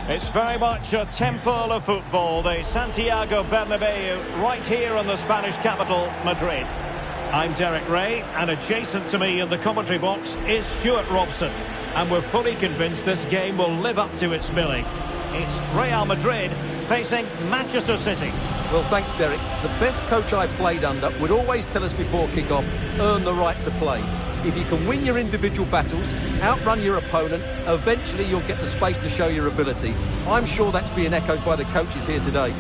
It's very much a temple of football, the Santiago Bernabeu, right here in the Spanish capital, Madrid. I'm Derek Ray, and adjacent to me in the commentary box is Stuart Robson. And we're fully convinced this game will live up to its billing. It's Real Madrid facing Manchester City. Well, thanks, Derek. The best coach I played under would always tell us before kick-off, earn the right to play. If you can win your individual battles, outrun your opponent, eventually you'll get the space to show your ability. I'm sure that's being echoed by the coaches here today.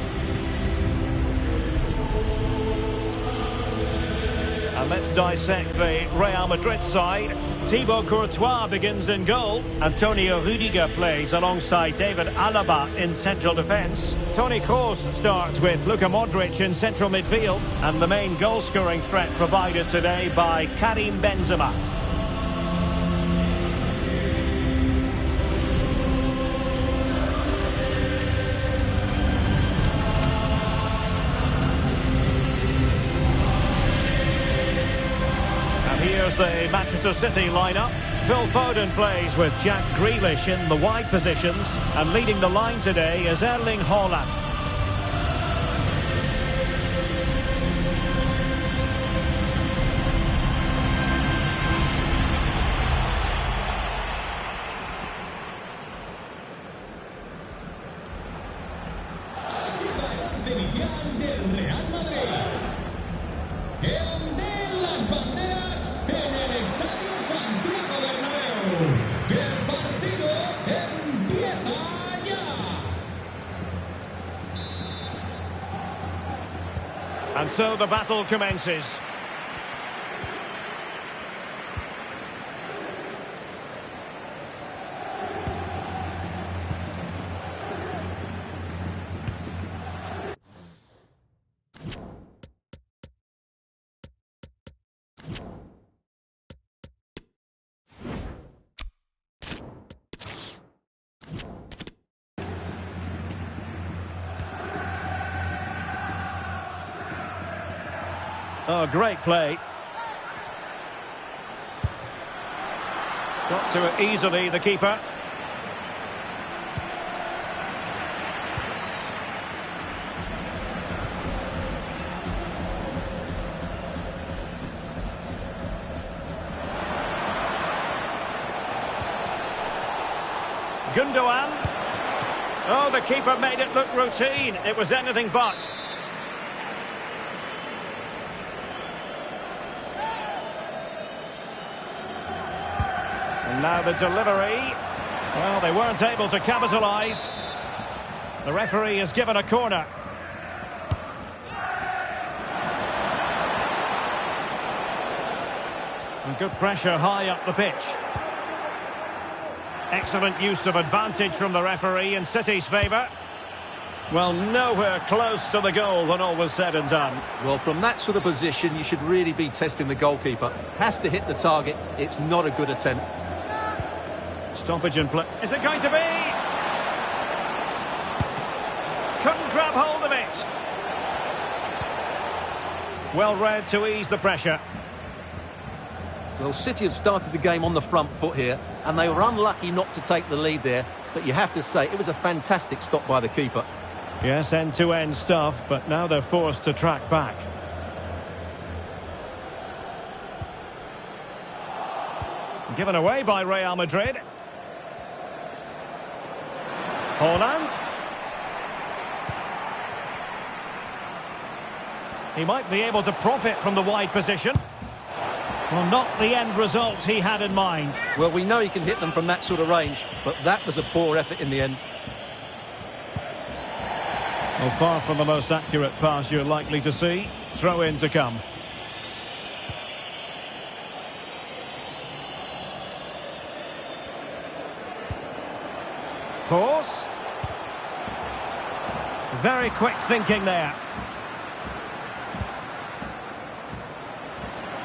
And let's dissect the Real Madrid side. Thibaut Courtois begins in goal. Antonio Rudiger plays alongside David Alaba in central defence. Toni Kroos starts with Luka Modric in central midfield. And the main goal-scoring threat provided today by Karim Benzema. Here's the Manchester City lineup. Phil Foden plays with Jack Grealish in the wide positions. And leading the line today is Erling Haaland. And so the battle commences. Oh, great play. Got to it easily, the keeper. Gundogan. Oh, the keeper made it look routine. It was anything but. And now the delivery. Well, they weren't able to capitalise. The referee has given a corner. And good pressure high up the pitch. Excellent use of advantage from the referee in City's favour. Well, nowhere close to the goal when all was said and done. Well, from that sort of position, you should really be testing the goalkeeper. Has to hit the target. It's not a good attempt. Stoppage in play. Is it going to be? Couldn't grab hold of it. Well read to ease the pressure. Well, City have started the game on the front foot here, and they were unlucky not to take the lead there. But you have to say, it was a fantastic stop by the keeper. Yes, end-to-end stuff, but now they're forced to track back. Given away by Real Madrid. Haaland. He might be able to profit from the wide position. Well, not the end result he had in mind. Well, we know he can hit them from that sort of range, but that was a poor effort in the end. Well, far from the most accurate pass you're likely to see. Throw in to come. Force. Very quick thinking there.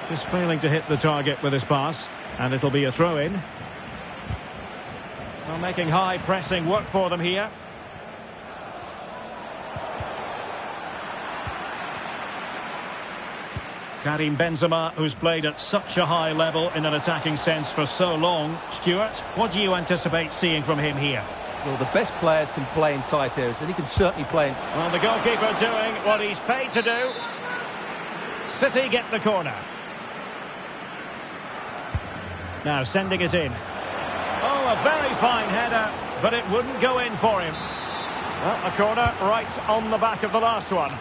Just failing to hit the target with his pass. And it'll be a throw-in. Well, making high pressing work for them here. Karim Benzema, who's played at such a high level in an attacking sense for so long. Stuart, what do you anticipate seeing from him here? Well, the best players can play in tight areas, and he can certainly play in... Well, the goalkeeper doing what he's paid to do. City get the corner. Now sending it in. Oh, a very fine header, but it wouldn't go in for him. Well, a corner right on the back of the last one.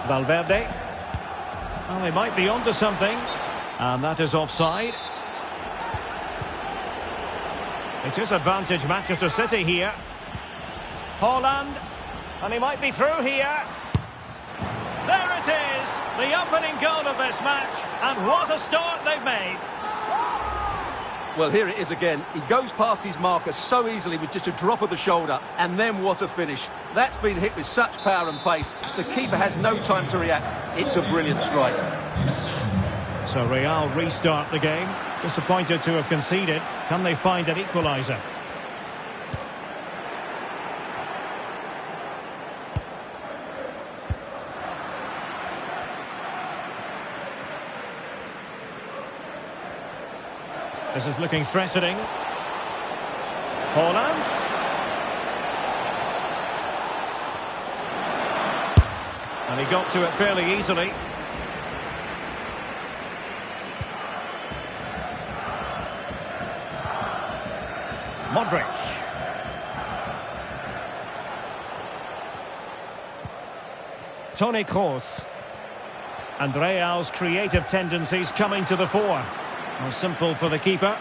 Valverde. Well, they might be onto something. And that is offside. It is advantage Manchester City here. Haaland. And he might be through here. There it is. The opening goal of this match. And what a start they've made. Well, here it is again. He goes past his marker so easily with just a drop of the shoulder. And then what a finish. That's been hit with such power and pace. The keeper has no time to react. It's a brilliant strike. So Real restart the game. Disappointed to have conceded. Can they find an equaliser? This is looking threatening. Haaland. And he got to it fairly easily. Modric. Toni Kroos. And Real's creative tendencies coming to the fore. More simple for the keeper.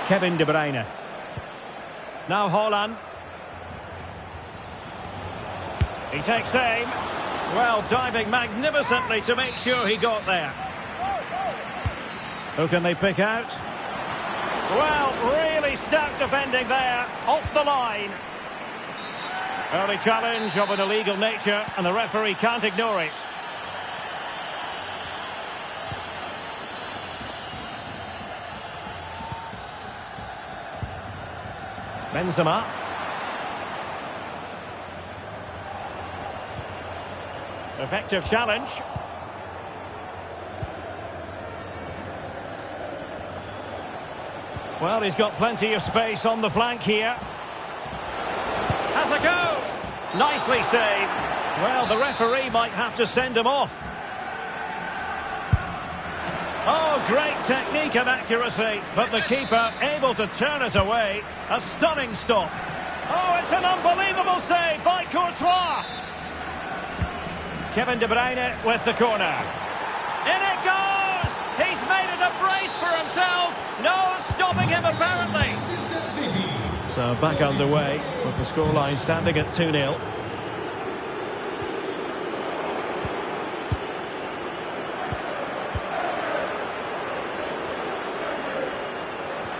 Kevin De Bruyne. Now Haaland. He takes aim. Well, diving magnificently to make sure he got there. Who can they pick out? Well, really stout defending there, off the line. Early challenge of an illegal nature, and the referee can't ignore it. Benzema. Effective challenge. Well, he's got plenty of space on the flank here. Has a go. Nicely saved. Well, the referee might have to send him off. Oh, great technique and accuracy, but the keeper able to turn it away. A stunning stop. Oh, it's an unbelievable save by Courtois. Kevin De Bruyne with the corner. In it goes! He's made it a brace for himself. No stopping him, apparently. So back underway with the scoreline standing at 2-0.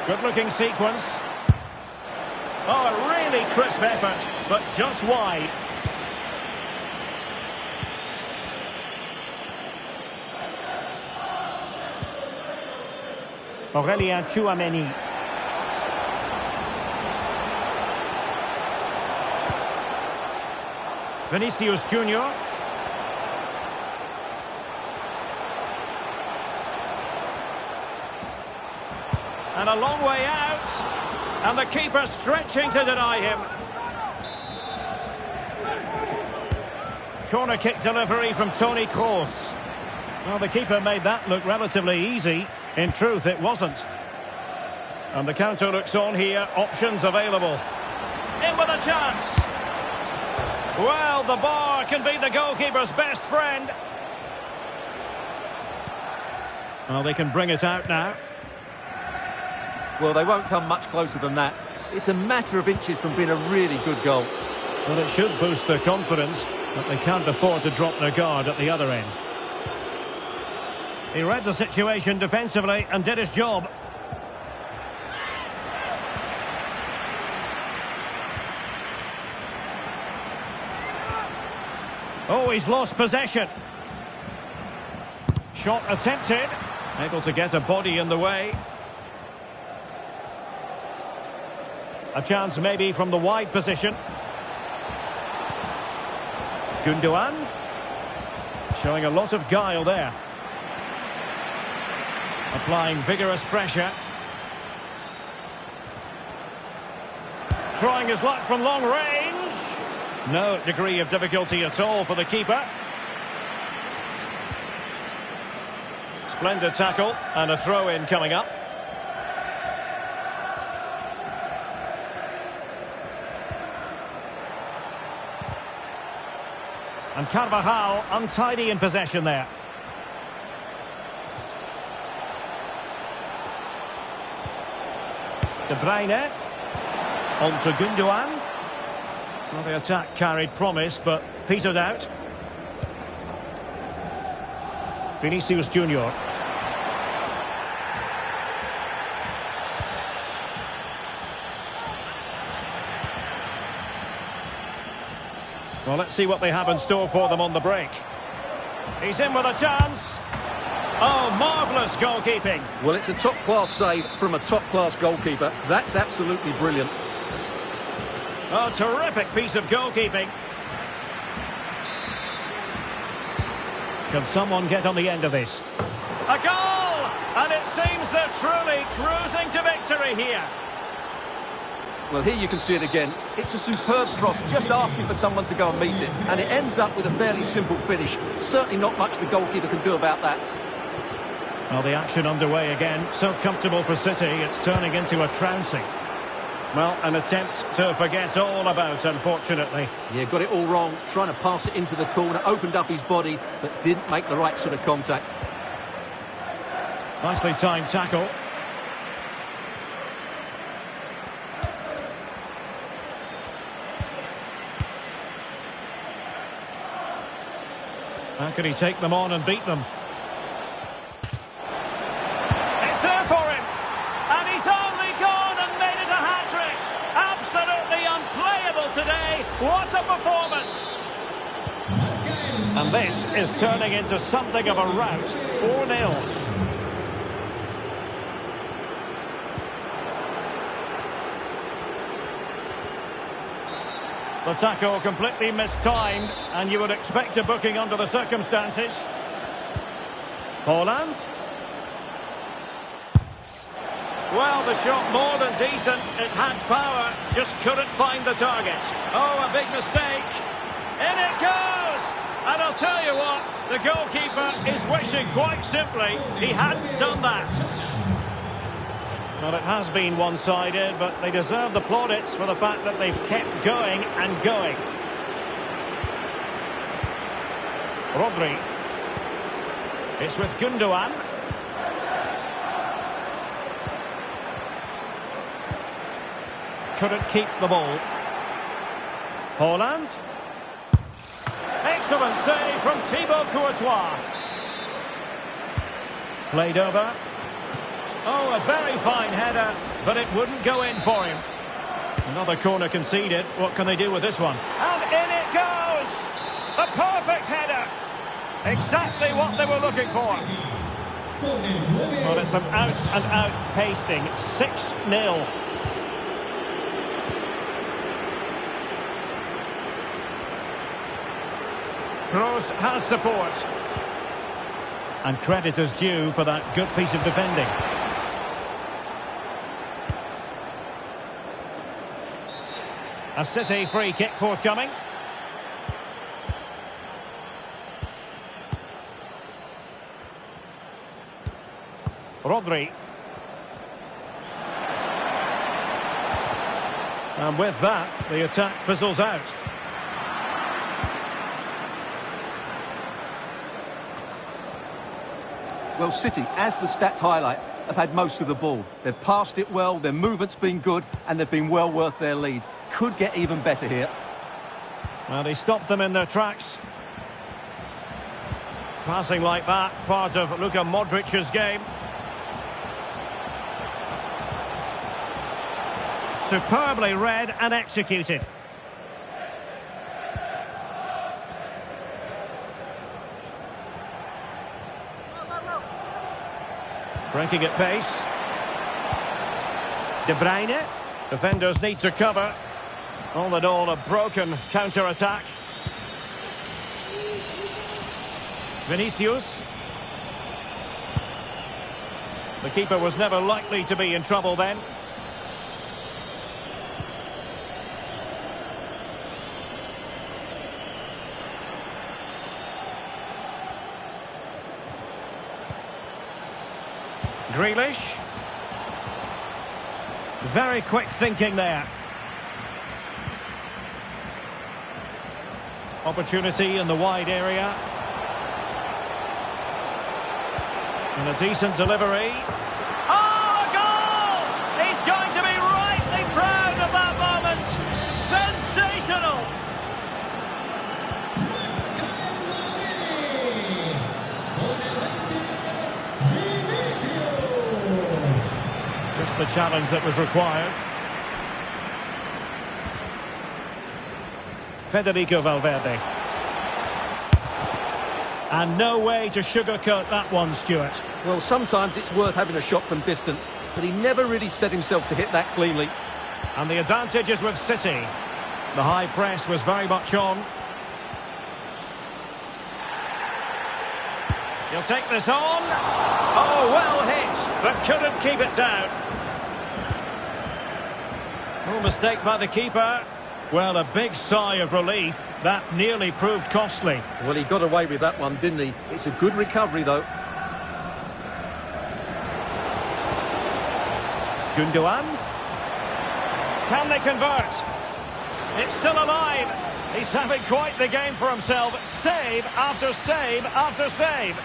Good-looking sequence. Oh, a really crisp effort, but just wide. Aurélien Tchouameni. Vinicius Junior. And a long way out. And the keeper stretching to deny him. Corner kick delivery from Toni Kroos. Well, the keeper made that look relatively easy. In truth, it wasn't. And the counter looks on here. Options available. In with a chance. Well, the bar can be the goalkeeper's best friend. Well, they can bring it out now. Well, they won't come much closer than that. It's a matter of inches from being a really good goal. Well, it should boost their confidence, but they can't afford to drop their guard at the other end. He read the situation defensively and did his job. Oh, he's lost possession. Shot attempted. Able to get a body in the way. A chance maybe from the wide position. Gundogan. Showing a lot of guile there. Applying vigorous pressure. Trying his luck from long range. No degree of difficulty at all for the keeper. Splendid tackle and a throw-in coming up. And Carvajal untidy in possession there. De Bruyne. On to Gundogan. Well, the attack carried promise, but petered out. Vinicius Junior. Well, let's see what they have in store for them on the break. He's in with a chance. Oh, marvellous goalkeeping. Well, it's a top-class save from a top-class goalkeeper. That's absolutely brilliant. Oh, terrific piece of goalkeeping. Can someone get on the end of this? A goal! And it seems they're truly cruising to victory here. Well, here you can see it again. It's a superb cross, just asking for someone to go and meet it. And it ends up with a fairly simple finish. Certainly not much the goalkeeper can do about that. Well, the action underway again. So comfortable for City, it's turning into a trouncing. Well, an attempt to forget all about, unfortunately. Yeah, got it all wrong. Trying to pass it into the corner, opened up his body, but didn't make the right sort of contact. Nicely timed tackle. How can he take them on and beat them? It's there for him! And he's only gone and made it a hat-trick! Absolutely unplayable today! What a performance! And this is turning into something of a rout. 4-0. The tackle completely mistimed, and you would expect a booking under the circumstances. Haaland. Well, the shot more than decent. It had power, just couldn't find the target. Oh, a big mistake. In it goes! And I'll tell you what, the goalkeeper is wishing quite simply he hadn't done that. Well, it has been one-sided, but they deserve the plaudits for the fact that they've kept going and going. Rodri. It's with Gundogan. Couldn't keep the ball. Haaland. Excellent save from Thibaut Courtois. Played over. Oh, a very fine header, but it wouldn't go in for him. Another corner conceded. What can they do with this one? And in it goes! A perfect header! Exactly what they were looking for. Well, it's an out-and-out pasting. 6-0. Kroos has support. And credit is due for that good piece of defending. A City free kick forthcoming. Rodri. And with that, the attack fizzles out. Well, City, as the stats highlight, have had most of the ball. They've passed it well, their movement's been good, and they've been well worth their lead. Could get even better here. Well, he stopped them in their tracks. Passing like that, part of Luka Modric's game. Superbly read and executed. Breaking at pace. De Bruyne. Defenders need to cover. All in all, a broken counter-attack. Vinicius. The keeper was never likely to be in trouble then. Grealish. Very quick thinking there. Opportunity in the wide area. And a decent delivery. Oh, a goal! He's going to be rightly proud of that moment. Sensational! Just the challenge that was required. Federico Valverde. And no way to sugarcoat that one, Stuart. Well, sometimes it's worth having a shot from distance, but he never really set himself to hit that cleanly. And the advantage is with City. The high press was very much on. He'll take this on. Oh, well hit, but couldn't keep it down. No mistake by the keeper. Well, a big sigh of relief. That nearly proved costly. Well, he got away with that one, didn't he? It's a good recovery, though. Gundogan. Can they convert? It's still alive. He's having quite the game for himself. Save after save after save.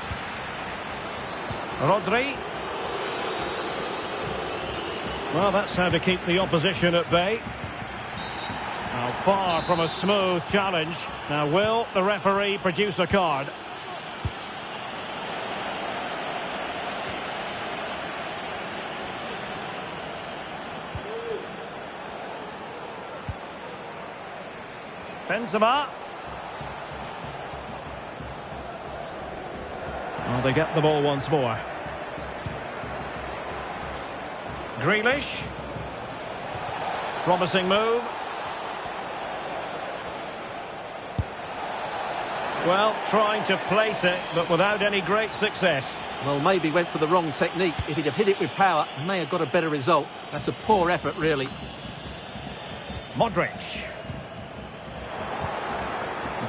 Rodri. Well, that's how to keep the opposition at bay. Now, far from a smooth challenge. Now, will the referee produce a card? Benzema. Well, they get the ball once more. Grealish. Promising move. Well, trying to place it, but without any great success. Well, maybe went for the wrong technique. If he'd have hit it with power, may have got a better result. That's a poor effort, really. Modric.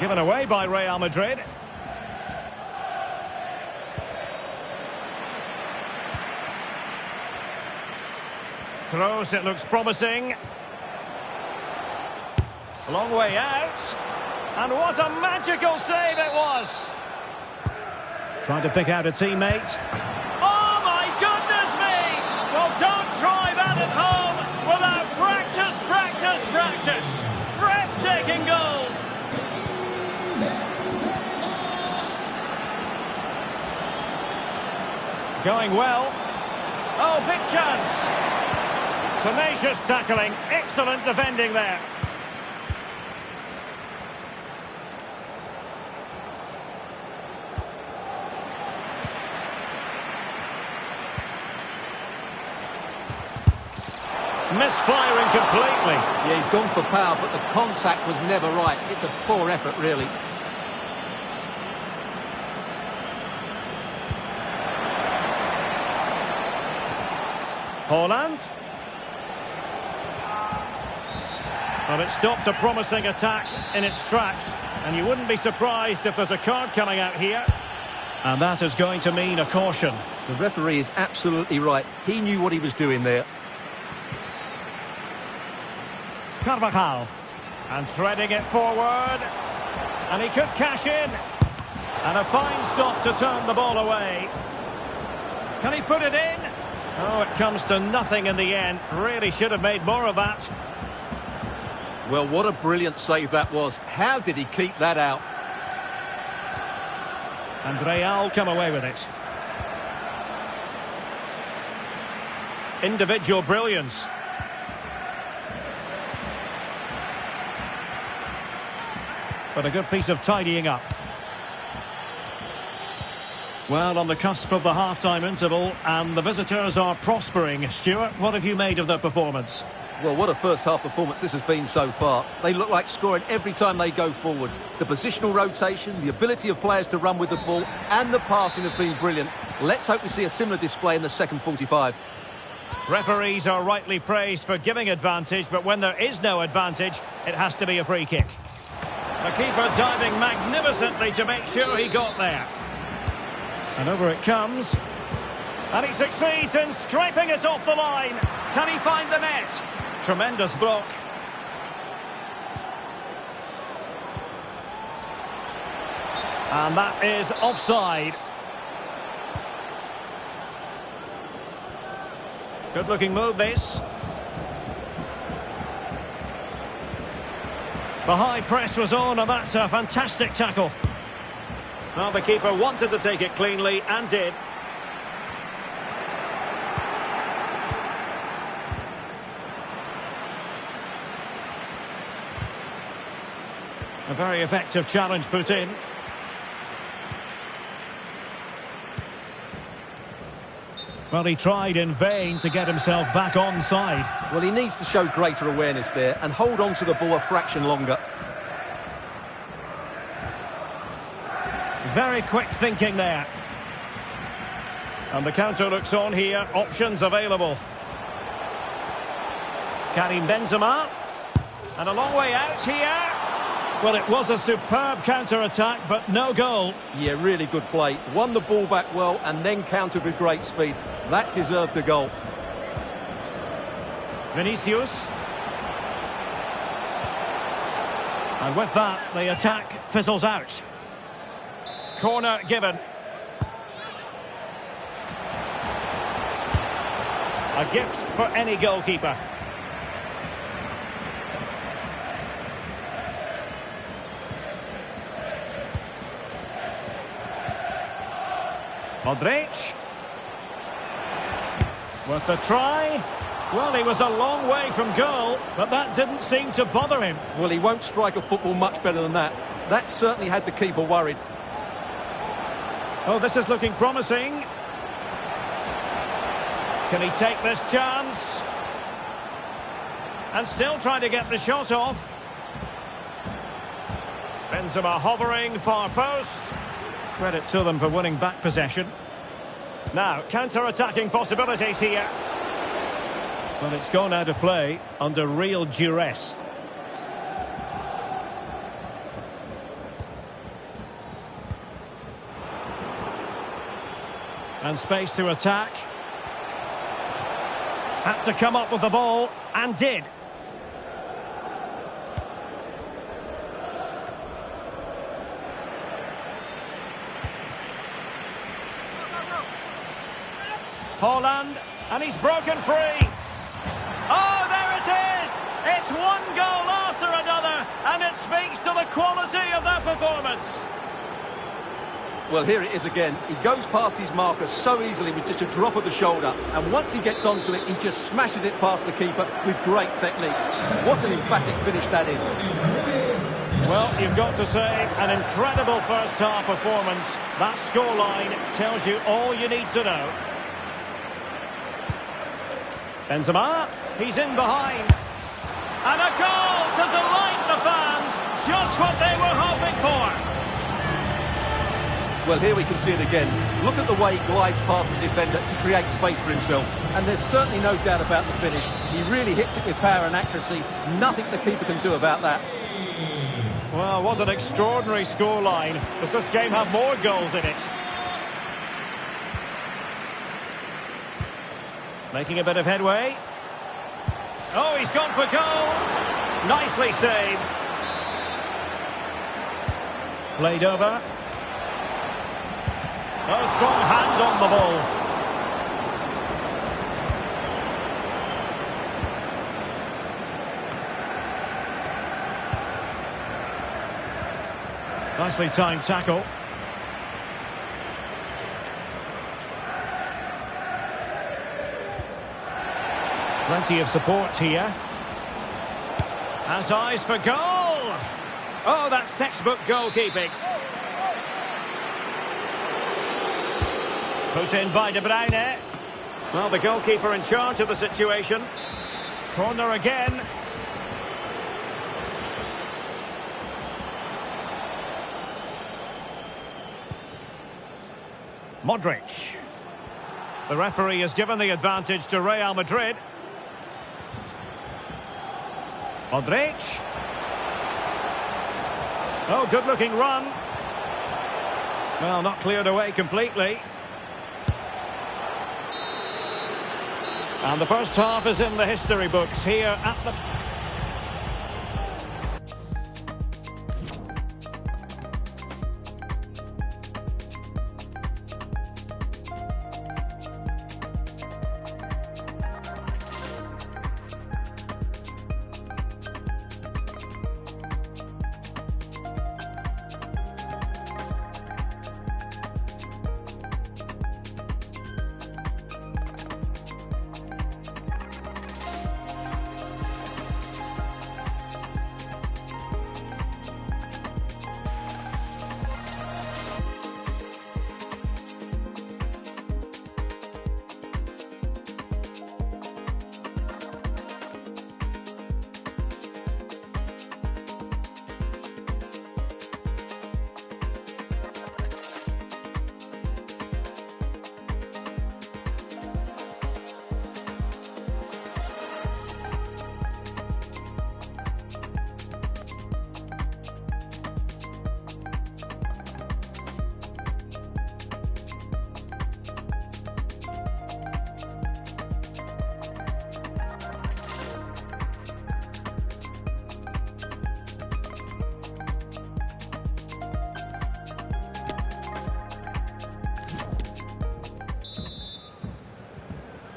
Given away by Real Madrid. Kroos, it looks promising. A long way out. And what a magical save it was. Trying to pick out a teammate. Oh, my goodness me! Well, don't try that at home without practice, practice, practice. Breathtaking goal. Going well. Oh, big chance. Tenacious tackling. Excellent defending there. Misfiring completely. Yeah, he's gone for power, but the contact was never right. It's a poor effort, really. Haaland. Well, it stopped a promising attack in its tracks, and you wouldn't be surprised if there's a card coming out here. And that is going to mean a caution. The referee is absolutely right. He knew what he was doing there. Carvajal. And threading it forward. And he could cash in. And a fine stop to turn the ball away. Can he put it in? Oh, it comes to nothing in the end. Really should have made more of that. Well, what a brilliant save that was. How did he keep that out? And Real come away with it. Individual brilliance. But a good piece of tidying up. Well, on the cusp of the half-time interval, and the visitors are prospering. Stuart, what have you made of their performance? Well, what a first-half performance this has been so far. They look like scoring every time they go forward. The positional rotation, the ability of players to run with the ball, and the passing have been brilliant. Let's hope we see a similar display in the second 45. Referees are rightly praised for giving advantage, but when there is no advantage, it has to be a free kick. The keeper diving magnificently to make sure he got there. And over it comes. And he succeeds in scraping it off the line. Can he find the net? Tremendous block. And that is offside. Good looking move this. The high press was on, and that's a fantastic tackle. Well, the keeper wanted to take it cleanly and did. A very effective challenge put in. Well, he tried in vain to get himself back onside. Well, he needs to show greater awareness there and hold on to the ball a fraction longer. Very quick thinking there. And the counter looks on here. Options available. Karim Benzema. And a long way out here. Well, it was a superb counter-attack, but no goal. Yeah, really good play. Won the ball back well and then countered with great speed. That deserved a goal. Vinicius. And with that, the attack fizzles out. Corner given. A gift for any goalkeeper. Madrid. With the try. Well, he was a long way from goal, but that didn't seem to bother him. Well, he won't strike a football much better than that. That certainly had the keeper worried. Oh, this is looking promising. Can he take this chance? And still trying to get the shot off. Benzema hovering, far post. Credit to them for winning back possession. Now, counter-attacking possibilities here. But it's gone out of play under real duress. And space to attack. Had to come up with the ball, and did. Holland, and he's broken free. Oh, there it is! It's one goal after another, and it speaks to the quality of that performance. Well, here it is again. He goes past his marker so easily with just a drop of the shoulder, and once he gets onto it, he just smashes it past the keeper with great technique. What an emphatic finish that is. Well, you've got to say, an incredible first-half performance. That scoreline tells you all you need to know. Benzema, he's in behind. And a goal to delight the fans. Just what they were hoping for. Well, here we can see it again. Look at the way he glides past the defender to create space for himself. And there's certainly no doubt about the finish. He really hits it with power and accuracy. Nothing the keeper can do about that. Well, what an extraordinary scoreline. Does this game have more goals in it? Making a bit of headway. Oh, he's gone for goal. Nicely saved. Played over. Oh, strong hand on the ball. Nicely timed tackle. Plenty of support here. Has eyes for goal. Oh, that's textbook goalkeeping. Put in by De Bruyne. Well, the goalkeeper in charge of the situation. Corner again. Modric. The referee has given the advantage to Real Madrid. Modric. Oh, good-looking run. Well, not cleared away completely. And the first half is in the history books here at the...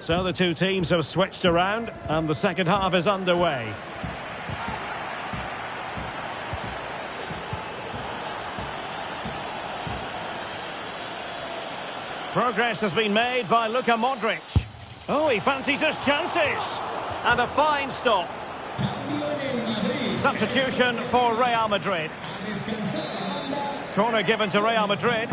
So the two teams have switched around and the second half is underway. Progress has been made by Luka Modric. Oh, he fancies his chances. And a fine stop. Substitution for Real Madrid. Corner given to Real Madrid.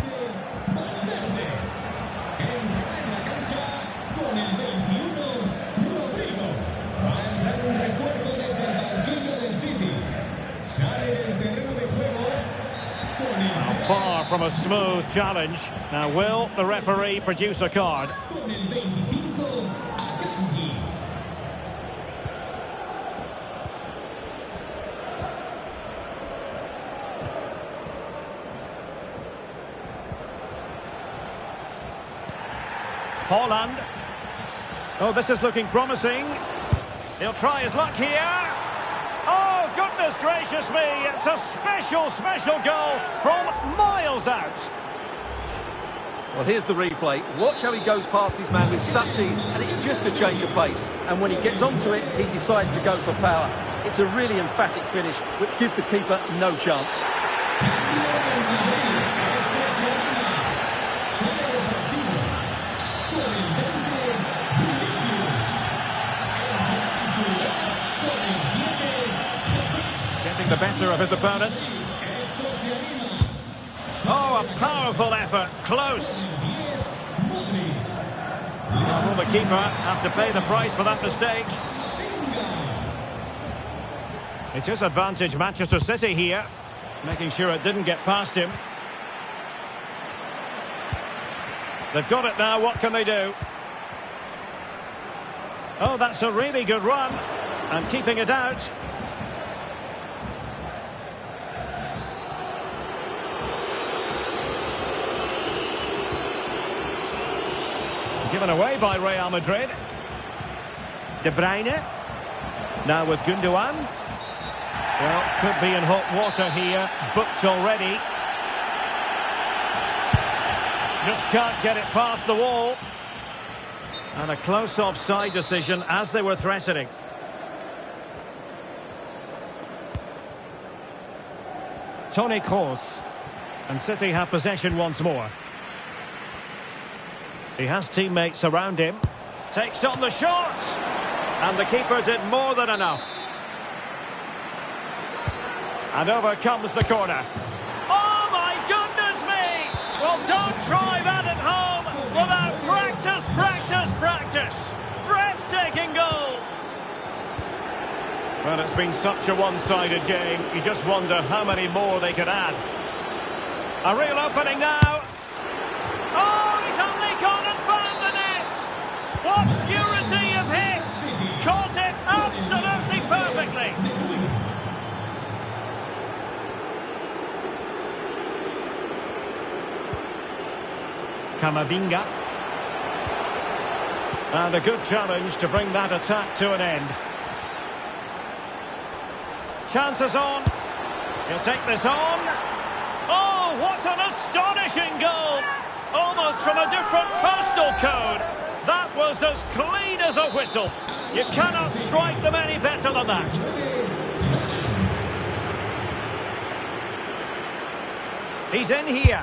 Far from a smooth challenge. Now, will the referee produce a card? Holland. Oh, this is looking promising. He'll try his luck here. Oh, goodness gracious me. It's a special, special goal from miles out. Well, here's the replay. Watch how he goes past his man with such ease, and it's just a change of pace. And when he gets onto it, he decides to go for power. It's a really emphatic finish, which gives the keeper no chance. Getting the better of his opponent. Oh, a powerful effort. Close. Will the keeper have to pay the price for that mistake? It is advantage Manchester City here, making sure it didn't get past him. They've got it now. What can they do? Oh, that's a really good run. And keeping it out. Given away by Real Madrid. De Bruyne. Now with Gundogan. Well, could be in hot water here. Booked already. Just can't get it past the wall. And a close offside decision as they were threatening. Toni Kroos. And City have possession once more. He has teammates around him. Takes on the shot. And the keeper did more than enough. And over comes the corner. Oh, my goodness me! Well, don't try that at home without practice, practice, practice. Breathtaking goal. Well, it's been such a one-sided game. You just wonder how many more they could add. A real opening now. Oh, he's only gone and found the net. What purity of hit. Caught it absolutely perfectly. Camavinga. And a good challenge to bring that attack to an end. Chances on. He'll take this on. Oh, what an astonishing goal! Almost from a different postal code. That was as clean as a whistle. You cannot strike them any better than that. He's in here.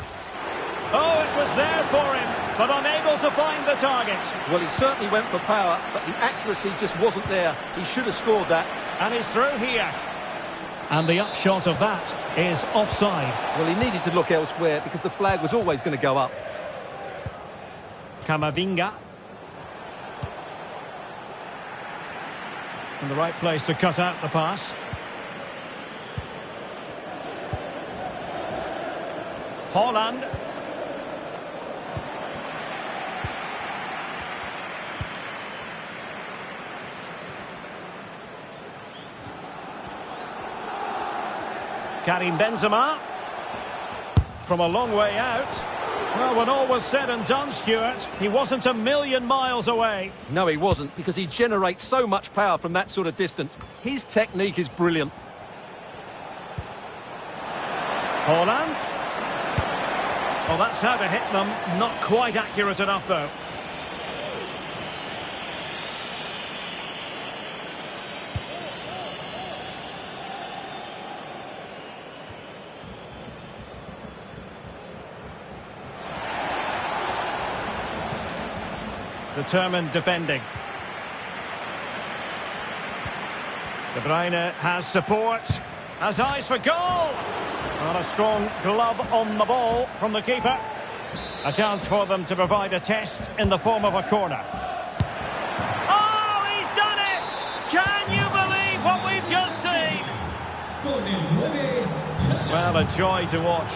Oh, it was there for him, but unable to find the target. Well, he certainly went for power, but the accuracy just wasn't there. He should have scored that. And he's through here. And the upshot of that is offside. Well, he needed to look elsewhere because the flag was always going to go up. Camavinga. In the right place to cut out the pass. Holland. Karim Benzema. From a long way out. Well, when all was said and done, Stuart, he wasn't a million miles away. No, he wasn't, because he generates so much power from that sort of distance. His technique is brilliant. Holland. Well, that's how to hit them. Not quite accurate enough, though. Determined defending. De Bruyne has support, has eyes for goal. And a strong glove on the ball from the keeper. A chance for them to provide a test in the form of a corner. Oh, he's done it! Can you believe what we've just seen? Well, a joy to watch.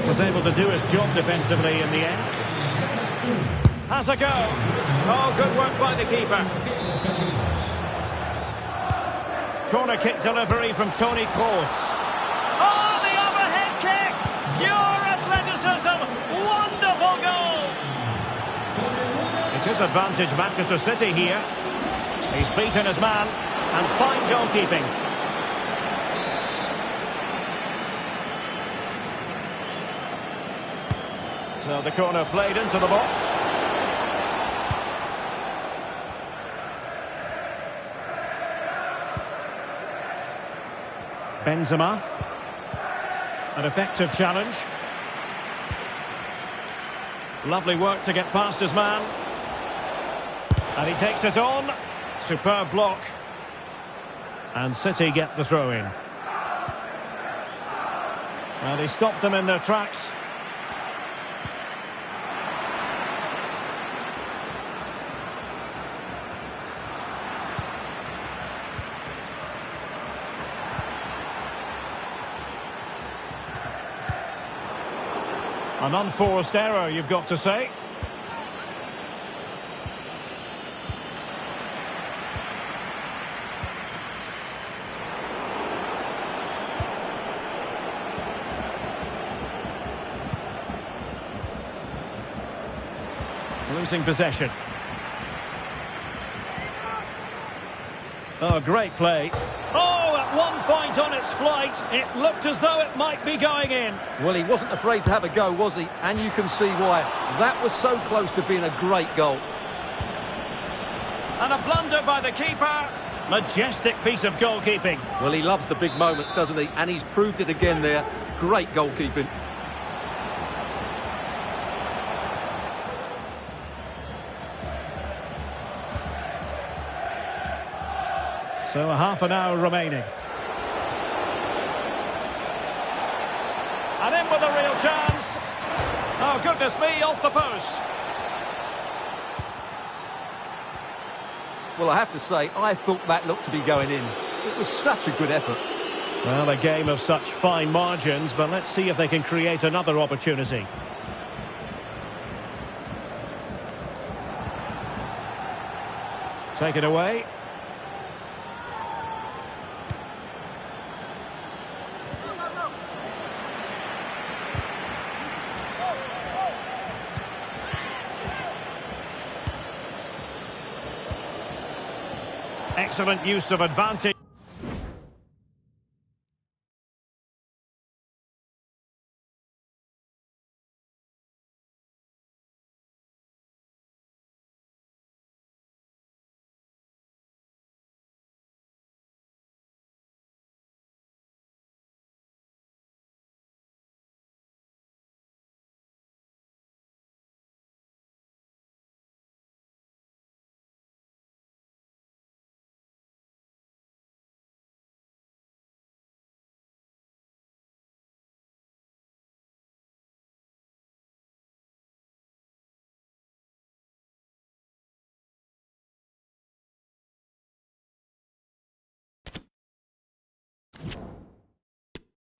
Was able to do his job defensively in the end. Has a go. Oh, good work by the keeper. Corner kick delivery from Toni Kroos. Oh, the overhead kick! Pure athleticism! Wonderful goal! It is advantage Manchester City here. He's beaten his man, and fine goalkeeping. So the corner played into the box. Benzema. An effective challenge. Lovely work to get past his man. And he takes it on. Superb block. And City get the throw in. And he stopped them in their tracks. An unforced error, you've got to say. Losing possession. Oh, great play. Oh, at one point on its flight, it looked as though it might be going in. Well, he wasn't afraid to have a go, was he? And you can see why. That was so close to being a great goal. And a blunder by the keeper. Majestic piece of goalkeeping. Well, he loves the big moments, doesn't he? And he's proved it again there. Great goalkeeping. So a half an hour remaining. And in with a real chance. Oh, goodness me, off the post. Well, I have to say, I thought that looked to be going in. It was such a good effort. Well, a game of such fine margins, but let's see if they can create another opportunity. Take it away. Excellent use of advantage.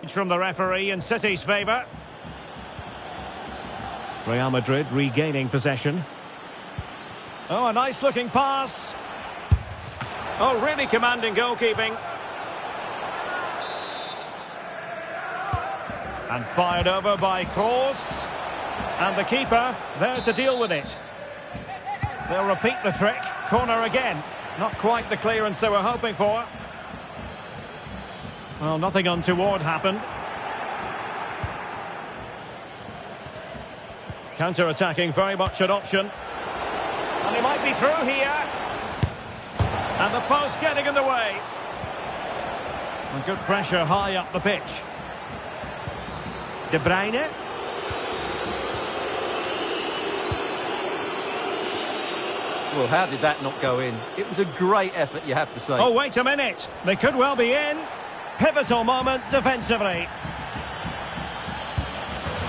From the referee in City's favour. Real Madrid regaining possession. Oh, a nice looking pass. Oh, really commanding goalkeeping. And fired over by Kroos. And the keeper there to deal with it. They'll repeat the trick. Corner again. Not quite the clearance they were hoping for. Well, nothing untoward happened. Counter-attacking, very much an option. And he might be through here. And the post getting in the way. And good pressure high up the pitch. De Bruyne. Well, how did that not go in? It was a great effort, you have to say. Oh, wait a minute. They could well be in. Pivotal moment defensively.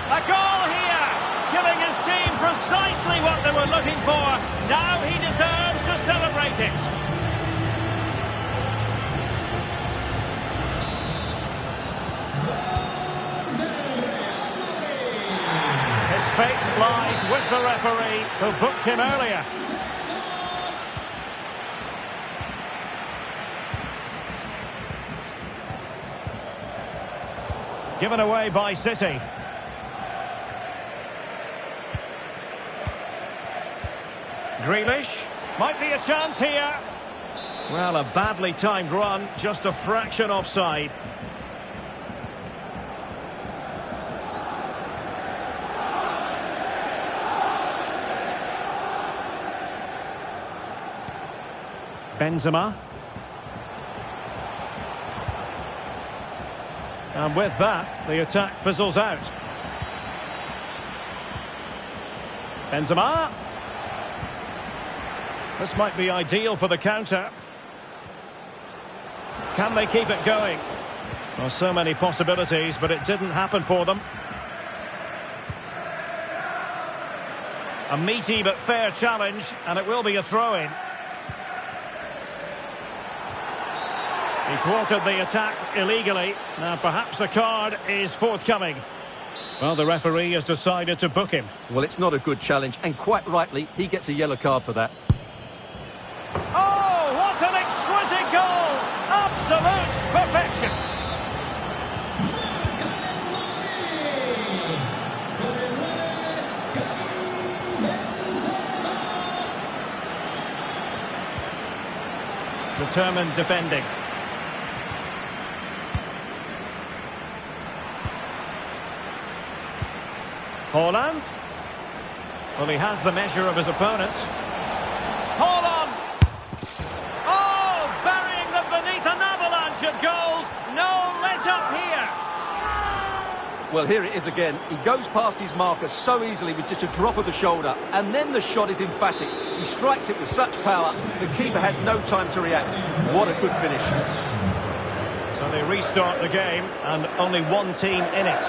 A goal here, giving his team precisely what they were looking for. Now he deserves to celebrate it. His fate lies with the referee who booked him earlier. Given away by City. Grealish. Might be a chance here. Well, a badly timed run, just a fraction offside. Benzema. And with that, the attack fizzles out. Benzema. This might be ideal for the counter. Can they keep it going? Well, so many possibilities, but it didn't happen for them. A meaty but fair challenge, and it will be a throw-in. He thwarted the attack illegally. Now perhaps a card is forthcoming. Well, the referee has decided to book him. Well, it's not a good challenge, and quite rightly, he gets a yellow card for that. Oh, what an exquisite goal! Absolute perfection. Determined defending. Haaland. Well, he has the measure of his opponent. Haaland! Oh, burying them beneath an avalanche of goals. No let up here. Well, here it is again. He goes past his marker so easily with just a drop of the shoulder, and then the shot is emphatic. He strikes it with such power, the keeper has no time to react. What a good finish. So they restart the game, and only one team in it.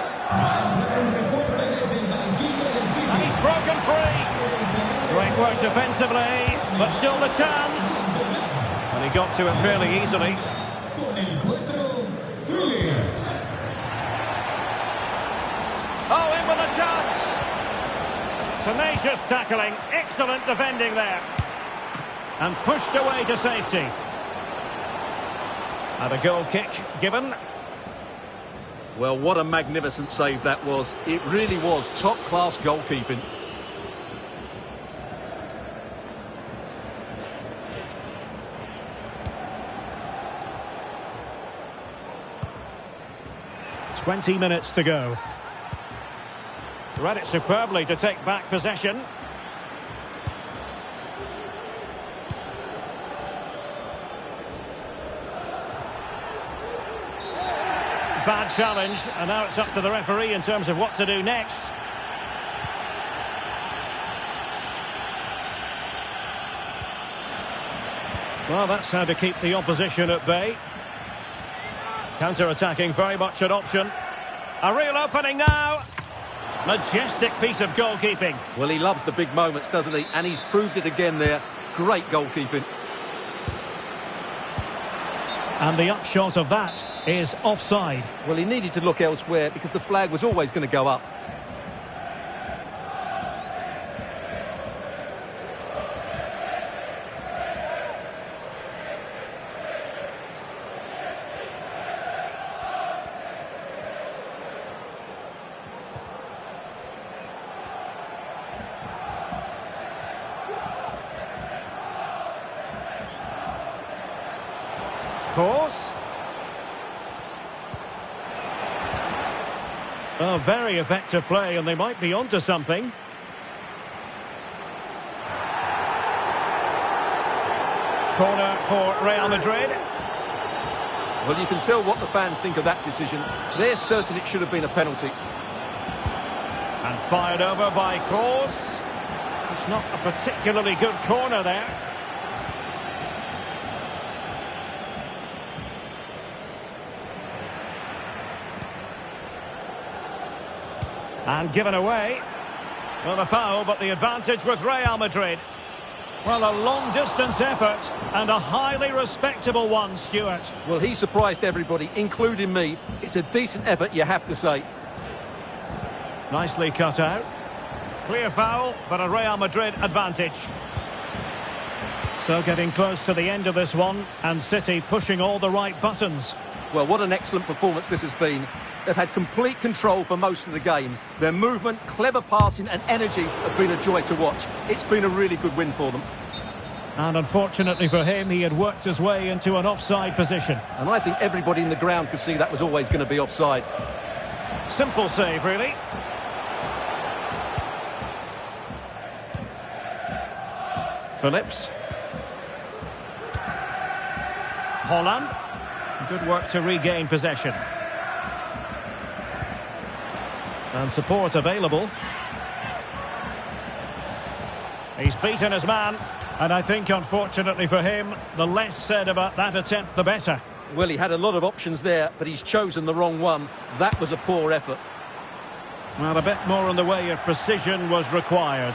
And he's broken free. Great work defensively, but still the chance. He got to it fairly easily. Oh, in with a chance. Tenacious tackling, excellent defending there. And pushed away to safety. And a goal kick given. Well, what a magnificent save that was. It really was top-class goalkeeping. "20 minutes to go. Read it superbly to take back possession. Bad challenge, and now it's up to the referee in terms of what to do next. Well, that's how to keep the opposition at bay. Counter-attacking, very much an option. A real opening now. Majestic piece of goalkeeping. Well, he loves the big moments, doesn't he? And he's proved it again there. Great goalkeeping. And the upshot of that is offside. Well, he needed to look elsewhere because the flag was always going to go up. Course. Oh, very effective play, and they might be onto something. Corner for Real Madrid. Well, you can tell what the fans think of that decision. They're certain it should have been a penalty. And fired over by Kroos. It's not a particularly good corner there. And given away. Well, a foul, but the advantage with Real Madrid. Well, a long-distance effort and a highly respectable one, Stuart. Well, he surprised everybody, including me. It's a decent effort, you have to say. Nicely cut out. Clear foul, but a Real Madrid advantage. So getting close to the end of this one, and City pushing all the right buttons. Well, what an excellent performance this has been. They've had complete control for most of the game. Their movement, clever passing and energy have been a joy to watch. It's been a really good win for them. And unfortunately for him, he had worked his way into an offside position. And I think everybody in the ground could see that was always going to be offside. Simple save, really. Phillips. Holland. Good work to regain possession. And support available. He's beaten his man. And I think, unfortunately for him, the less said about that attempt, the better. Well, he had a lot of options there, but he's chosen the wrong one. That was a poor effort. Well, a bit more in the way of precision was required.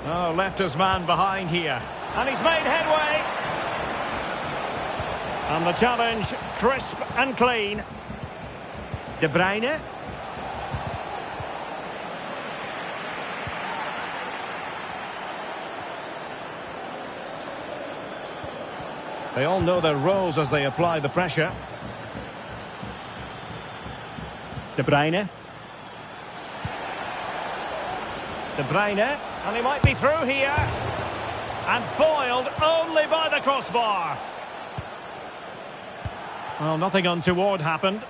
Oh, left his man behind here. And he's made headway. And the challenge, crisp and clean. De Bruyne. They all know their roles as they apply the pressure. De Bruyne. De Bruyne. And he might be through here. And foiled only by the crossbar. Well, nothing untoward happened.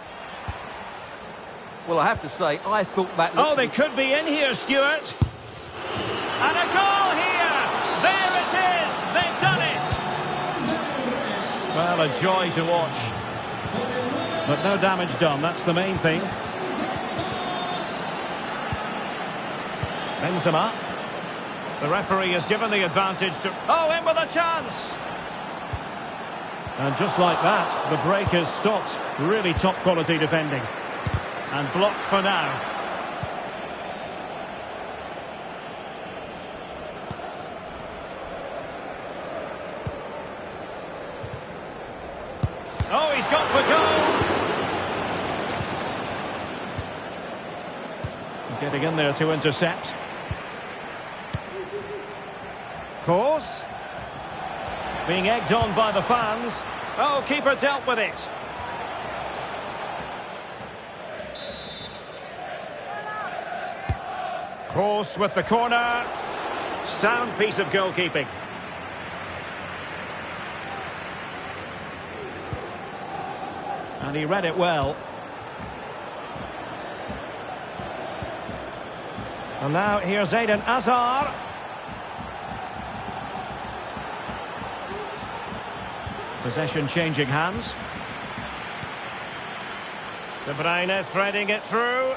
Well, I have to say, I thought that... Oh, they could be in here, Stuart. And a goal here. There it is. They've done it. Well, a joy to watch. But no damage done. That's the main thing. Benzema. The referee has given the advantage to... Oh, in with a chance. And just like that, the break has stopped. Really top quality defending. And blocked for now. Getting in there to intercept. Course. Being egged on by the fans. Oh, keeper dealt with it. Course with the corner. Sound piece of goalkeeping. And he read it well. And now here's Eden Hazard. Possession changing hands. De Bruyne threading it through.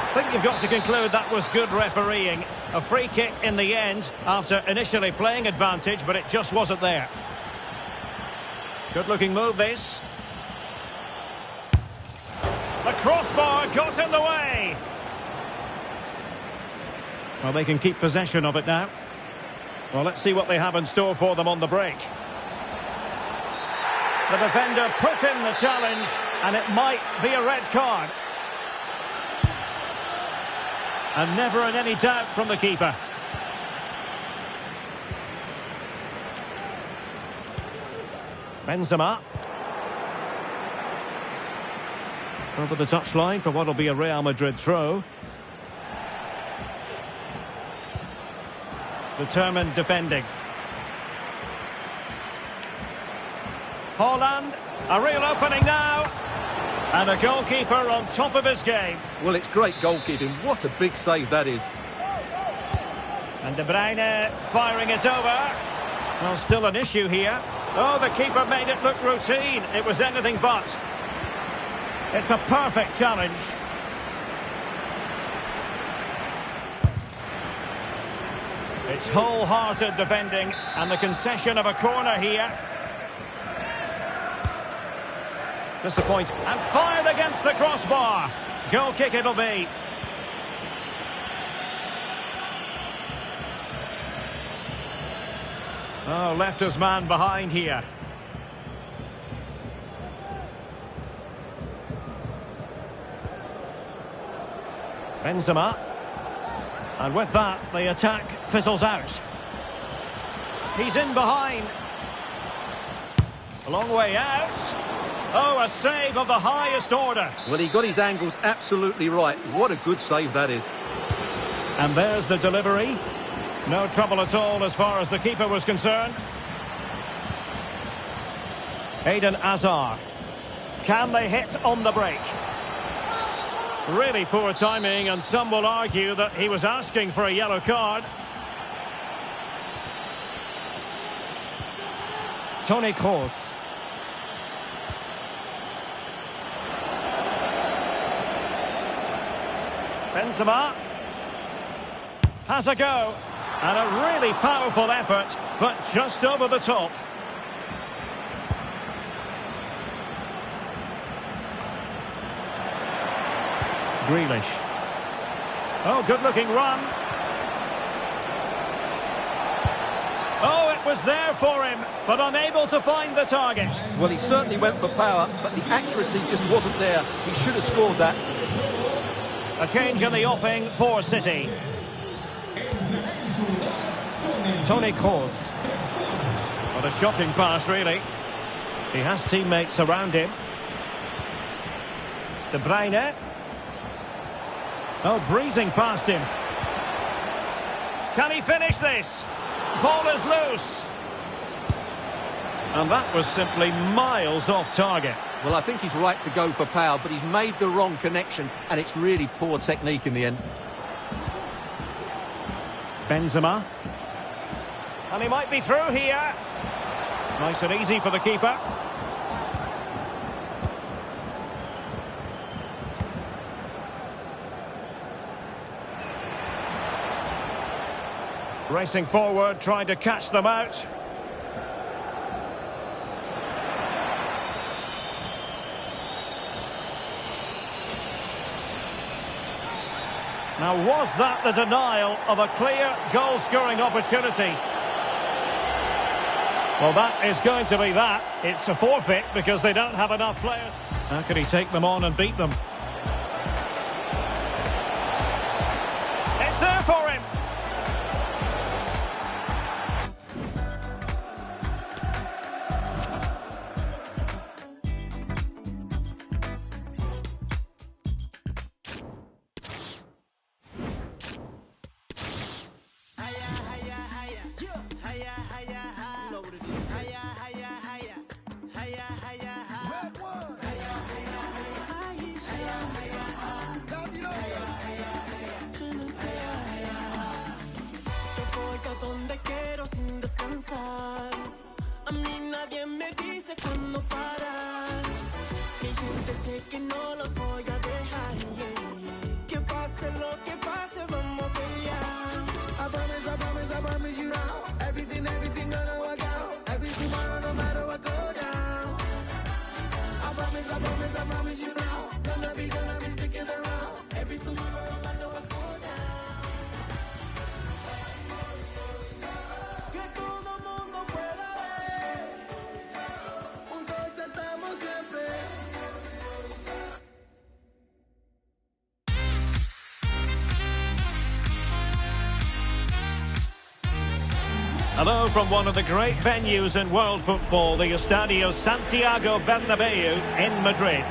I think you've got to conclude that was good refereeing. A free kick in the end after initially playing advantage, but it just wasn't there. Good looking move this. The crossbar got in the way. Well, they can keep possession of it now. Well, let's see what they have in store for them on the break. The defender put in the challenge, and it might be a red card. And never in any doubt from the keeper. Benzema. Over the touchline for what will be a Real Madrid throw. Determined defending. Haaland, a real opening now. And a goalkeeper on top of his game. Well, it's great goalkeeping. What a big save that is. And De Bruyne firing it over. Well, still an issue here. Oh, the keeper made it look routine. It was anything but. It's a perfect challenge. It's wholehearted defending, and the concession of a corner here. Disappointing. And fired against the crossbar. Goal kick it'll be. Oh, left his man behind here. Benzema. And with that, the attack fizzles out. He's in behind. A long way out. Oh, a save of the highest order. Well, he got his angles absolutely right. What a good save that is. And there's the delivery. No trouble at all as far as the keeper was concerned. Eden Hazard. Can they hit on the break? Really poor timing, and some will argue that he was asking for a yellow card. Toni Kroos. Benzema has a go, and a really powerful effort, but just over the top. Grealish. Oh, good-looking run. Oh, it was there for him, but unable to find the target. Well, he certainly went for power, but the accuracy just wasn't there. He should have scored that. A change in the offing for City. Toni Kroos. What a shocking pass, really. He has teammates around him. De Bruyne. Oh, breezing past him. Can he finish this? Ball is loose. And that was simply miles off target. Well, I think he's right to go for power, but he's made the wrong connection, and it's really poor technique in the end. Benzema. And he might be through here. Nice and easy for the keeper. Racing forward, trying to catch them out. Now, was that the denial of a clear goal-scoring opportunity? Well, that is going to be that. It's a forfeit because they don't have enough players. How can he take them on and beat them? It's there for him. Donde quiero sin descansar. A mí nadie me dice cuándo parar. Mi gente sé que no los voy a dejar. Que pase lo que pase, vamos a pelear. I promise you now. Everything gonna work out. Every tomorrow, no matter what go down. I promise you now. Gonna be sticking around. Every tomorrow, no matter what go down. Hello from one of the great venues in world football, the Estadio Santiago Bernabeu in Madrid.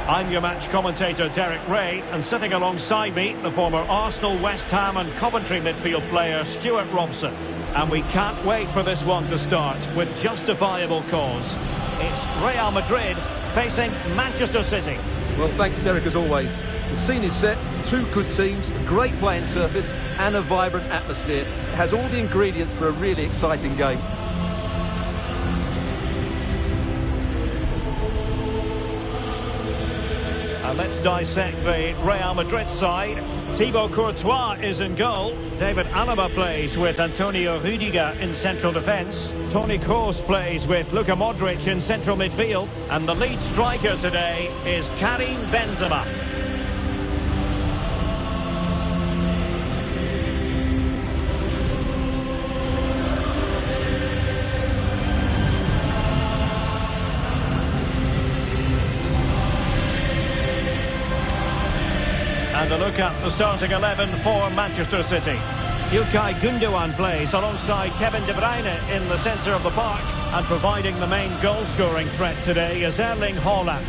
I'm your match commentator Derek Ray, and sitting alongside me, the former Arsenal, West Ham and Coventry midfield player Stuart Robson. And we can't wait for this one to start with justifiable cause. It's Real Madrid facing Manchester City. Well, thanks, Derek, as always. The scene is set, two good teams, a great playing surface and a vibrant atmosphere. It has all the ingredients for a really exciting game. And let's dissect the Real Madrid side. Thibaut Courtois is in goal. David Alaba plays with Antonio Rüdiger in central defence. Toni Kroos plays with Luka Modric in central midfield. And the lead striker today is Karim Benzema. And a look at the starting 11 for Manchester City. Ilkay Gundogan plays alongside Kevin De Bruyne in the centre of the park, and providing the main goal-scoring threat today is Erling Haaland.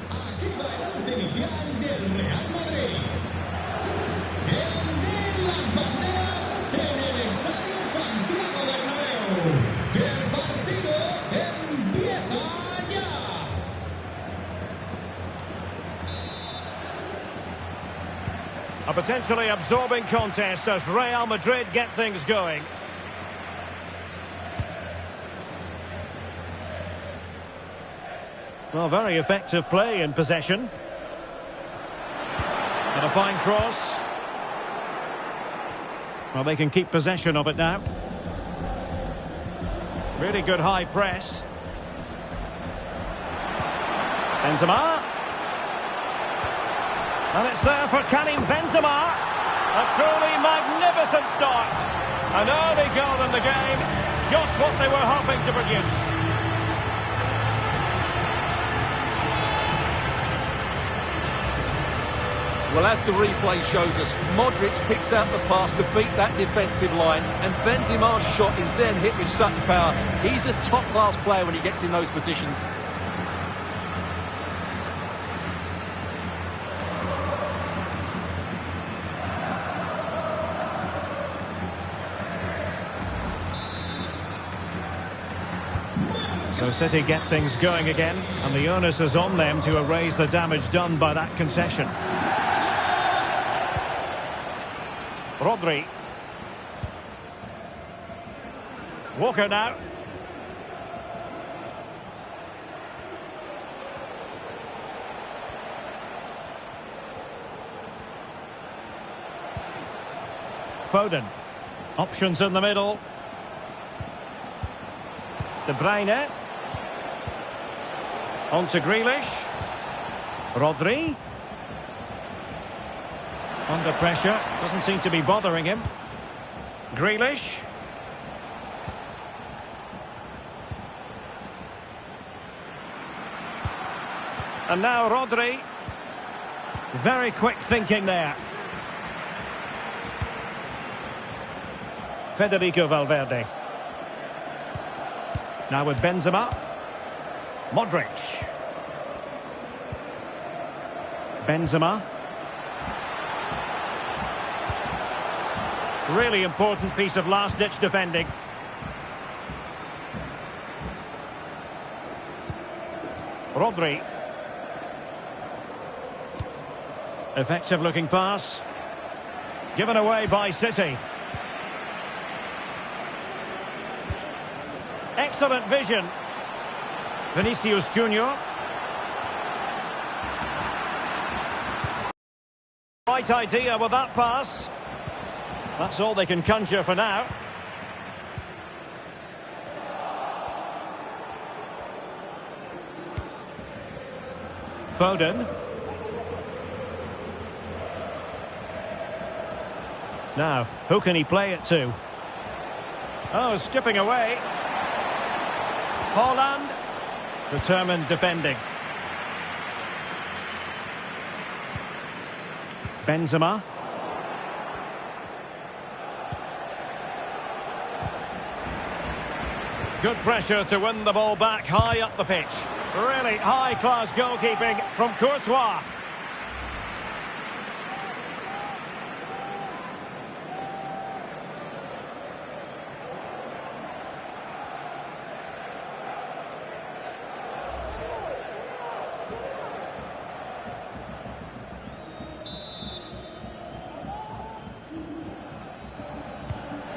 Aquí va el once inicial del Real Madrid. Que ondeen las banderas en el Estadio Santiago Bernabéu. Que el partido empieza ya. A potentially absorbing contest as Real Madrid get things going. Well, very effective play in possession. And a fine cross. Well, they can keep possession of it now. Really good high press. Benzema. And it's there for Karim Benzema. A truly magnificent start. An early goal in the game. Just what they were hoping to produce. Well, as the replay shows us, Modric picks out the pass to beat that defensive line, and Benzema's shot is then hit with such power. He's a top-class player when he gets in those positions. So City get things going again, and the onus is on them to erase the damage done by that concession. Rodri. Walker now. Foden. Options in the middle. De Bruyne. On to Grealish. Rodri. Under pressure, doesn't seem to be bothering him. Grealish. And now Rodri. Very quick thinking there. Federico Valverde. Now with Benzema. Modric. Benzema. Really important piece of last-ditch defending. Rodri. Effective looking pass. Given away by City. Excellent vision. Vinicius Junior. Right idea with that pass. That's all they can conjure for now. Foden. Now, who can he play it to? Oh, skipping away. Haaland. Determined defending. Benzema. Good pressure to win the ball back high up the pitch. Really high-class goalkeeping from Courtois.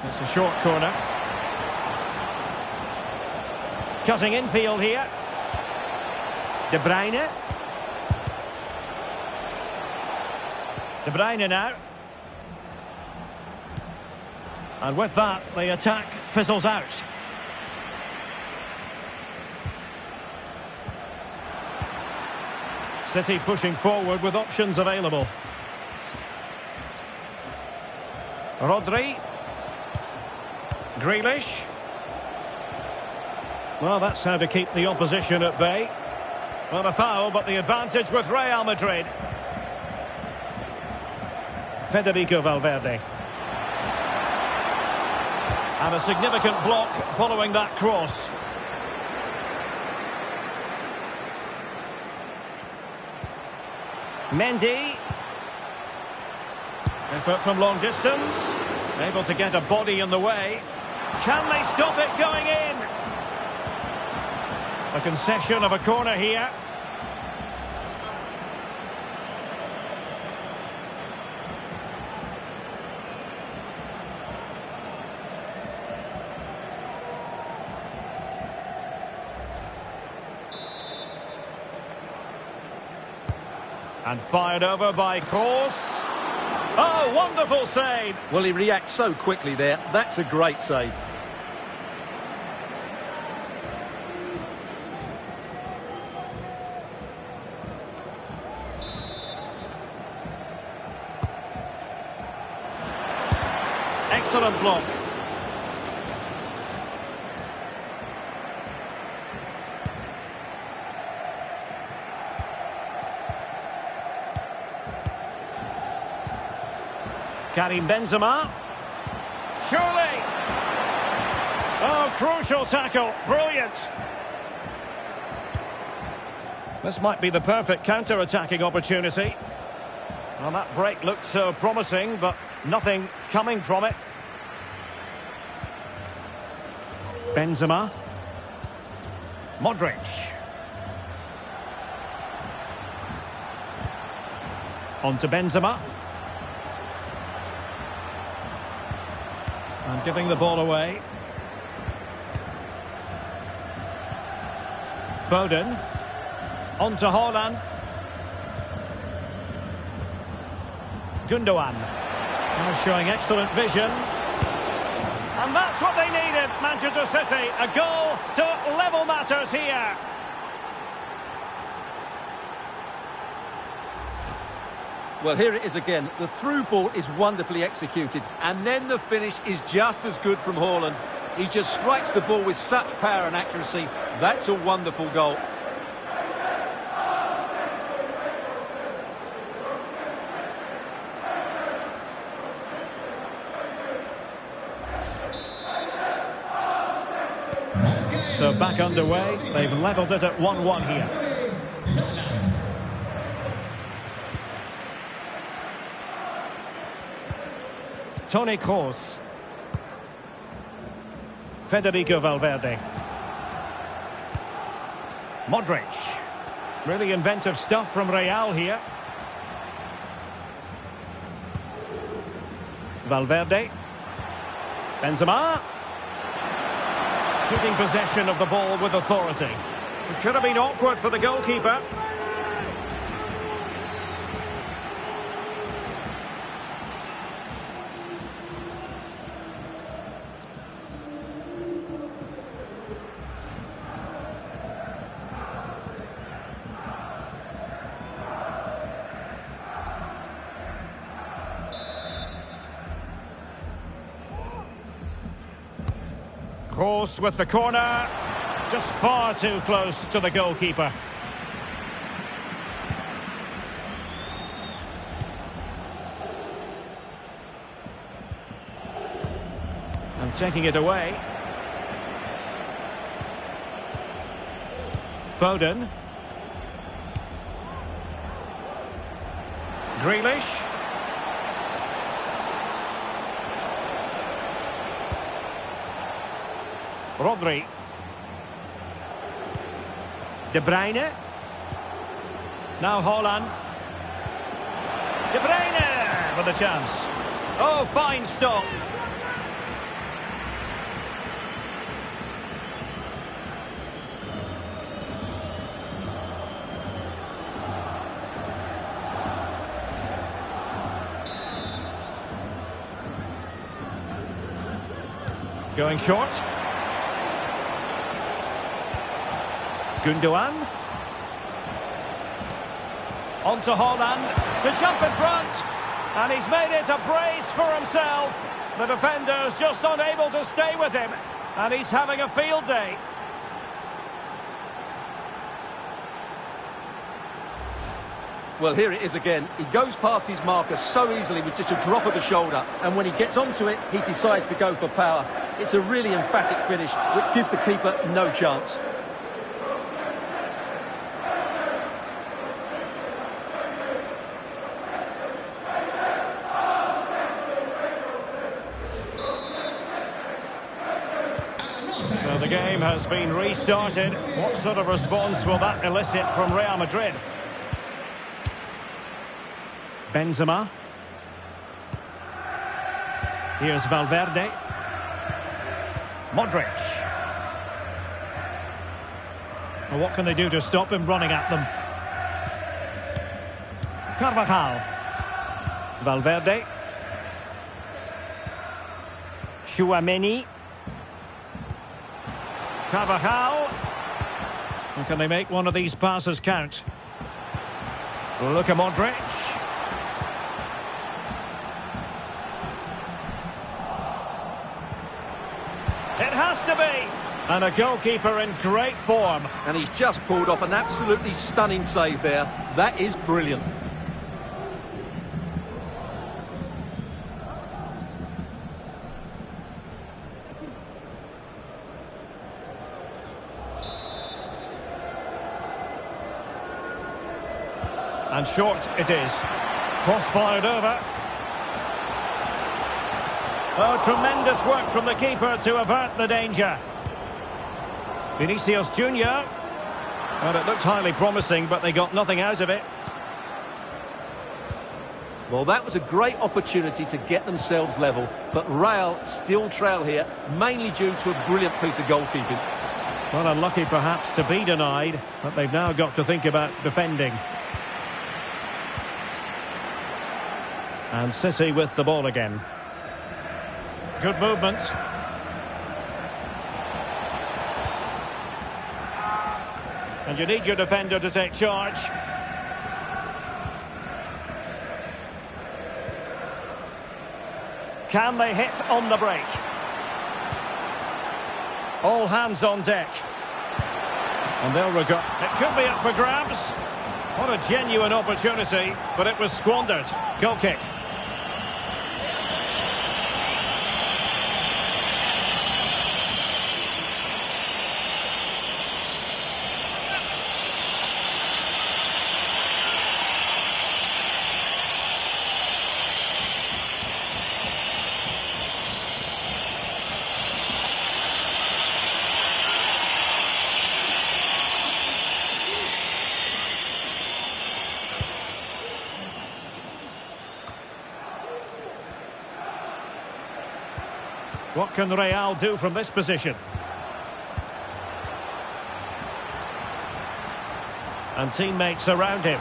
It's a short corner. Cutting infield here. De Bruyne. De Bruyne now. And with that, the attack fizzles out. City pushing forward with options available. Rodri. Grealish. Well, that's how to keep the opposition at bay. Well, a foul, but the advantage with Real Madrid. Federico Valverde. And a significant block following that cross. Mendy. Effort from long distance. Able to get a body in the way. Can they stop it going in? A concession of a corner here. And fired over by Kroos. Oh, wonderful save. Well, he reacts so quickly there. That's a great save. Excellent block. Karim Benzema. Surely. Oh, crucial tackle. Brilliant. This might be the perfect counter-attacking opportunity. Well, that break looked so promising, but nothing coming from it. Benzema. Modric. On to Benzema. And giving the ball away. Foden. On to Haaland. Gundogan. Now showing excellent vision. And that's what they needed, Manchester City. A goal to level matters here. Well, here it is again. The through ball is wonderfully executed. And then the finish is just as good from Haaland. He just strikes the ball with such power and accuracy. That's a wonderful goal. So back underway. They've levelled it at 1-1 here. Toni Kroos. Federico Valverde. Modric. Really inventive stuff from Real here. Valverde. Benzema. Keeping possession of the ball with authority. It could have been awkward for the goalkeeper. Kroos with the corner, just far too close to the goalkeeper. And taking it away. Foden. Grealish. Rodri. De Bruyne. Now Haaland. De Bruyne with a chance. Oh, fine stop. Going short. Gundogan. On to Haaland to jump in front. And he's made it a brace for himself. The defender's just unable to stay with him. And he's having a field day. Well, here it is again. He goes past his marker so easily with just a drop of the shoulder. And when he gets onto it, he decides to go for power. It's a really emphatic finish, which gives the keeper no chance. So the game has been restarted. What sort of response will that elicit from Real Madrid? Benzema. Here's Valverde. Modric. Well, what can they do to stop him running at them? Carvajal. Valverde. Tchouaméni. Carvajal. And can they make one of these passes count? Luka Modric. It has to be. And a goalkeeper in great form. And he's just pulled off an absolutely stunning save there. That is brilliant. And short it is. Cross fired over. Oh, tremendous work from the keeper to avert the danger. Vinicius Junior. Well, it looked highly promising, but they got nothing out of it. Well, that was a great opportunity to get themselves level, but Real still trail here, mainly due to a brilliant piece of goalkeeping. Well, unlucky perhaps to be denied, but they've now got to think about defending. And City with the ball again. Good movement. And you need your defender to take charge. Can they hit on the break? All hands on deck. And they'll regard... It could be up for grabs. What a genuine opportunity, but it was squandered. Goal kick. What can Real do from this position? And teammates around him.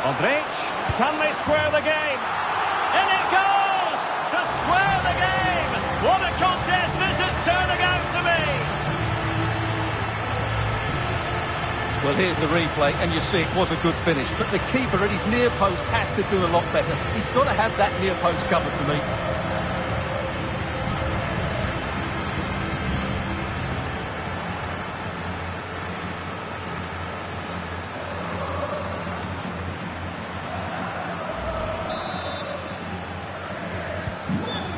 Modric, can they square the game? In it goes! To square the game! What a contest this is turning out to be! Well, here's the replay, and you see it was a good finish. But the keeper at his near post has to do a lot better. He's got to have that near post covered for me.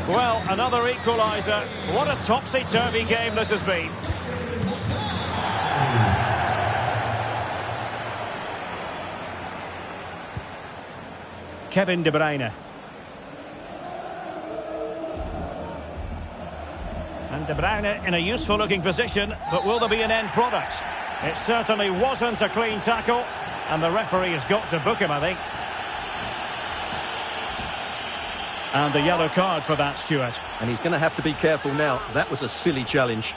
Well, another equaliser. What a topsy-turvy game this has been. Kevin De Bruyne. And De Bruyne in a useful-looking position, but will there be an end product? It certainly wasn't a clean tackle, and the referee has got to book him, I think. And a yellow card for that, Stuart. And he's going to have to be careful now. That was a silly challenge.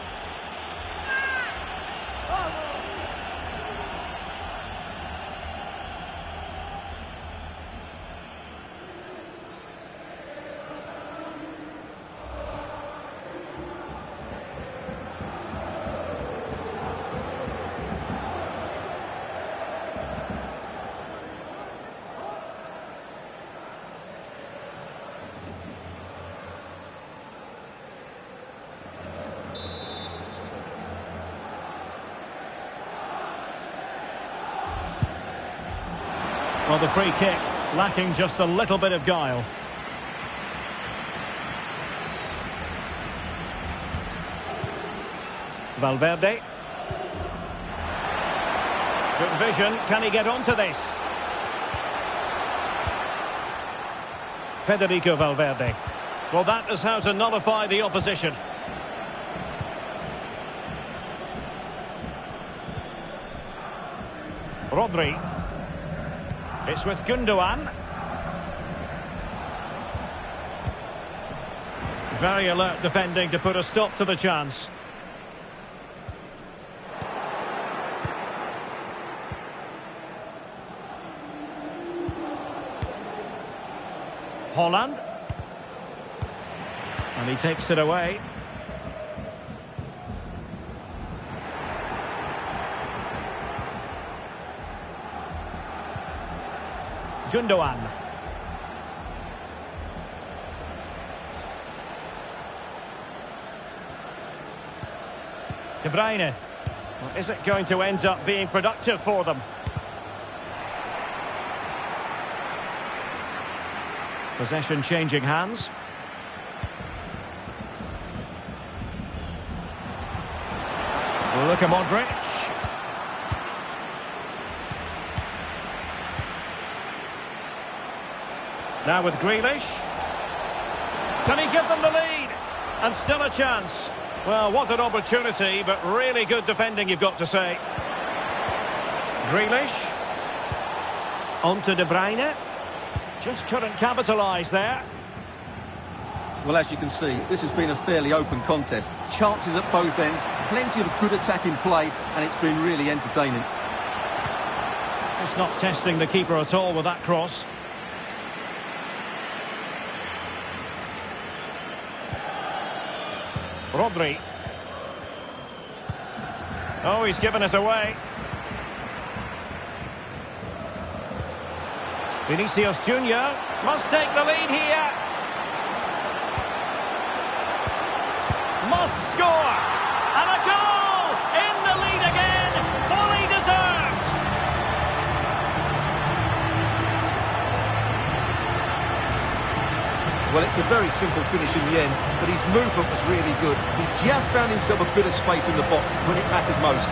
Well, the free kick lacking just a little bit of guile. Valverde. Good vision. Can he get onto this? Federico Valverde. Well, that is how to nullify the opposition. Rodri. It's with Gundogan. Very alert defending to put a stop to the chance. Holland. And he takes it away. Gundogan. De Bruyne. Well, is it going to end up being productive for them? Possession changing hands. Look at Modric. Now with Grealish. Can he give them the lead? And still a chance. Well, what an opportunity, but really good defending, you've got to say. Grealish. On to De Bruyne. Just couldn't capitalise there. Well, as you can see, this has been a fairly open contest. Chances at both ends, plenty of good attacking play, and it's been really entertaining. Just not testing the keeper at all with that cross. Rodri. Oh, he's given us away. Vinicius Junior must take the lead here. Must score. And a goal! In the lead again. Fully deserved. Well, it's a very simple finish in the end, but his movement was really good. He just found himself a bit of space in the box when it mattered most.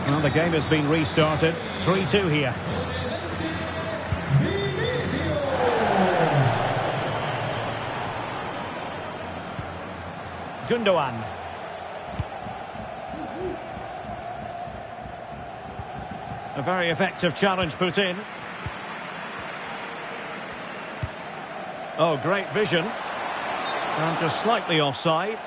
Well, the game has been restarted. 3-2 here. Gundogan. A very effective challenge put in. Oh, great vision. And just slightly offside.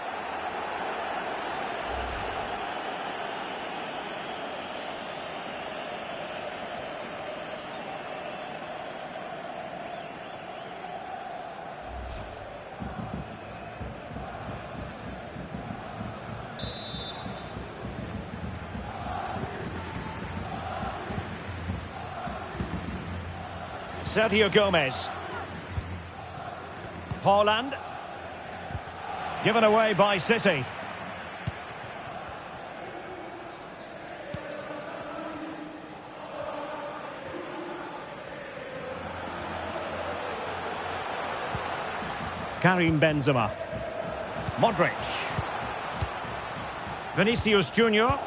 Sergio Gomez. Haaland. Given away by City. Karim Benzema. Modric. Vinicius Junior.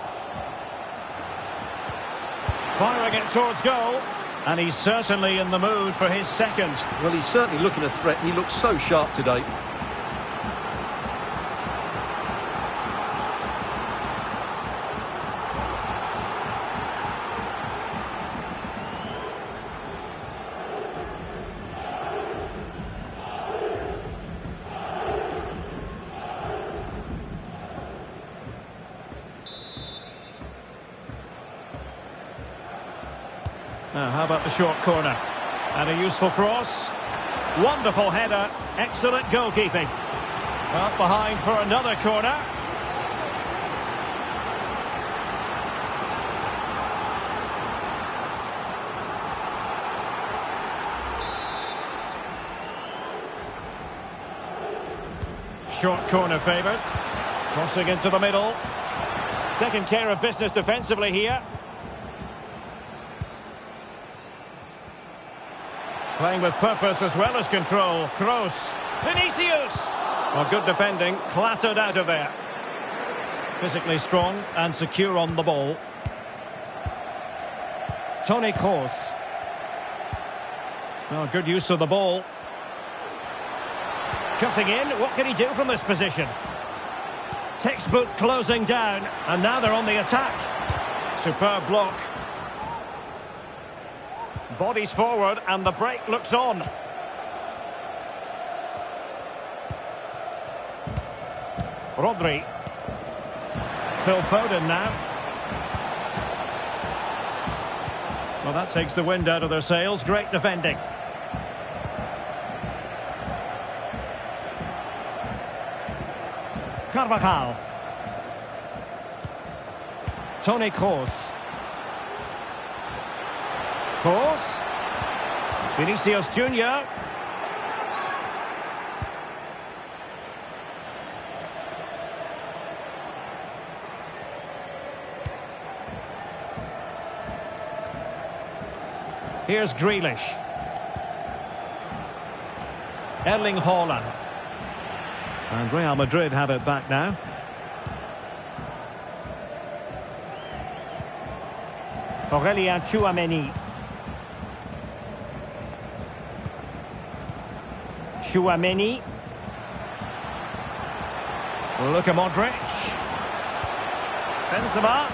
Firing it towards goal. And he's certainly in the mood for his second. Well, he's certainly looking a threat. He looks so sharp today. Now, how about the short corner? And a useful cross. Wonderful header. Excellent goalkeeping. Up behind for another corner. Short corner favoured. Crossing into the middle. Taking care of business defensively here. Playing with purpose as well as control. Kroos. Vinicius! Well, good defending. Clattered out of there. Physically strong and secure on the ball. Toni Kroos. Well, good use of the ball. Cutting in. What can he do from this position? Textbook closing down. And now they're on the attack. Superb block. Bodies forward and the break looks on. Rodri. Phil Foden now. Well, that takes the wind out of their sails. Great defending. Carvajal. Toni Kroos. Kroos. Vinicius Junior. Here's Grealish. Erling Haaland. And Real Madrid have it back now. Aurelien Tchouameni. Tchouameni. Luka Modric. Benzema.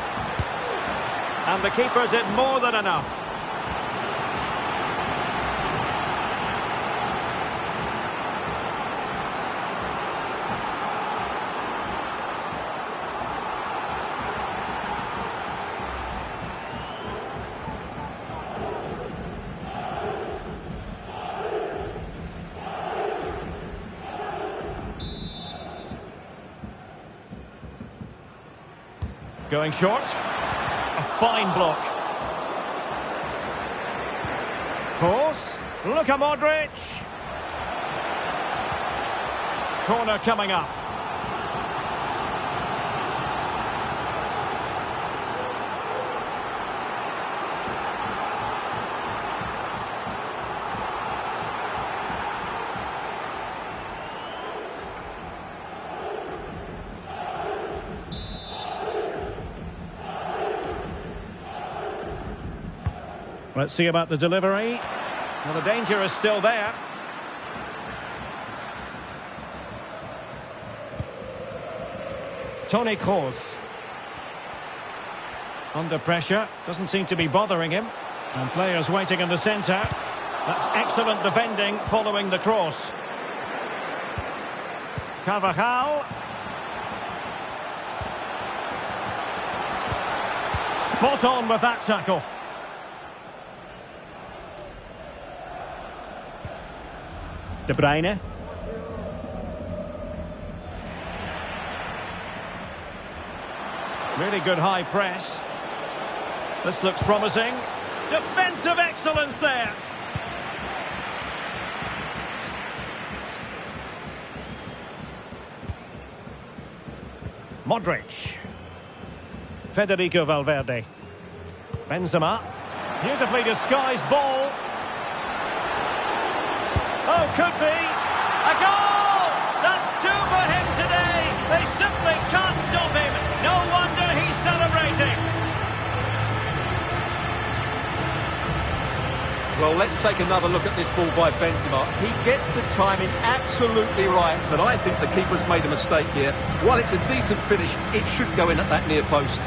And the keeper did more than enough. Going short. A fine block. Course. Luka Modric. Corner coming up. Let's see about the delivery. Well, the danger is still there. Toni Kroos. Under pressure. Doesn't seem to be bothering him. And players waiting in the centre. That's excellent defending following the cross. Carvajal. Spot on with that tackle. De Bruyne. Really good high press. This looks promising. Defensive excellence there. Modric. Federico Valverde. Benzema. Beautifully disguised ball. Oh, could be. A goal! That's two for him today. They simply can't stop him. No wonder he's celebrating. Well, let's take another look at this ball by Benzema. He gets the timing absolutely right, but I think the keeper's made a mistake here. While it's a decent finish, it should go in at that near post.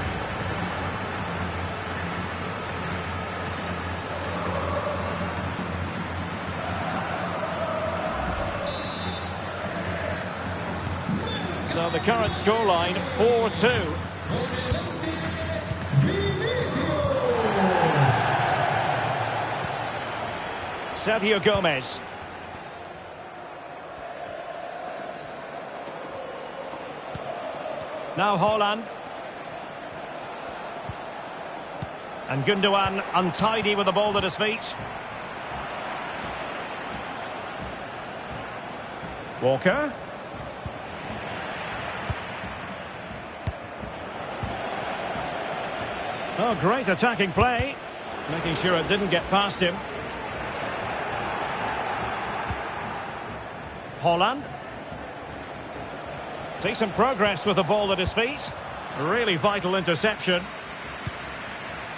So the current scoreline, 4-2. Sergio Gomez. Now Haaland. And Gundogan untidy with the ball at his feet. Walker. Oh, great attacking play. Making sure it didn't get past him. Haaland. Decent progress with the ball at his feet. Really vital interception.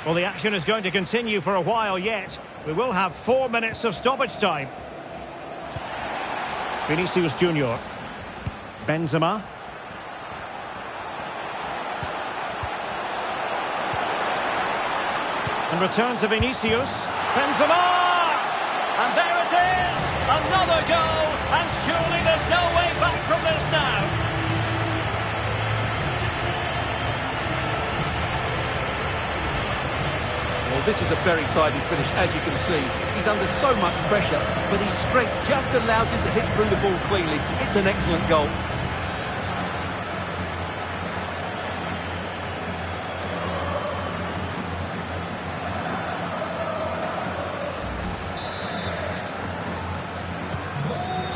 Well, the action is going to continue for a while yet. We will have 4 minutes of stoppage time. Vinicius Junior. Benzema. And return to Vinicius. Benzema! And there it is! Another goal! And surely there's no way back from this now. Well, this is a very tidy finish, as you can see. He's under so much pressure, but his strength just allows him to hit through the ball cleanly. It's an excellent goal.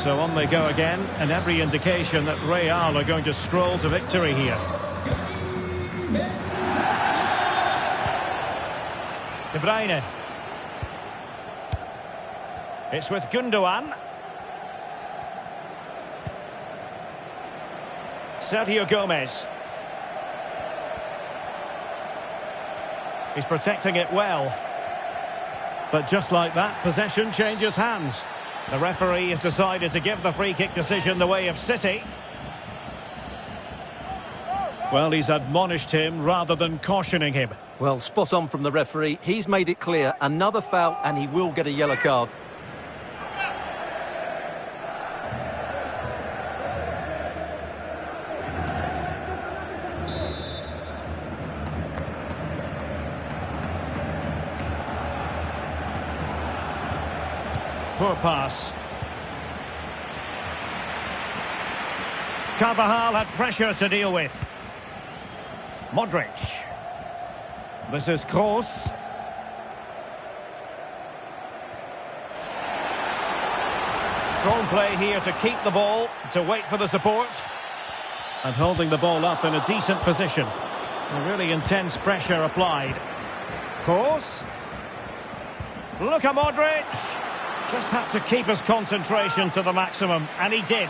So on they go again, and every indication that Real are going to stroll to victory here. De Bruyne. It's with Gundogan. Sergio Gomez. He's protecting it well. But just like that, possession changes hands. The referee has decided to give the free kick decision the way of City. Well, he's admonished him rather than cautioning him. Well, spot on from the referee. He's made it clear. Another foul and he will get a yellow card. Poor pass. Carvajal had pressure to deal with. Modric. This is Kroos. Strong play here to keep the ball, to wait for the support. And holding the ball up in a decent position. A really intense pressure applied. Kroos. Luka Modric. Just had to keep his concentration to the maximum, and he did.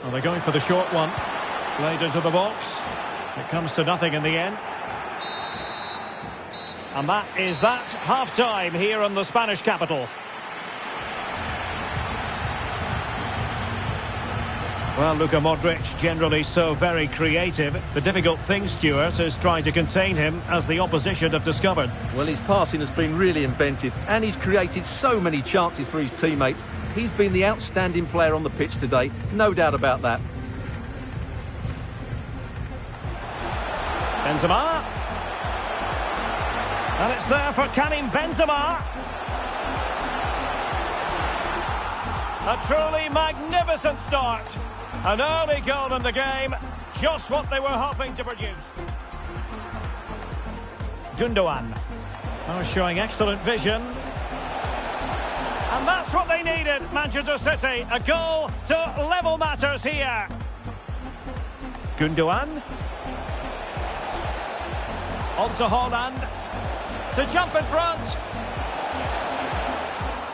Well, they're going for the short one. Played into the box. It comes to nothing in the end. And that is that. Half-time here in the Spanish capital. Well, Luka Modric, generally so very creative. The difficult thing, Stuart, is trying to contain him, as the opposition have discovered. Well, his passing has been really inventive, and he's created so many chances for his teammates. He's been the outstanding player on the pitch today, no doubt about that. Benzema. And it's there for Karim Benzema. A truly magnificent start. An early goal in the game. Just what they were hoping to produce. Gundogan. Oh, showing excellent vision. And that's what they needed, Manchester City. A goal to level matters here. Gundogan. On to Holland. To jump in front.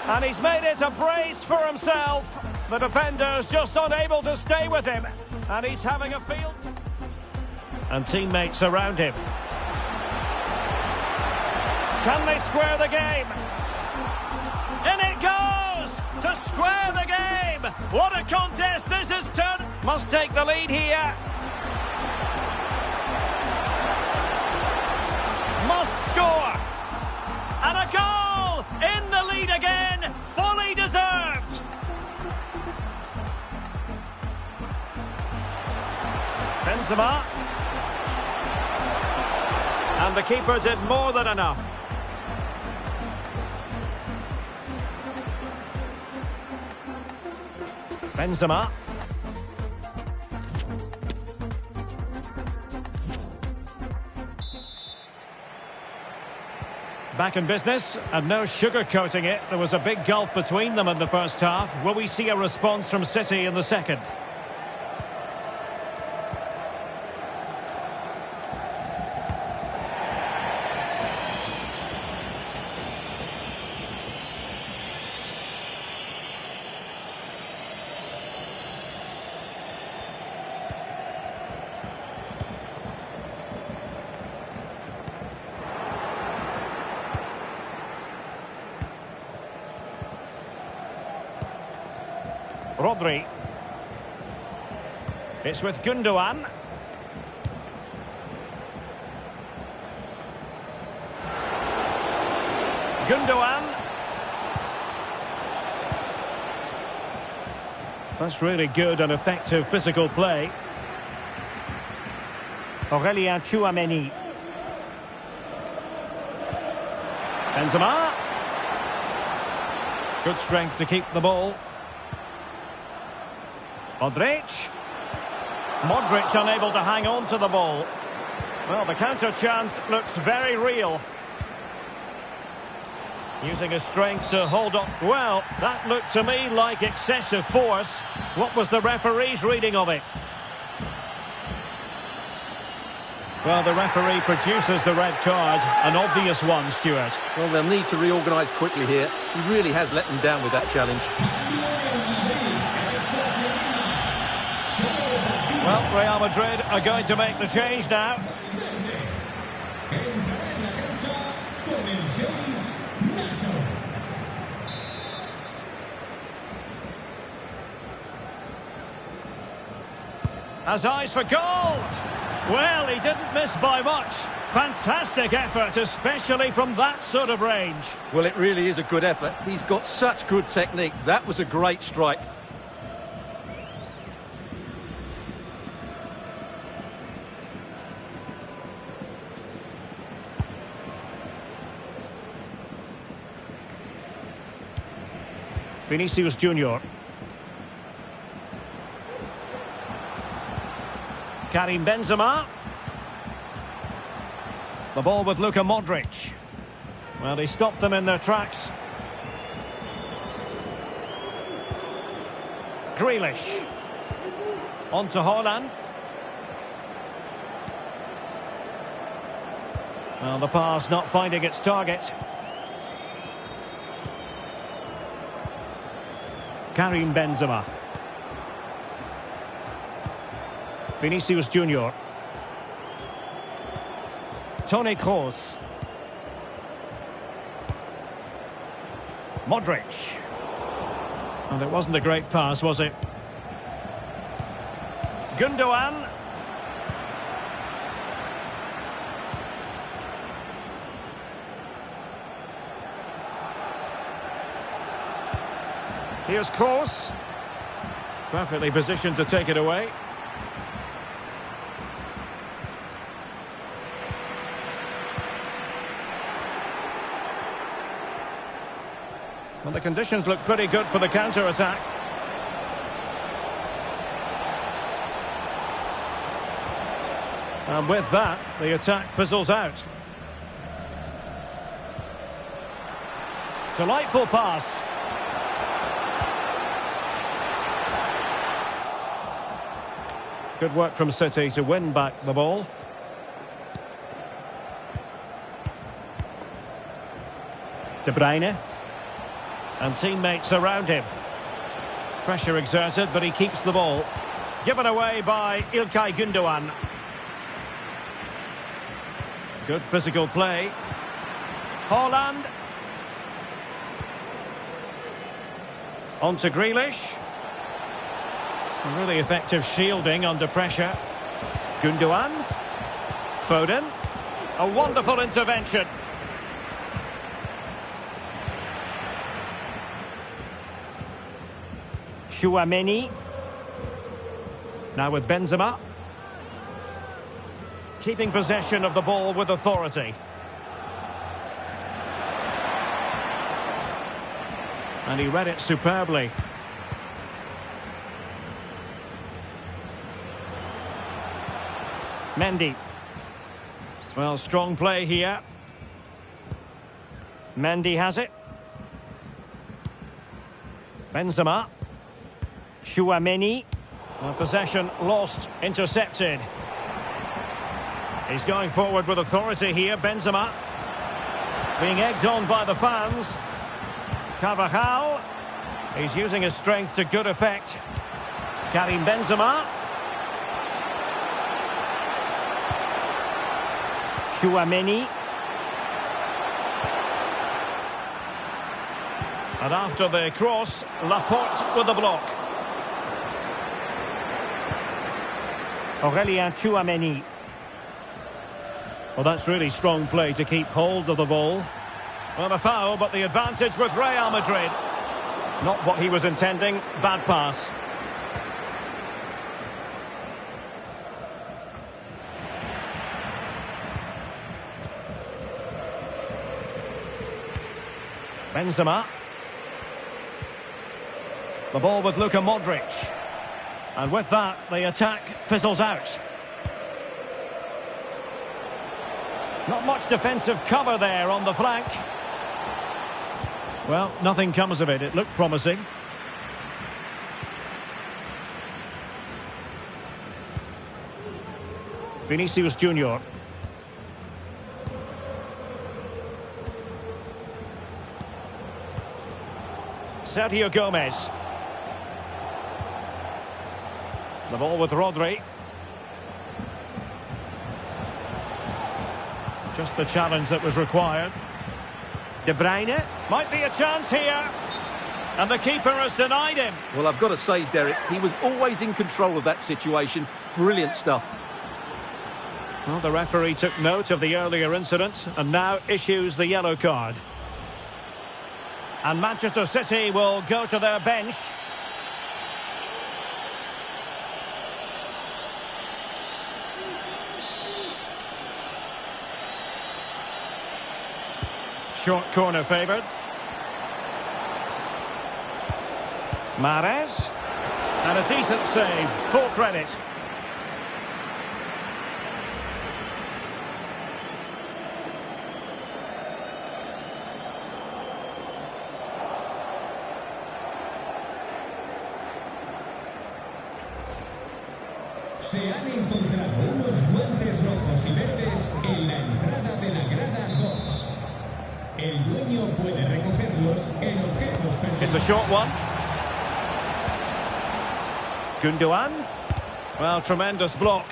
And he's made it a brace for himself. The defender's just unable to stay with him. And he's having a field. And teammates around him. Can they square the game? In it goes! To square the game! What a contest this has turned. Must take the lead here. Must score. And a goal! In the lead again! Fully deserved! Benzema. And the keeper did more than enough. Benzema. Back in business, and no sugarcoating it. There was a big gulf between them in the first half. Will we see a response from City in the second? Rodri. It's with Gundogan. Gundogan. That's really good and effective physical play. Aurélien Tchouaméni. Benzema. Good strength to keep the ball. Modric. Modric unable to hang on to the ball. Well, the counter chance looks very real. Using his strength to hold on. Well, that looked to me like excessive force. What was the referee's reading of it? Well, the referee produces the red card. An obvious one, Stuart. Well, they'll need to reorganise quickly here. He really has let them down with that challenge. Well, Real Madrid are going to make the change now. Has eyes for goal. Well, he didn't miss by much. fantastic effort, especially from that sort of range. Well, it really is a good effort. He's got such good technique. That was a great strike. Vinicius Junior. Karim Benzema. The ball with Luka Modric. Well, he stopped them in their tracks. Grealish. On to Haaland. Well, the pass not finding its target. Karim Benzema. Vinicius Junior. Toni Kroos. Modric. And it wasn't a great pass, was it? Gundogan. Here's Kroos. Perfectly positioned to take it away. Well, the conditions look pretty good for the counter-attack. And with that, the attack fizzles out. Delightful pass. Good work from City to win back the ball. De Bruyne. And teammates around him. Pressure exerted, but he keeps the ball. Given away by İlkay Gündoğan. Good physical play. Haaland. On to Grealish. Really effective shielding under pressure. Gündoğan. Foden. A wonderful intervention. Tchouaméni. Now with Benzema. Keeping possession of the ball with authority. And he read it superbly. Mendy. Well, strong play here. Mendy has it. Benzema. Tchouaméni. Possession lost, intercepted. He's going forward with authority here, Benzema. Being egged on by the fans. Carvajal. He's using his strength to good effect. Karim Benzema. Tchouaméni. And after the cross, Laporte with the block. Aurélien Tchouaméni. Well, that's really strong play to keep hold of the ball. Well, a foul, but the advantage with Real Madrid. Not what he was intending. Bad pass. Benzema. The ball with Luka Modric. And with that, the attack fizzles out. Not much defensive cover there on the flank. Well, nothing comes of it. It looked promising. Vinicius Junior. Sergio Gomez. The ball with Rodri. Just the challenge that was required. De Bruyne. Might be a chance here. And the keeper has denied him. Well, I've got to say, Derek, he was always in control of that situation. Brilliant stuff. Well, the referee took note of the earlier incident and now issues the yellow card. And Manchester City will go to their bench. Short corner favoured. Mahrez. And a decent save. Full credit. Se han encontrado unos guantes rojos y verdes en la entrada de la grada 2. El dueño puede recogerlos en objetos perdidos. It's a short one. Gundogan. Well, tremendous block.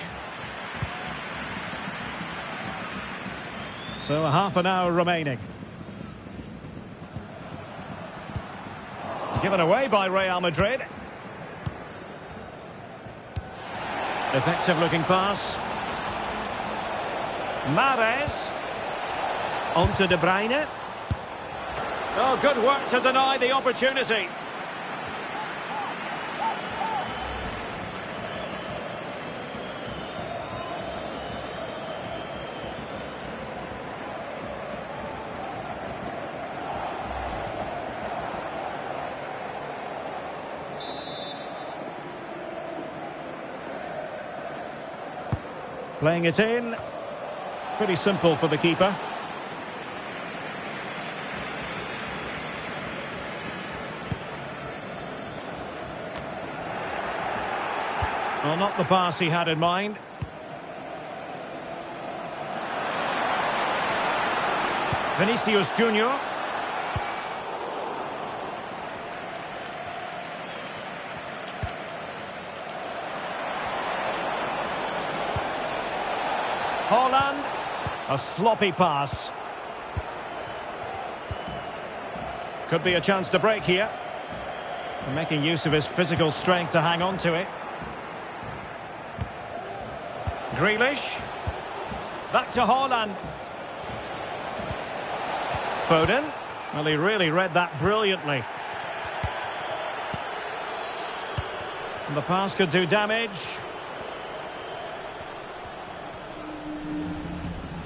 So a half an hour remaining. Given away by Real Madrid. Effective looking pass. Mahrez. On to De Bruyne. Oh, good work to deny the opportunity. Playing it in. Pretty simple for the keeper. Well, not the pass he had in mind. Vinicius Junior. Haaland. A sloppy pass. Could be a chance to break here. Making use of his physical strength to hang on to it. Grealish. Back to Haaland. Foden. Well, he really read that brilliantly. And the pass could do damage.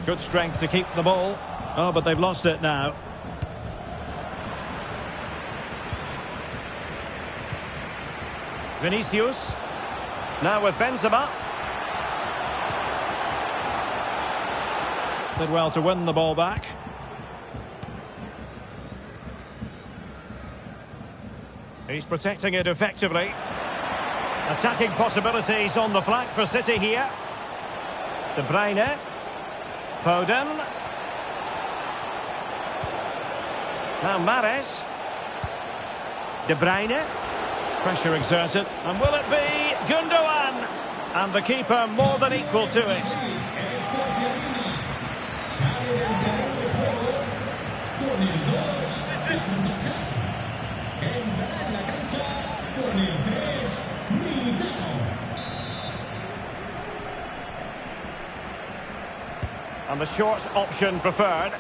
Good strength to keep the ball. Oh, but they've lost it now. Vinicius. Now with Benzema. Did well to win the ball back. He's protecting it effectively. Attacking possibilities on the flank for City here. De Bruyne. Foden. Now Mahrez. De Bruyne. Pressure exerted. And will it be Gundogan? And the keeper more than equal to it. And the short option preferred.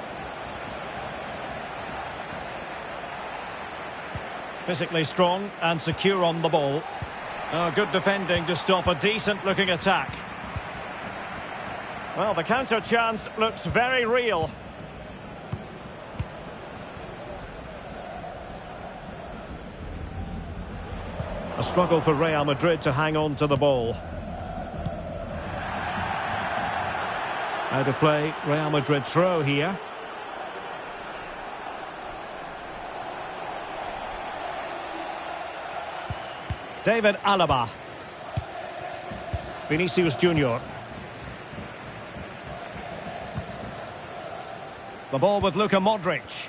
Physically strong and secure on the ball. Oh, good defending to stop a decent-looking attack. Well, the counter chance looks very real. A struggle for Real Madrid to hang on to the ball. Out of play, Real Madrid throw here. David Alaba. Vinicius Junior. The ball with Luka Modric.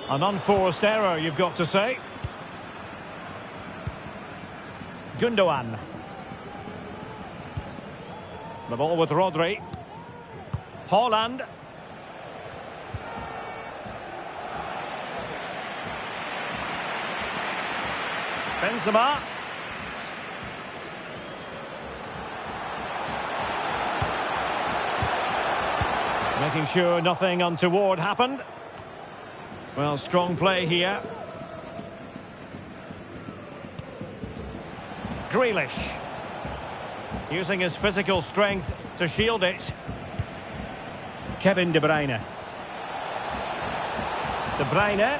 An unforced error, you've got to say. Gundogan. The ball with Rodri. Haaland. Benzema. Making sure nothing untoward happened. Well, strong play here. Grealish. Using his physical strength to shield it. Kevin De Bruyne. De Bruyne.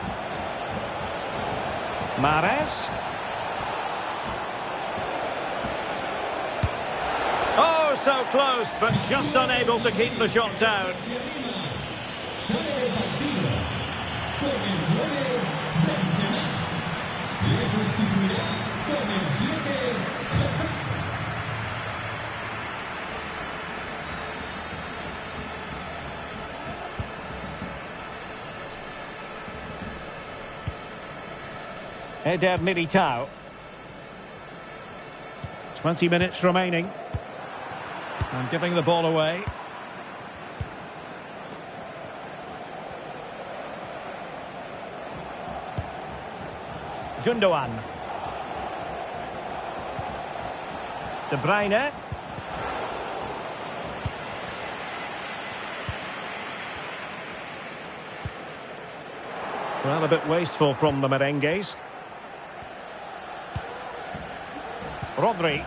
Mahrez. Oh, so close, but just unable to keep the shot down. Eder Militao. 20 minutes remaining. And giving the ball away. Gundogan. De Bruyne. Well, a bit wasteful from the merengues. Rodri.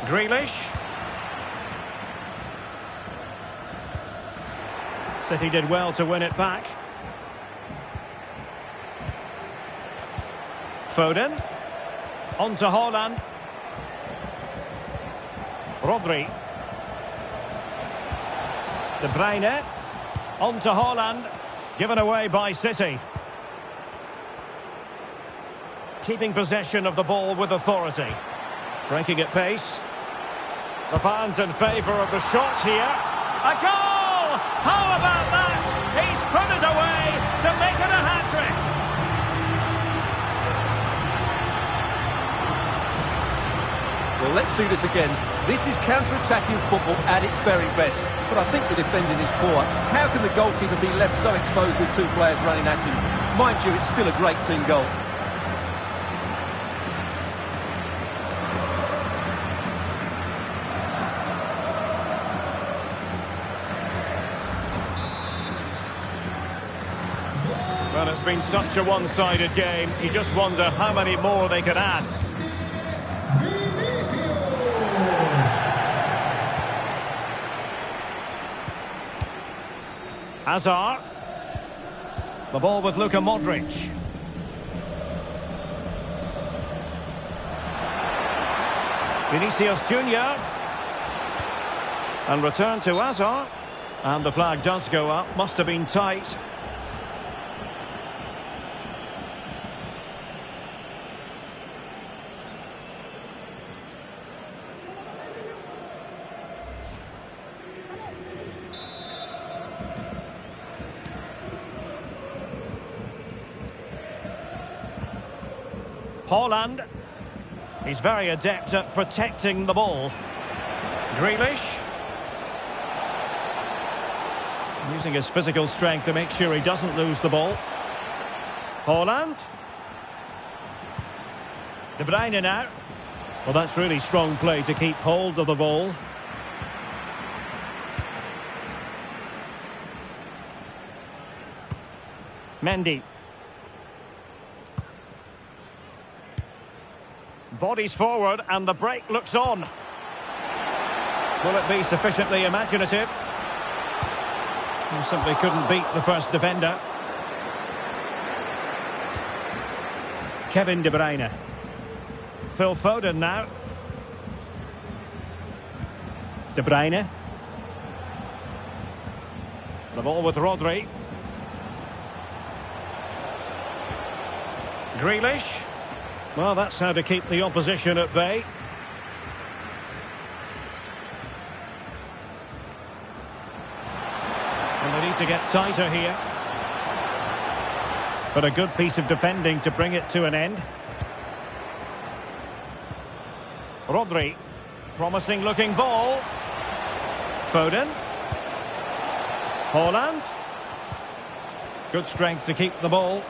Grealish. City did well to win it back. Foden. On to Haaland. Rodri. De Bruyne. On to Haaland. Given away by City. Keeping possession of the ball with authority. Breaking at pace. The fans in favour of the shot here. A goal! How about that? He's put it away to make it a hat-trick. Well, let's see this again. This is counter-attacking football at its very best. But I think the defending is poor. How can the goalkeeper be left so exposed with two players running at him? Mind you, it's still a great team goal. Well, it's been such a one-sided game. You just wonder how many more they could add. Hazard. The ball with Luka Modric. Vinicius Junior. And return to Hazard. And the flag does go up. Must have been tight. Haaland. He's very adept at protecting the ball. Grealish. Using his physical strength to make sure he doesn't lose the ball. Haaland. De Bruyne now. Well, that's really strong play to keep hold of the ball. Mendy. Bodies forward and the break looks on. Will it be sufficiently imaginative? He simply couldn't beat the first defender. Kevin De Bruyne. Phil Foden now. De Bruyne. The ball with Rodri. Grealish. Well, that's how to keep the opposition at bay. And they need to get tighter here. But a good piece of defending to bring it to an end. Rodri. Promising looking ball. Foden. Haaland. Good strength to keep the ball.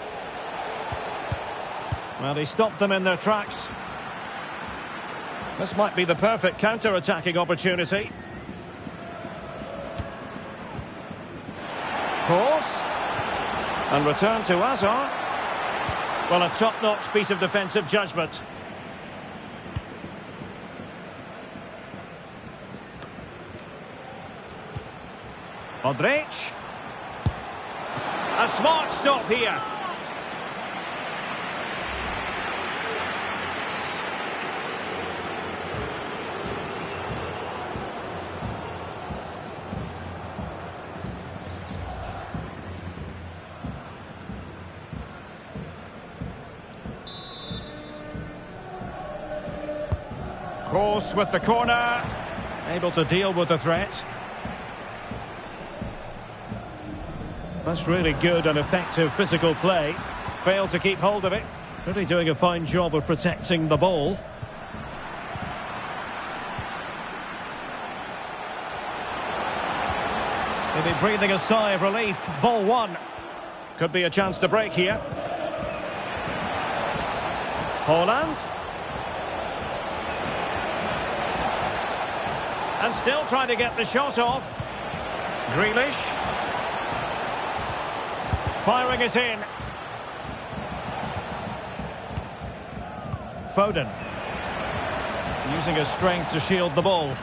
Well, he stopped them in their tracks. This might be the perfect counter-attacking opportunity. Cross. And return to Hazard. Well, a top-notch piece of defensive judgment. Modric. A smart stop here. Cross with the corner. Able to deal with the threat. That's really good and effective physical play. Failed to keep hold of it. Really doing a fine job of protecting the ball. Maybe breathing a sigh of relief. Ball one. Could be a chance to break here. Haaland. And still trying to get the shot off. Grealish. Firing it in. Foden. Using his strength to shield the ball.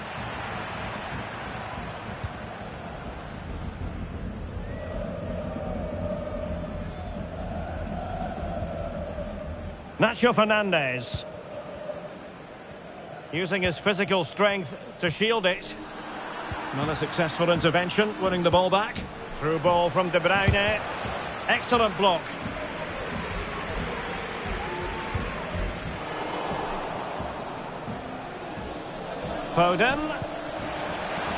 Nacho Fernandez. Using his physical strength to shield it. Not a successful intervention, winning the ball back. Through ball from De Bruyne. Excellent block. Foden.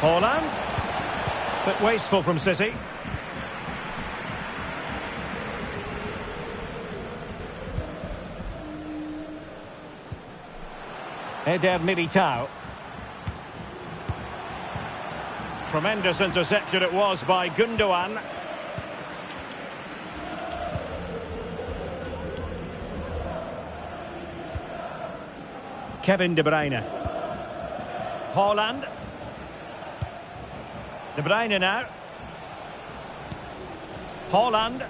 Haaland. Bit wasteful from City. Eder Militao. Tremendous interception it was by Gundogan. Kevin De Bruyne. Haaland. De Bruyne now. Haaland.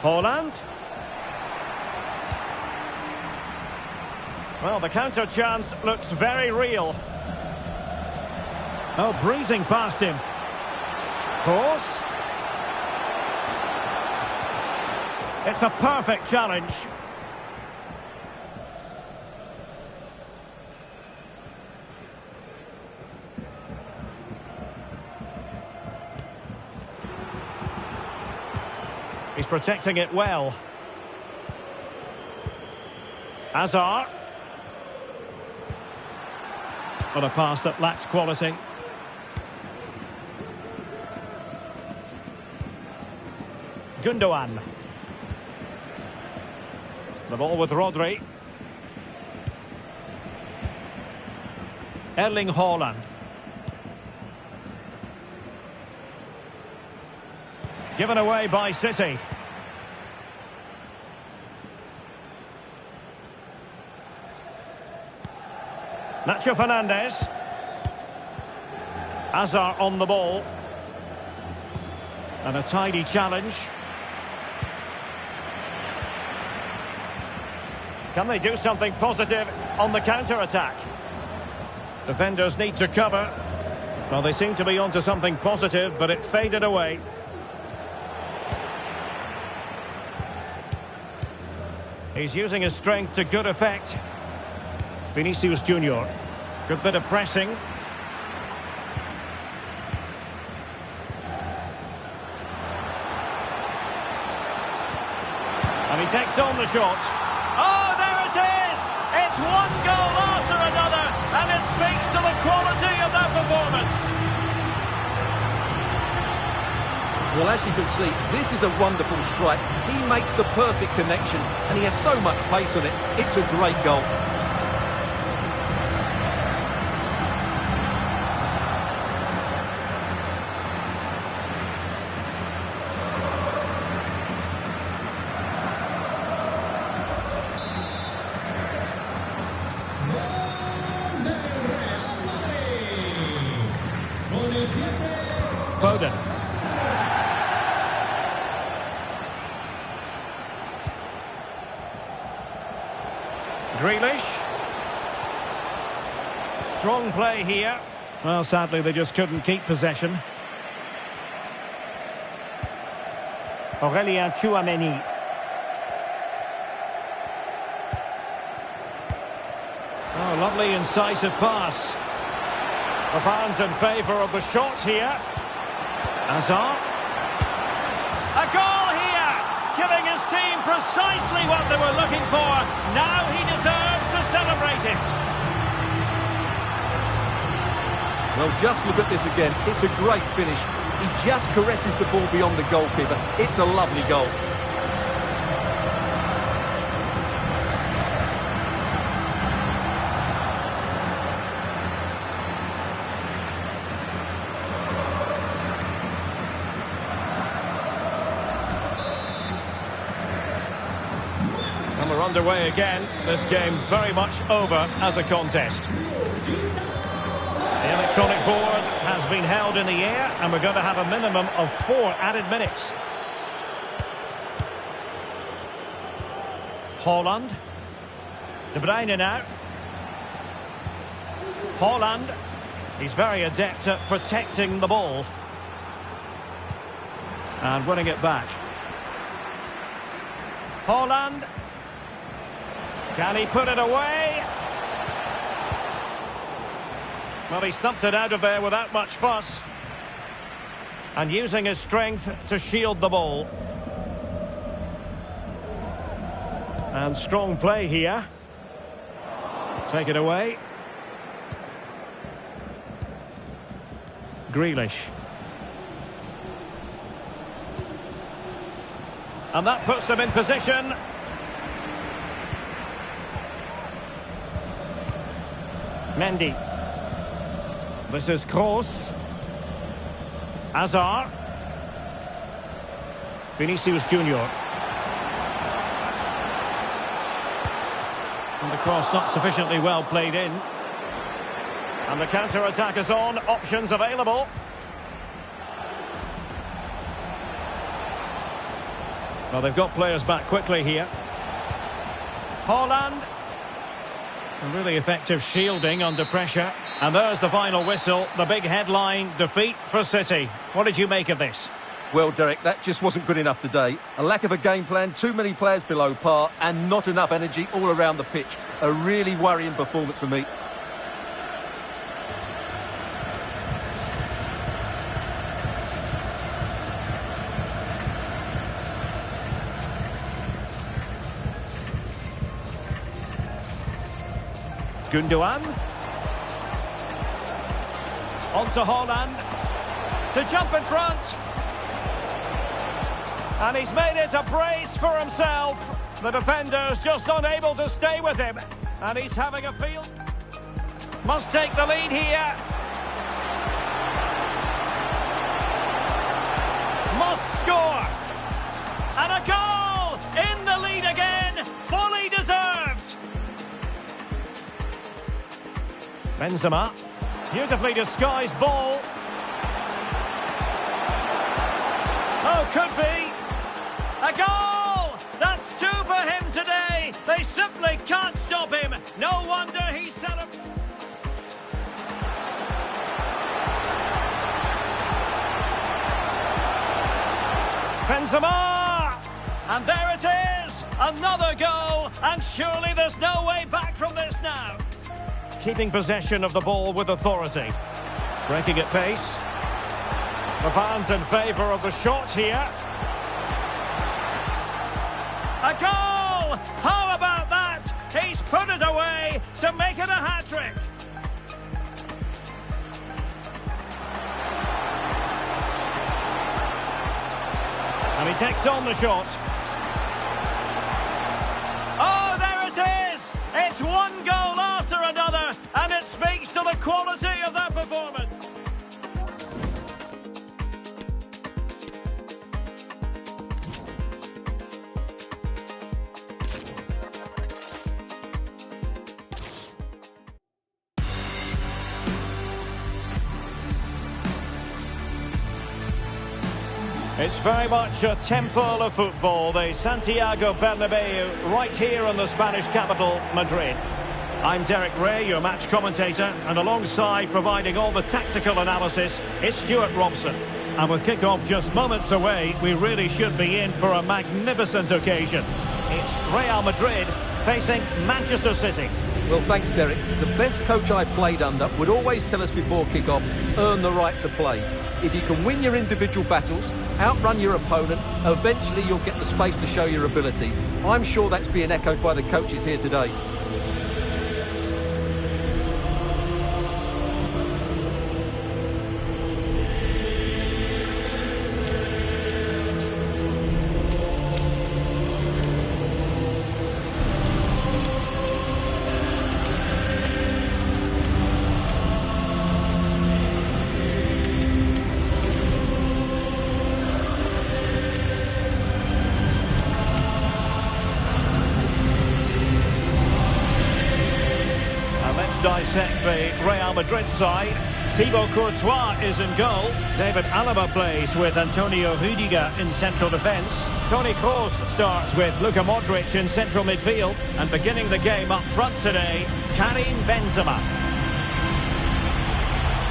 Haaland. Well, the counter chance looks very real. Oh, breezing past him. Cross. It's a perfect challenge. He's protecting it well. Hazard. What a pass that lacks quality. Gundogan. The ball with Rodri. Erling Haaland. Given away by City. Nacho Fernandez. Hazard on the ball. And a tidy challenge. Can they do something positive on the counter-attack? Defenders need to cover. Well, they seem to be onto something positive, but it faded away. He's using his strength to good effect. Vinicius Junior. Good bit of pressing. And he takes on the shot. Oh, there it is! It's one goal after another, and it speaks to the quality of that performance. Well, as you can see, this is a wonderful strike. He makes the perfect connection, and he has so much pace on it. It's a great goal. Foden. Grealish. Strong play here. Well, sadly, they just couldn't keep possession. Aurelien Tchouameni. Oh, lovely incisive pass. The fans in favour of the shot here. Hazard. A goal here! Giving his team precisely what they were looking for. Now he deserves to celebrate it. Well, just look at this again. It's a great finish. He just caresses the ball beyond the goalkeeper. It's a lovely goal. And we're underway again. This game very much over as a contest. The electronic board has been held in the air, and we're going to have a minimum of 4 added minutes. Haaland. De Bruyne now. Haaland. He's very adept at protecting the ball. And winning it back. Haaland. Can he put it away? Well, he stumped it out of there without much fuss. And using his strength to shield the ball. And strong play here. Take it away. Grealish. And that puts them in position. Mendy. This is Kroos. Hazard. Vinicius Junior. And the cross not sufficiently well played in. And the counter-attack is on. Options available. Well, they've got players back quickly here. Haaland. A really effective shielding under pressure. And there's the final whistle, the big headline, defeat for City. What did you make of this? Well, Derek, that just wasn't good enough today. A lack of a game plan, too many players below par, and not enough energy all around the pitch. A really worrying performance for me. Gundogan. On to Haaland. To jump in front. And he's made it a brace for himself. The defender's just unable to stay with him. And he's having a field. Must take the lead here. Must score. And a goal! In the lead again. Fully deserved. Benzema. Beautifully disguised ball. Oh, could be. A goal! That's 2 for him today. They simply can't stop him. No wonder he's celebrating. Benzema! And there it is! Another goal! And surely there's no way back from this now. Keeping possession of the ball with authority. Breaking at pace. The fans in favour of the shot here. A goal! How about that? He's put it away to make it a hat-trick. And he takes on the shot. Oh, there it is! It's one goal after another, and it speaks to the quality of their performance. It's very much a temple of football, the Santiago Bernabeu, right here in the Spanish capital, Madrid. I'm Derek Ray, your match commentator, and alongside providing all the tactical analysis is Stuart Robson. And with kick-off just moments away, we really should be in for a magnificent occasion. It's Real Madrid facing Manchester City. Well, thanks, Derek. The best coach I played under would always tell us before kick-off, earn the right to play. If you can win your individual battles, outrun your opponent, eventually you'll get the space to show your ability. I'm sure that's being echoed by the coaches here today. Dissect the Real Madrid side. Thibaut Courtois is in goal. David Alaba plays with Antonio Rudiger in central defence. Toni Kroos starts with Luka Modric in central midfield. And beginning the game up front today, Karim Benzema.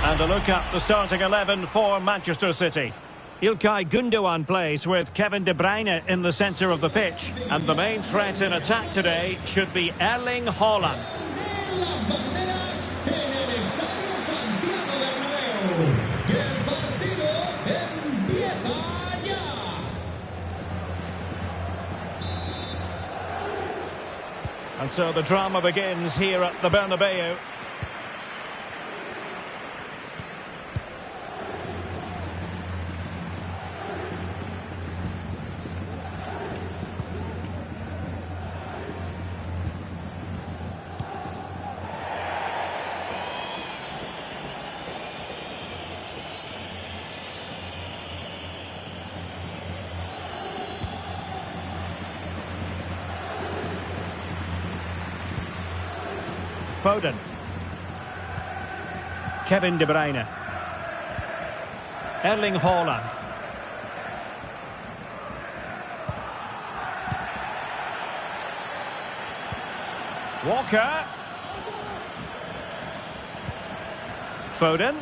And a look at the starting 11 for Manchester City. Ilkay Gundogan plays with Kevin De Bruyne in the centre of the pitch. And the main threat in attack today should be Erling Haaland. And so the drama begins here at the Bernabeu. Foden. Kevin De Bruyne. Erling Haaland. Walker. Foden.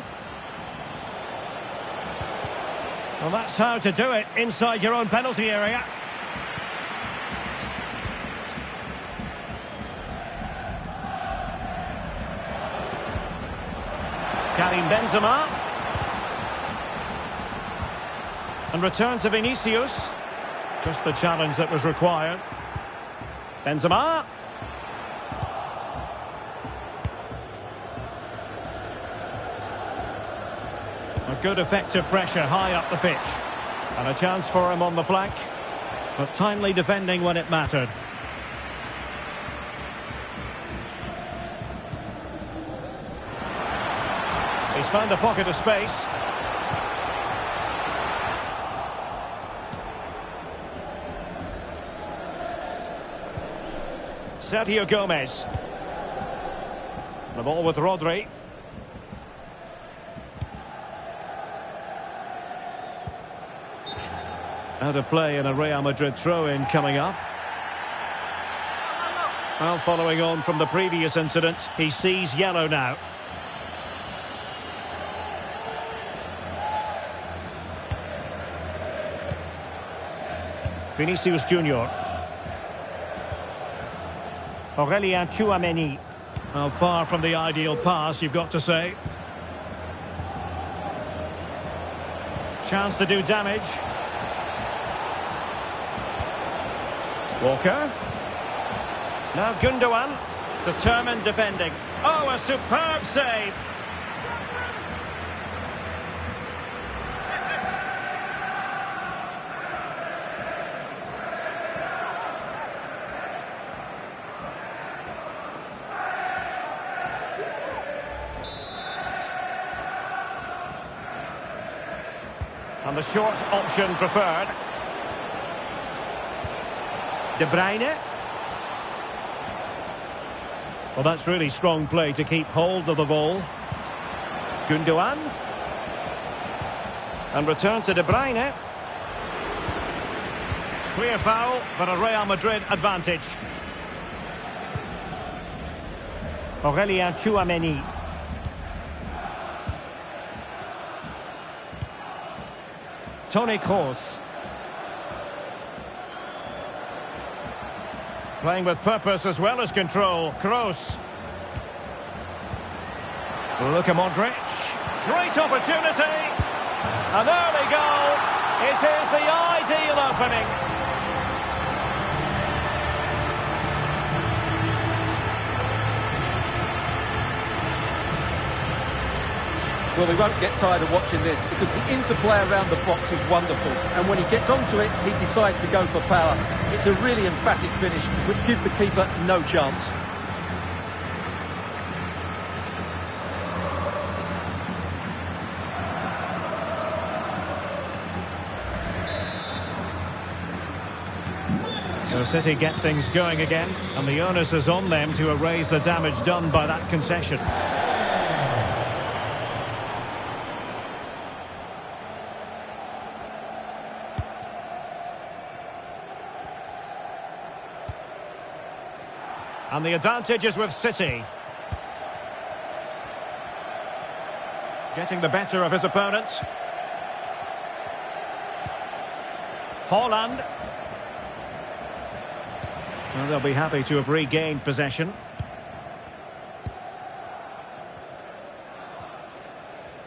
Well, that's how to do it inside your own penalty area. Karim Benzema. And return to Vinicius. Just the challenge that was required. Benzema. A good effective pressure high up the pitch. And a chance for him on the flank. But timely defending when it mattered. He's found a pocket of space. Sergio Gomez. The ball with Rodri. Out of play in a Real Madrid throw-in coming up. Well, following on from the previous incident, he sees yellow now. Vinicius Junior. Aurelien Tchouameni. Well, far from the ideal pass, you've got to say. Chance to do damage. Walker. Now Gundogan. Determined defending. Oh, a superb save. And the short option preferred. De Bruyne. Well, that's really strong play to keep hold of the ball. Gundogan. And return to De Bruyne. Clear foul, but a Real Madrid advantage. Aurélien Tchouameni. Toni Kroos. Playing with purpose as well as control. Kroos. Luka Modric. Great opportunity. An early goal. It is the ideal opening. Well, we won't get tired of watching this because the interplay around the box is wonderful. And when he gets onto it, he decides to go for power. It's a really emphatic finish, which gives the keeper no chance. So City get things going again, and the onus is on them to erase the damage done by that concession. And the advantage is with City. Getting the better of his opponent. Haaland. Well, they'll be happy to have regained possession.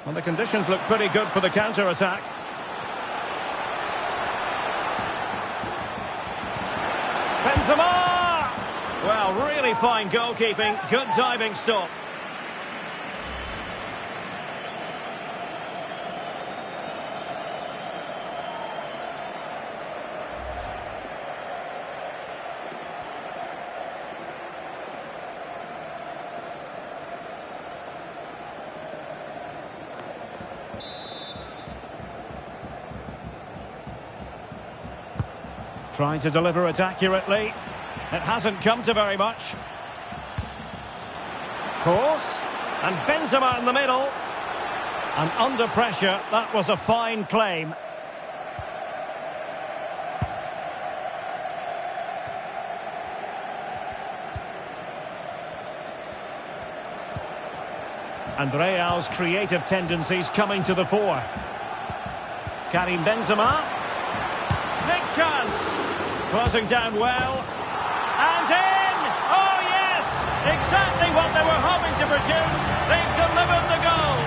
Well, the conditions look pretty good for the counter-attack. Benzema! Well, really fine goalkeeping, good diving stop. Trying to deliver it accurately. It hasn't come to very much. Course. And Benzema in the middle. And under pressure, that was a fine claim. And Real's creative tendencies coming to the fore. Karim Benzema. Big chance. Closing down well. And in! Oh, yes! Exactly what they were hoping to produce. They've delivered the goal.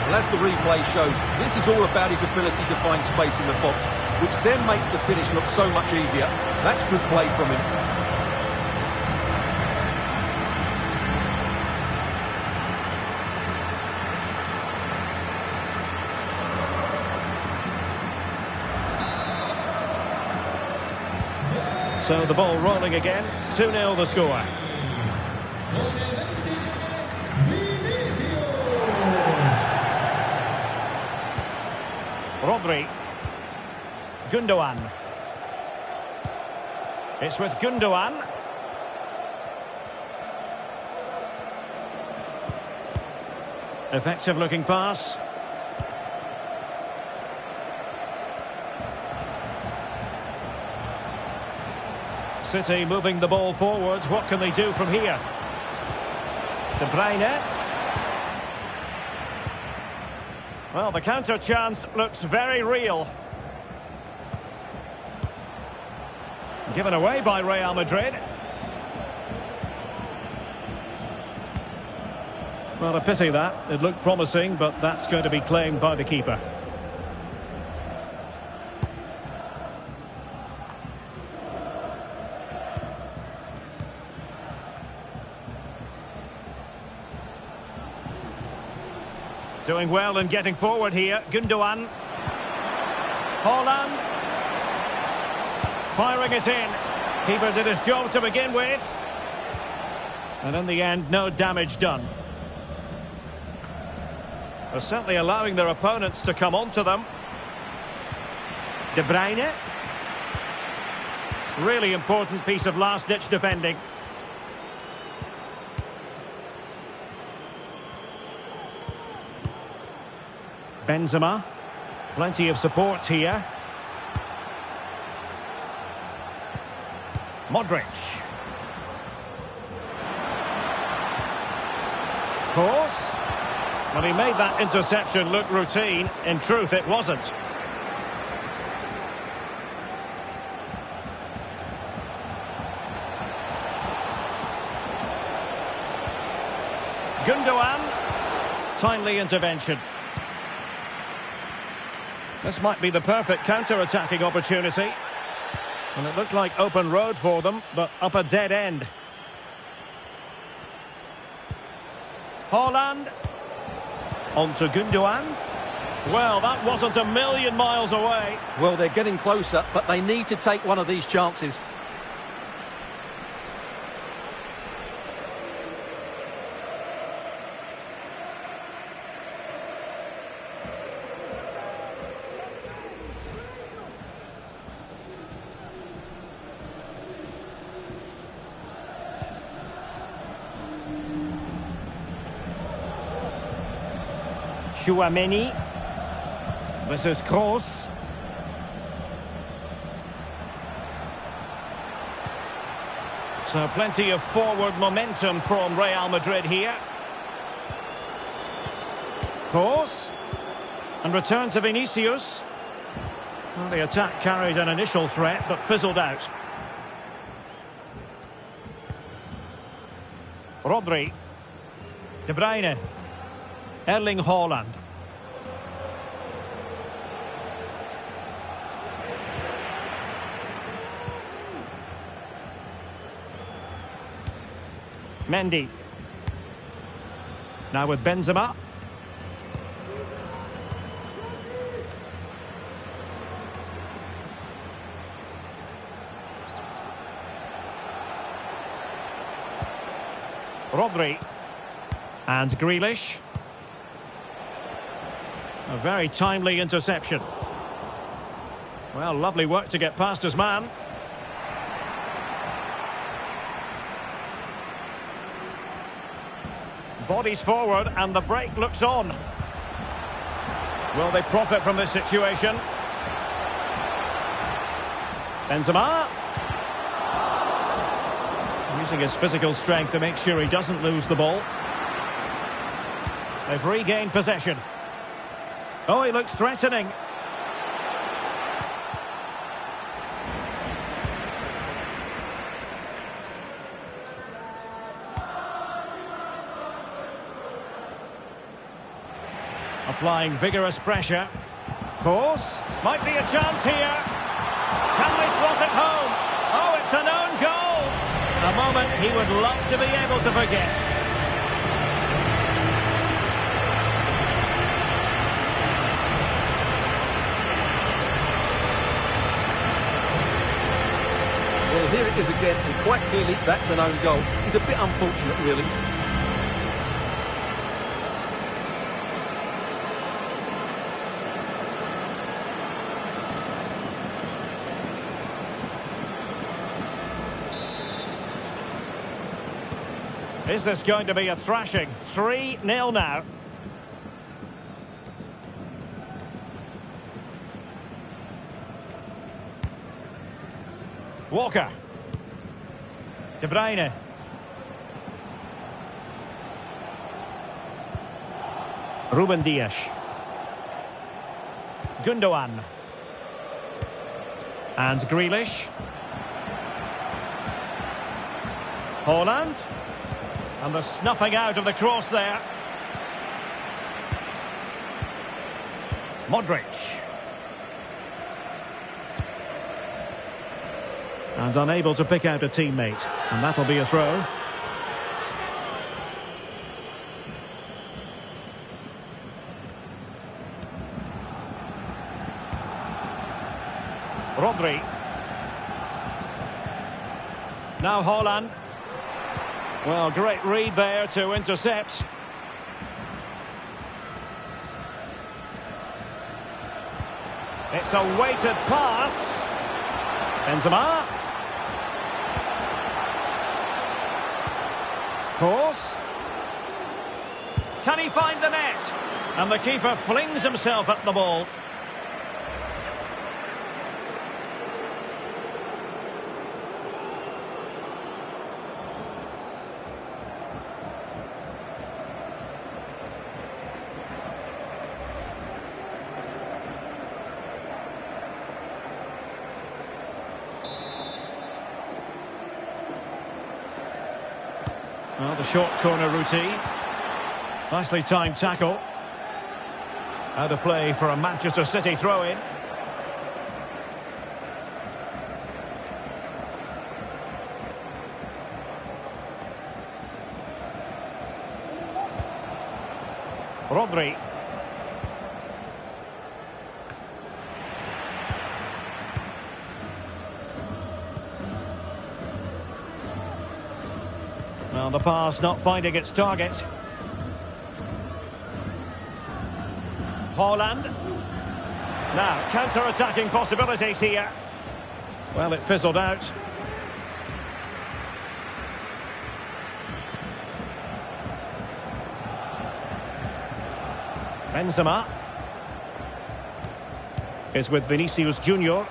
Well, as the replay shows, this is all about his ability to find space in the box, which then makes the finish look so much easier. That's good play from him. So the ball rolling again. 2-0 the score. Rodri. Gundogan. It's with Gundogan. Effective looking pass. City moving the ball forwards. What can they do from here? De Bruyne. Well, the counter chance looks very real. Given away by Real Madrid. Well, a pity that. It looked promising, but that's going to be claimed by the keeper. Doing well and getting forward here. Gundogan. Haaland. Firing it in. Keeper did his job to begin with. And in the end, no damage done. They're certainly allowing their opponents to come onto them. De Bruyne. Really important piece of last-ditch defending. Benzema. Plenty of support here. Modric. Course. Well, he made that interception look routine. In truth, it wasn't. Gundogan. Timely intervention. This might be the perfect counter-attacking opportunity. And it looked like open road for them, but up a dead end. Haaland. On to Gundogan. Well, that wasn't a million miles away. Well, they're getting closer, but they need to take one of these chances. Chouameni. This is Kroos. So plenty of forward momentum from Real Madrid here. Kroos. And return to Vinicius. Well, the attack carried an initial threat but fizzled out. Rodri. De Bruyne. Erling Haaland. Mendy. Now with Benzema. Rodri. And Grealish. A very timely interception. Well, lovely work to get past his man. Bodies forward and the break looks on. Will they profit from this situation? Benzema. Using his physical strength to make sure he doesn't lose the ball. They've regained possession. Oh, he looks threatening. Applying vigorous pressure. Course. Might be a chance here. Can they slot it home? Oh, it's an own goal. A moment he would love to be able to forget. Well, here it is again, and quite clearly that's an own goal. It's a bit unfortunate, really. Is this going to be a thrashing? 3-0 now. Walker. De Bruyne. Ruben Dias. Gundogan. And Grealish. Haaland. And the snuffing out of the cross there. Modric. And unable to pick out a teammate. And that'll be a throw. Rodri. Now Haaland. Well, great read there to intercept. It's a weighted pass. Benzema. Course. Can he find the net? And the keeper flings himself at the ball. Well, the short corner routine. Nicely timed tackle. Out of play for a Manchester City throw-in. Rodri. Well, the pass not finding its target. Haaland. Now, counter-attacking possibilities here. Well, it fizzled out. Benzema is with Vinicius Junior.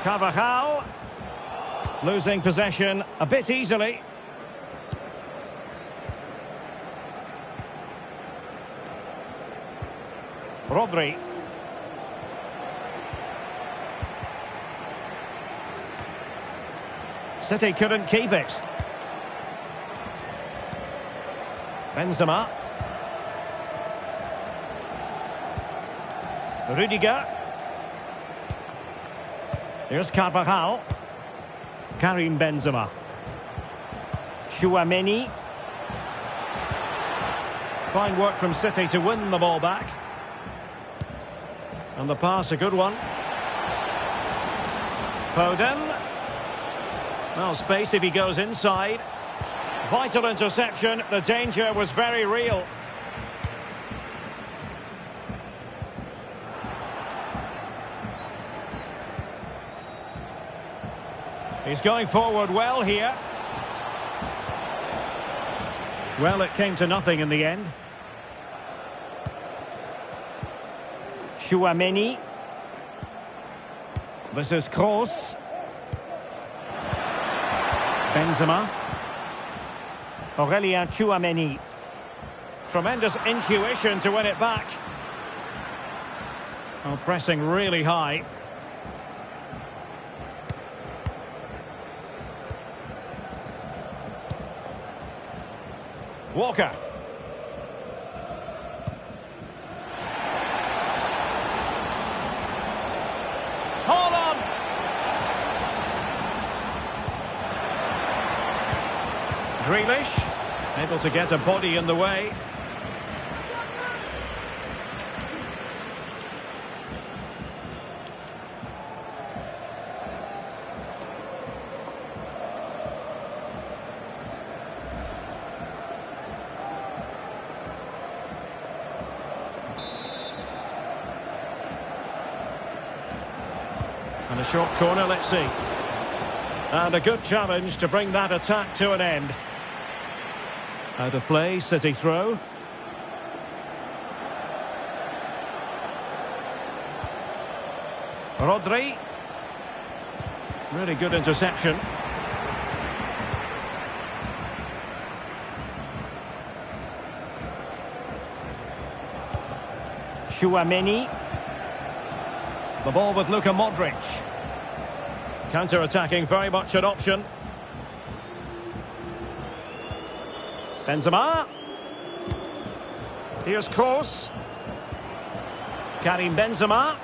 Carvajal losing possession a bit easily. Rodri. City couldn't keep it. Benzema. Rudiger. Here's Carvajal. Karim Benzema. Tchouaméni. Fine work from City to win the ball back. And the pass, a good one. Foden. Well, space if he goes inside. Vital interception. The danger was very real. He's going forward well here. Well, it came to nothing in the end. Tchouaméni. This is Kroos. Benzema. Aurélien Tchouaméni. Tremendous intuition to win it back. Oh, pressing really high. Walker. Haaland. Grealish, able to get a body in the way. And a short corner, let's see. And a good challenge to bring that attack to an end. Out of play, City throw. Rodri. Really good interception. Tchouaméni. The ball with Luka Modric. Counter-attacking, very much an option. Benzema. Here's Kroos. Karim Benzema.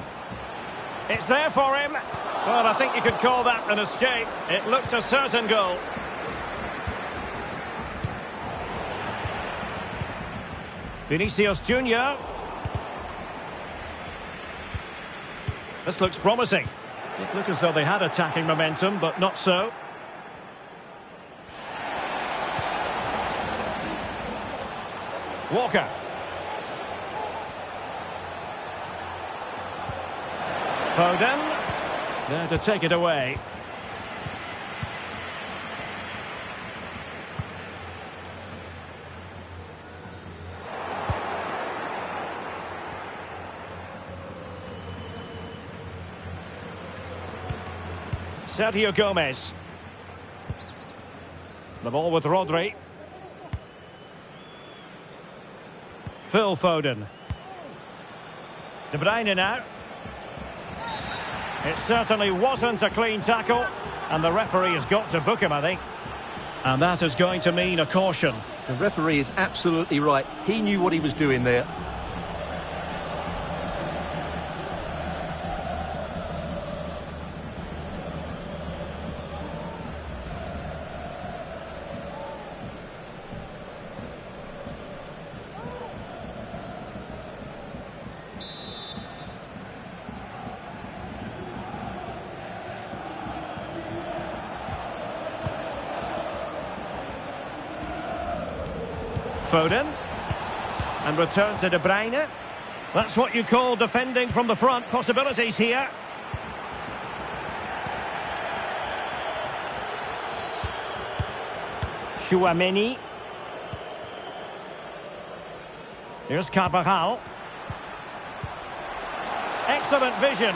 It's there for him. Well, I think you could call that an escape. It looked a certain goal. Vinicius Junior. This looks promising. It looked as though they had attacking momentum, but not so. Walker. Foden. There to take it away. Sergio Gomez. The ball with Rodri. Phil Foden. De Bruyne now. It certainly wasn't a clean tackle. And the referee has got to book him, I think. And that is going to mean a caution. The referee is absolutely right. He knew what he was doing there. Foden. And return to De Bruyne. That's what you call defending from the front. Possibilities here. Tchouaméni. Here's Carvajal. Excellent vision.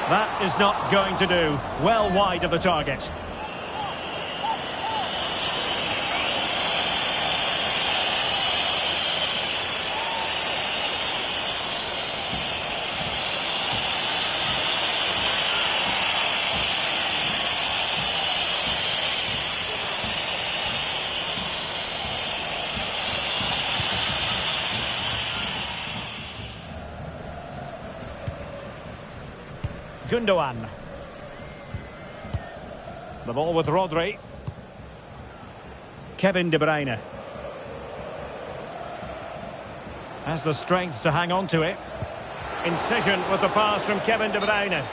That is not going to do. Well wide of the target. Gundogan. The ball with Rodri. Kevin De Bruyne. Has the strength to hang on to it. Incision with the pass from Kevin De Bruyne.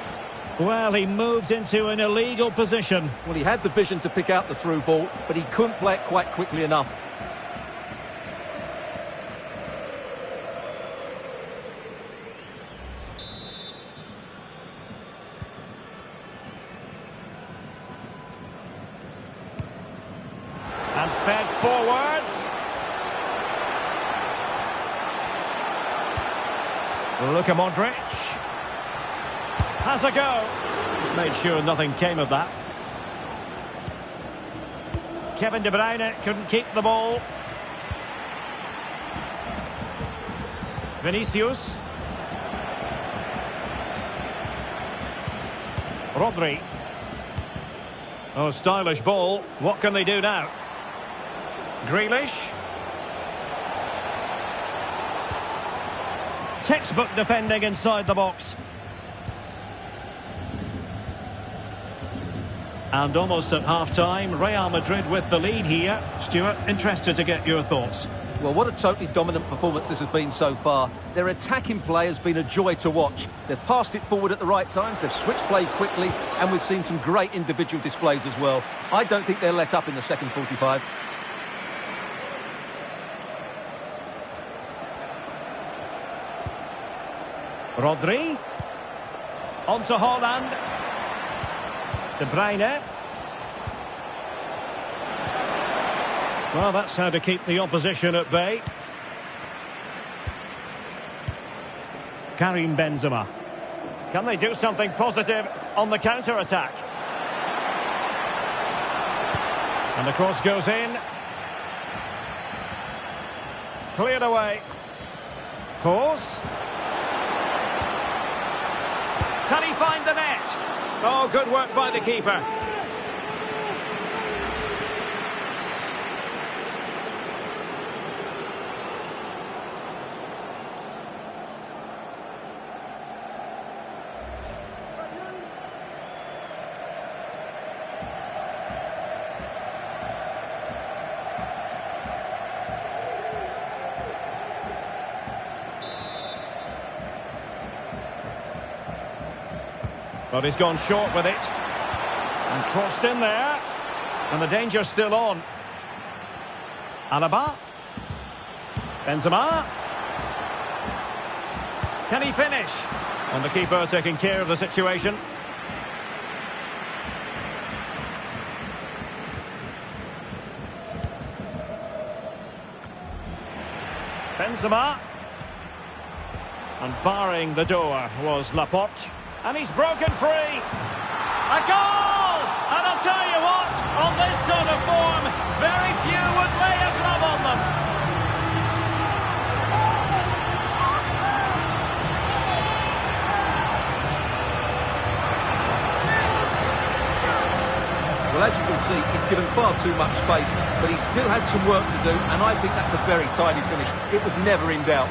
Well, he moved into an illegal position. Well, he had the vision to pick out the through ball, but he couldn't play it quite quickly enough. And fed forwards. Luka Modric. Has a go. He's made sure nothing came of that. Kevin De Bruyne couldn't keep the ball. Vinicius. Rodri. Oh, stylish ball. What can they do now? Grealish. Textbook defending inside the box. And almost at half-time, Real Madrid with the lead here. Stuart, interested to get your thoughts. Well, what a totally dominant performance this has been so far. Their attacking play has been a joy to watch. They've passed it forward at the right times, they've switched play quickly, and we've seen some great individual displays as well. I don't think they'll let up in the second 45. Rodri. On to Haaland. De Bruyne. Well, that's how to keep the opposition at bay. Karim Benzema. Can they do something positive on the counter-attack? And the cross goes in. Cleared away. Pause. Can he find the net? Oh, good work by the keeper. But he's gone short with it. And crossed in there. And the danger's still on. Alaba. Benzema. Can he finish? And the keeper taking care of the situation. Benzema. And barring the door was Laporte. And he's broken free. A goal! And I'll tell you what, on this sort of form, very few would lay a glove on them. Well, as you can see, he's given far too much space, but he still had some work to do, and I think that's a very tidy finish. It was never in doubt.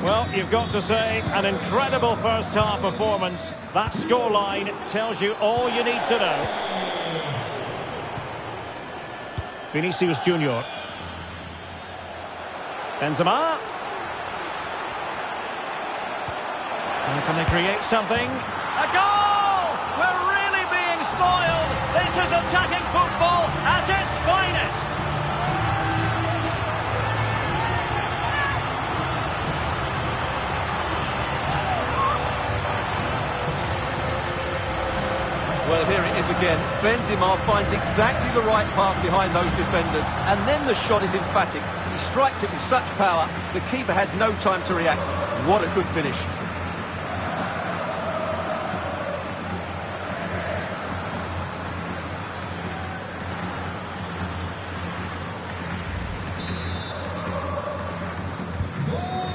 Well, you've got to say, an incredible first-half performance. That scoreline tells you all you need to know. Vinicius Junior. Benzema. And can they create something? A goal! We're really being spoiled. This is attacking football at its finest. Well, here it is again. Benzema finds exactly the right pass behind those defenders, and then the shot is emphatic. He strikes it with such power, the keeper has no time to react. What a good finish.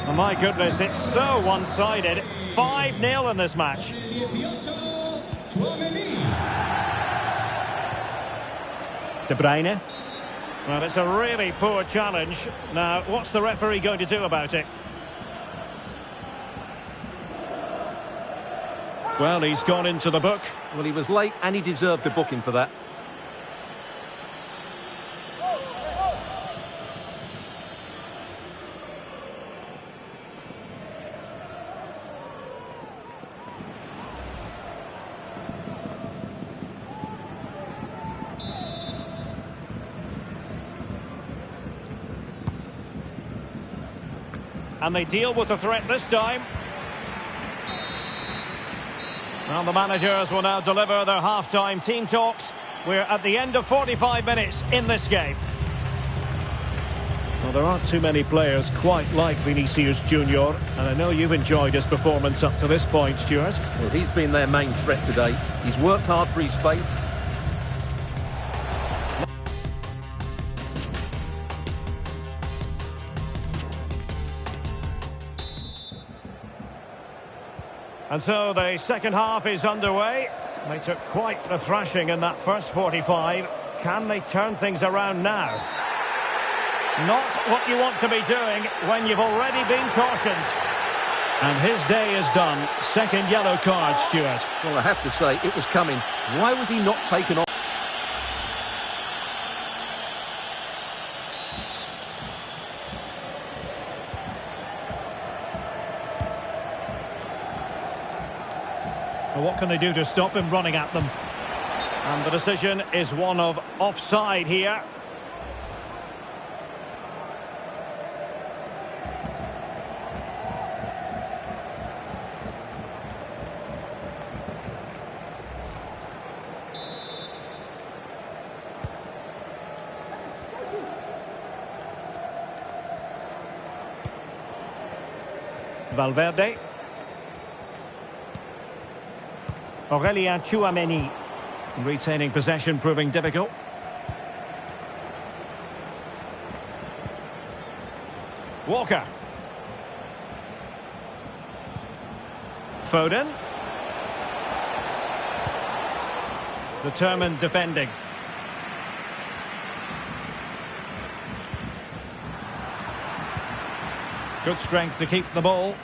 Oh my goodness, it's so one-sided. 5-0 in this match. De Bruyne. Well, it's a really poor challenge. Now, what's the referee going to do about it? Well, he's gone into the book. Well, he was late and he deserved a booking for that. And they deal with the threat this time. Well, the managers will now deliver their half-time team talks. We're at the end of 45 minutes in this game. Well, there aren't too many players quite like Vinicius Junior, and I know you've enjoyed his performance up to this point, Stuart. Well, he's been their main threat today. He's worked hard for his space. And so the second half is underway. They took quite the thrashing in that first 45. Can they turn things around now? Not what you want to be doing when you've already been cautioned. And his day is done. Second yellow card, Stuart. Well, I have to say, it was coming. Why was he not taken off? Well, what can they do to stop him running at them? And the decision is one of offside here. Valverde. Aurelien Tchouameni. Retaining possession proving difficult. Walker. Foden. Determined defending. Good strength to keep the ball.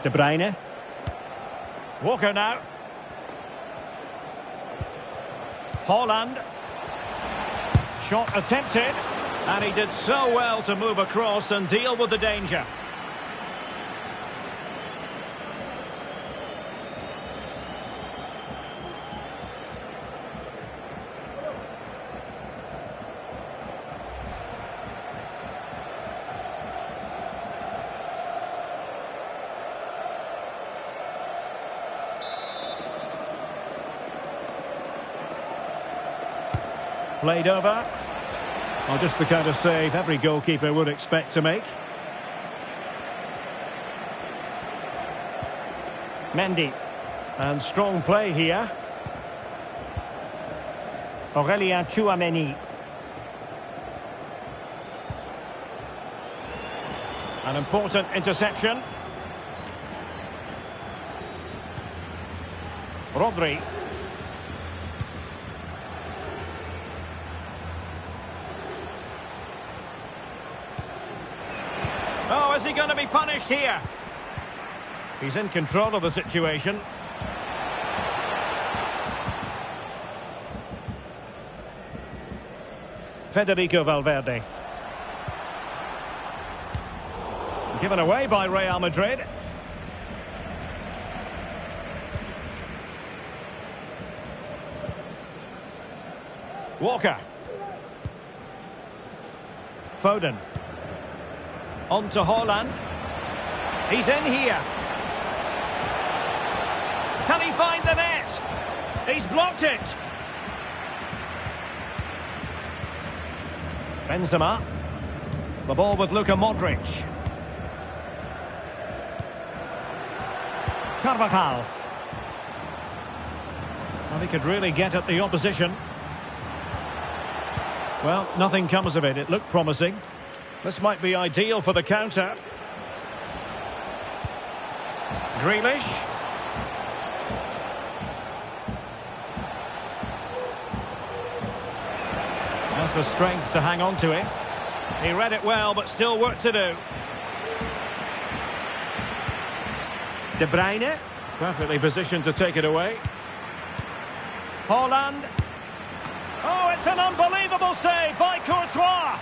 De Bruyne. Walker now. Haaland. Shot attempted. And he did so well to move across and deal with the danger. Played over. Well, just the kind of save every goalkeeper would expect to make. Mendy. And strong play here. Tchouaméni. An important interception. Rodri. Oh, is he going to be punished here? He's in control of the situation. Federico Valverde. Given away by Real Madrid. Walker. Foden. On to Haaland. He's in here. Can he find the net? He's blocked it. Benzema. The ball with Luka Modric. Carvajal. Well, he could really get at the opposition. Well, nothing comes of it. It looked promising. This might be ideal for the counter. Grealish. Has the strength to hang on to it. He read it well, but still work to do. De Bruyne, perfectly positioned to take it away. Haaland. Oh, it's an unbelievable save by Courtois.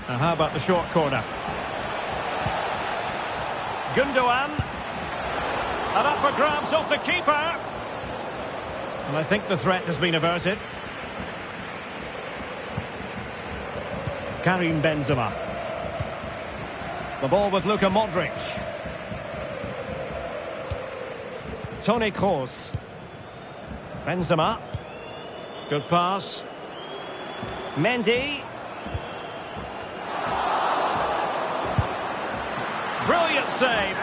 And how about the short corner? Gundogan. And up for grabs off the keeper. And I think the threat has been averted. Karim Benzema. The ball with Luka Modric. Toni Kroos. Benzema. Good pass. Mendy. Brilliant save.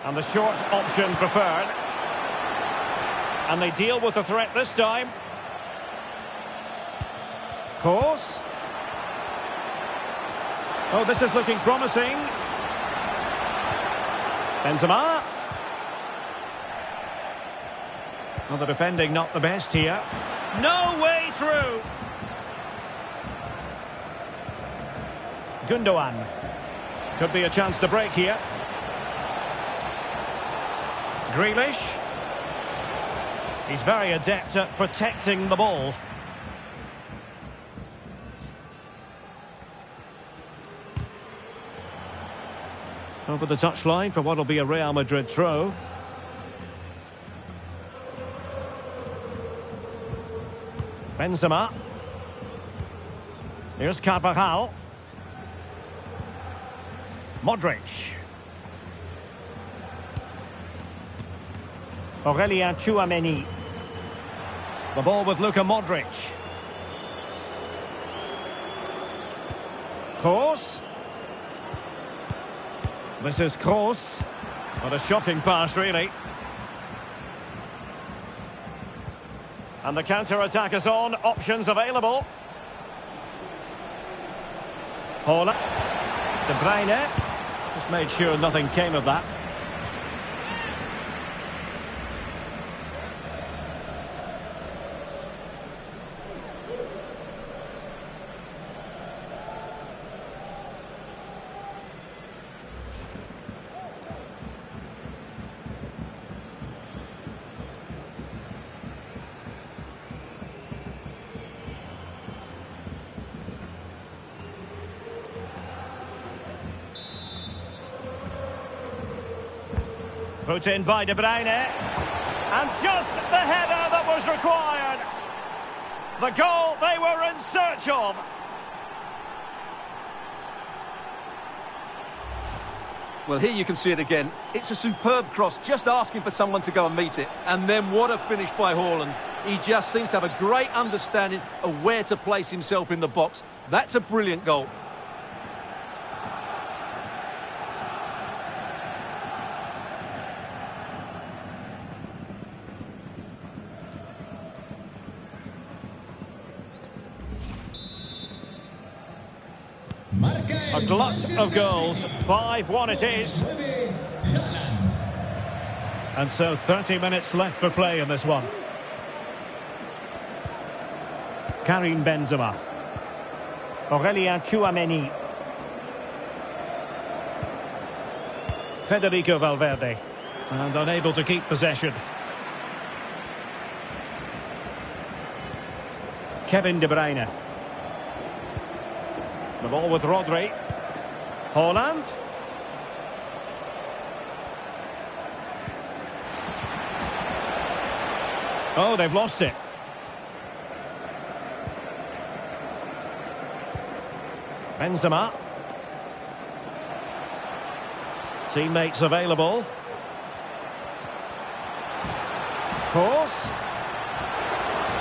And the short option preferred. And they deal with the threat this time. Kroos. Oh, this is looking promising. Benzema. Well, the defending not the best here. No way through. Gundogan. Could be a chance to break here. Grealish. He's very adept at protecting the ball. Over the touchline for what will be a Real Madrid throw. Benzema. Here's Carvajal. Modric. Tchouaméni. The ball with Luka Modric. Kroos. This is Kroos. What a shocking pass, really. And the counter-attack is on. Options available. Haaland. De Bruyne. Just made sure nothing came of that. Put in by De Bruyne. And just the header that was required. The goal they were in search of. Well, here you can see it again. It's a superb cross, just asking for someone to go and meet it. And then what a finish by Haaland. He just seems to have a great understanding of where to place himself in the box. That's a brilliant goal. A glut of goals, 5-1 it is. And so 30 minutes left for play in this one. Karim Benzema. Aurelien Tchouameni. Federico Valverde. And unable to keep possession. Kevin De Bruyne. The ball with Rodri. Haaland. Oh, they've lost it. Benzema. Teammates available. Cross.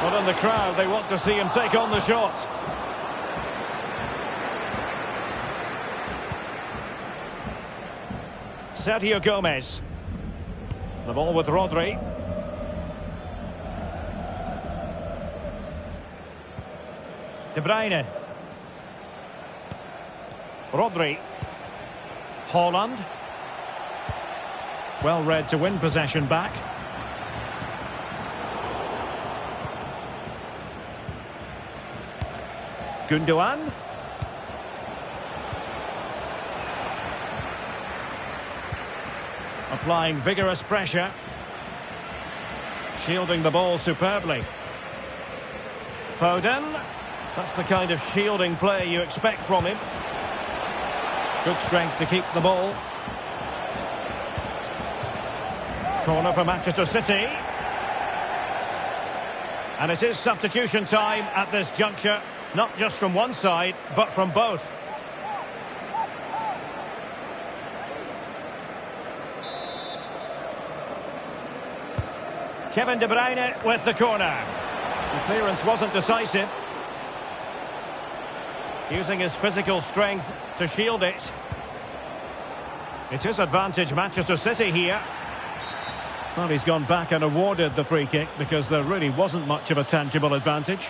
But in the crowd, they want to see him take on the shot. Sergio Gomez. The ball with Rodri. De Bruyne. Rodri. Haaland. Well read to win possession back. Gundogan. Applying vigorous pressure. Shielding the ball superbly. Foden. That's the kind of shielding play you expect from him. Good strength to keep the ball. Corner for Manchester City. And it is substitution time at this juncture. Not just from one side, but from both. Kevin De Bruyne with the corner. The clearance wasn't decisive. Using his physical strength to shield it. It is advantage Manchester City here. Well, he's gone back and awarded the free kick because there really wasn't much of a tangible advantage.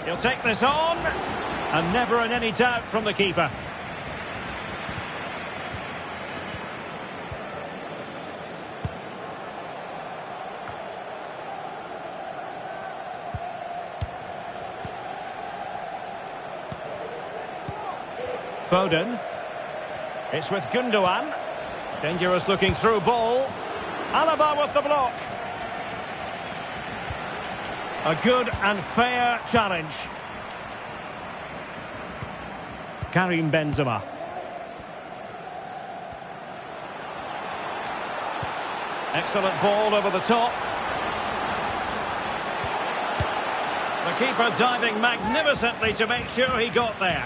He'll take this on. And never in any doubt from the keeper. Foden. It's with Gundogan. Dangerous looking through ball. Alaba with the block. A good and fair challenge. Karim Benzema. Excellent ball over the top. The keeper diving magnificently to make sure he got there.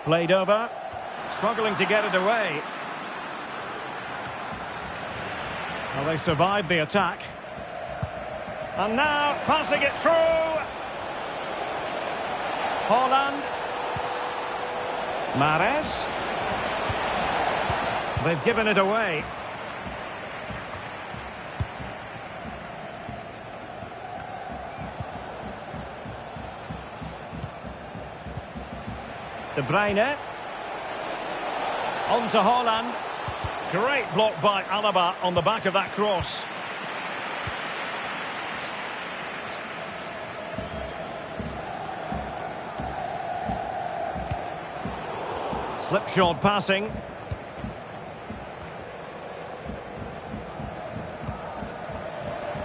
Played over, struggling to get it away. Well, they survived the attack. And now, passing it through. Haaland. Mahrez. They've given it away. De Bruyne. On to Haaland. Great block by Alaba on the back of that cross. Slipshod passing.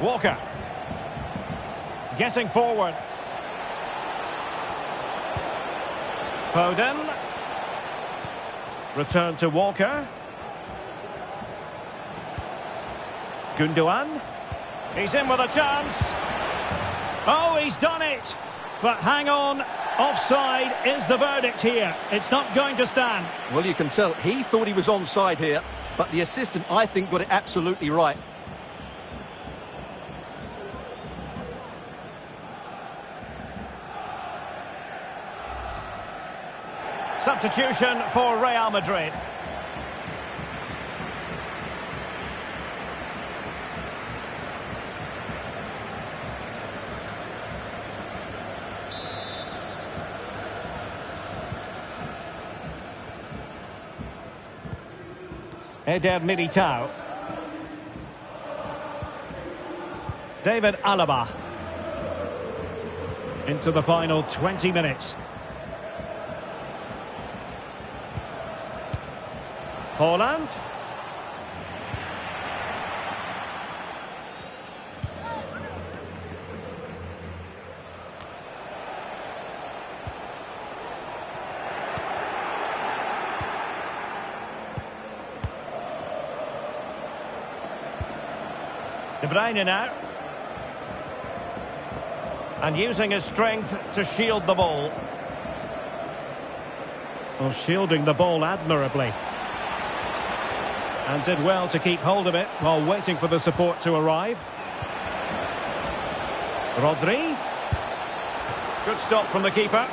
Walker. Getting forward. Foden. Return to Walker. Gundogan. He's in with a chance. Oh, he's done it. But hang on. Offside is the verdict here. It's not going to stand. Well, you can tell he thought he was onside here, but the assistant, I think, got it absolutely right. Substitution for Real Madrid. Eder Militao. David Alaba. Into the final 20 minutes. Holland. De Bruyne now. And using his strength to shield the ball. Well, shielding the ball admirably. And did well to keep hold of it while waiting for the support to arrive. Rodri. Good stop from the keeper.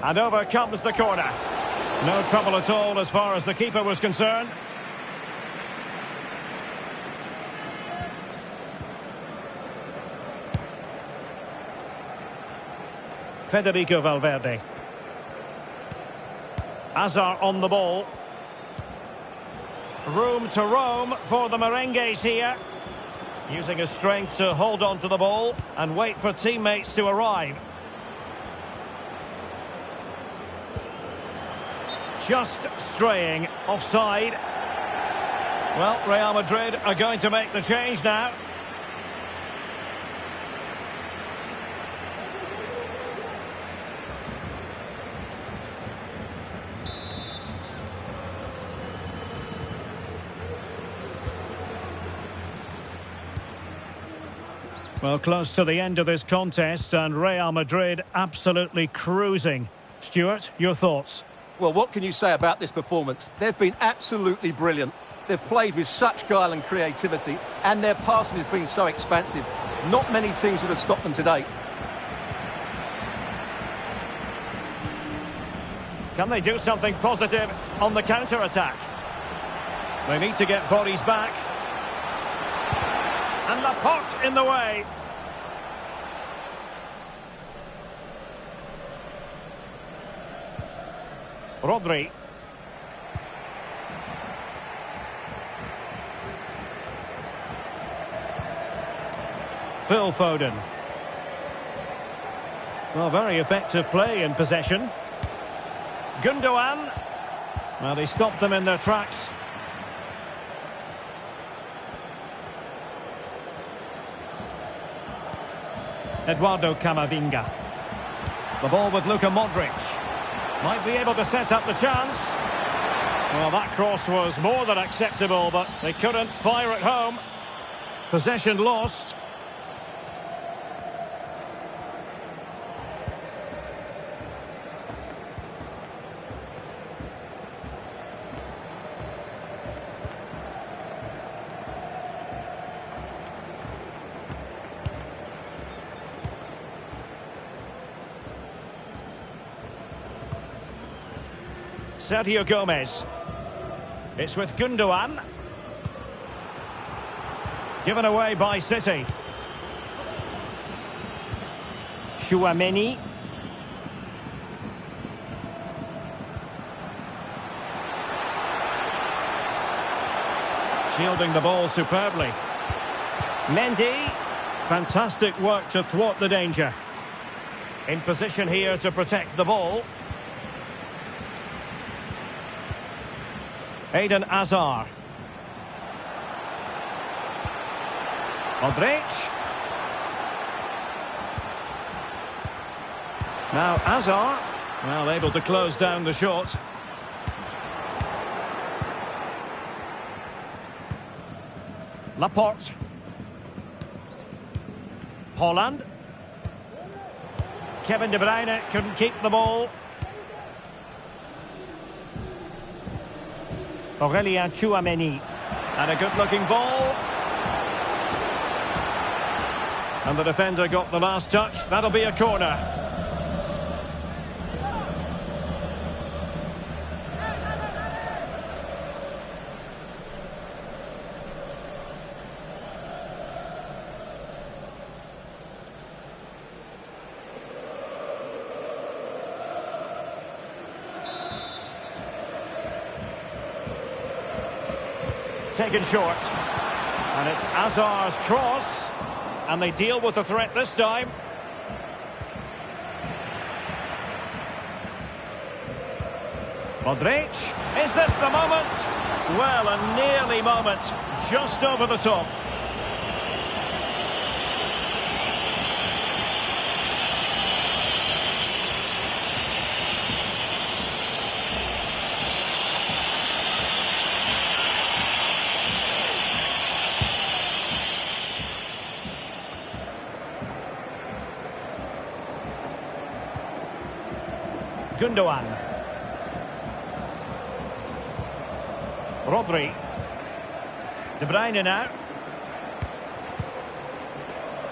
And over comes the corner. No trouble at all as far as the keeper was concerned. Federico Valverde. Hazard on the ball. Room to roam for the merengues here. Using his strength to hold on to the ball and wait for teammates to arrive. Just straying offside. Well, Real Madrid are going to make the change now. Well, close to the end of this contest and Real Madrid absolutely cruising. Stuart, your thoughts? Well, what can you say about this performance? They've been absolutely brilliant. They've played with such guile and creativity, and their passing has been so expansive. Not many teams would have stopped them today. Can they do something positive on the counter-attack? They need to get bodies back. And Laporte in the way. Rodri. Phil Foden. Well, very effective play in possession. Gundogan. Well, they stopped them in their tracks. Eduardo Camavinga. The ball with Luka Modric. Might be able to set up the chance. Well, that cross was more than acceptable, but they couldn't fire it home. Possession lost. Sergio Gomez. It's with Gundogan. Given away by City. Chouameni. Shielding the ball superbly. Mendy. Fantastic work to thwart the danger. In position here to protect the ball. Eden Hazard. Modric. Now Hazard. Well, able to close down the shot. Laporte. Holland. Kevin De Bruyne couldn't keep the ball. Aurelien Chouameni. And a good-looking ball. And the defender got the last touch. That'll be a corner. Taken short. And it's Hazard's cross. And they deal with the threat this time. Modric. Is this the moment? Well, a nearly moment. Just over the top. Gundogan. Rodri. De Bruyne now.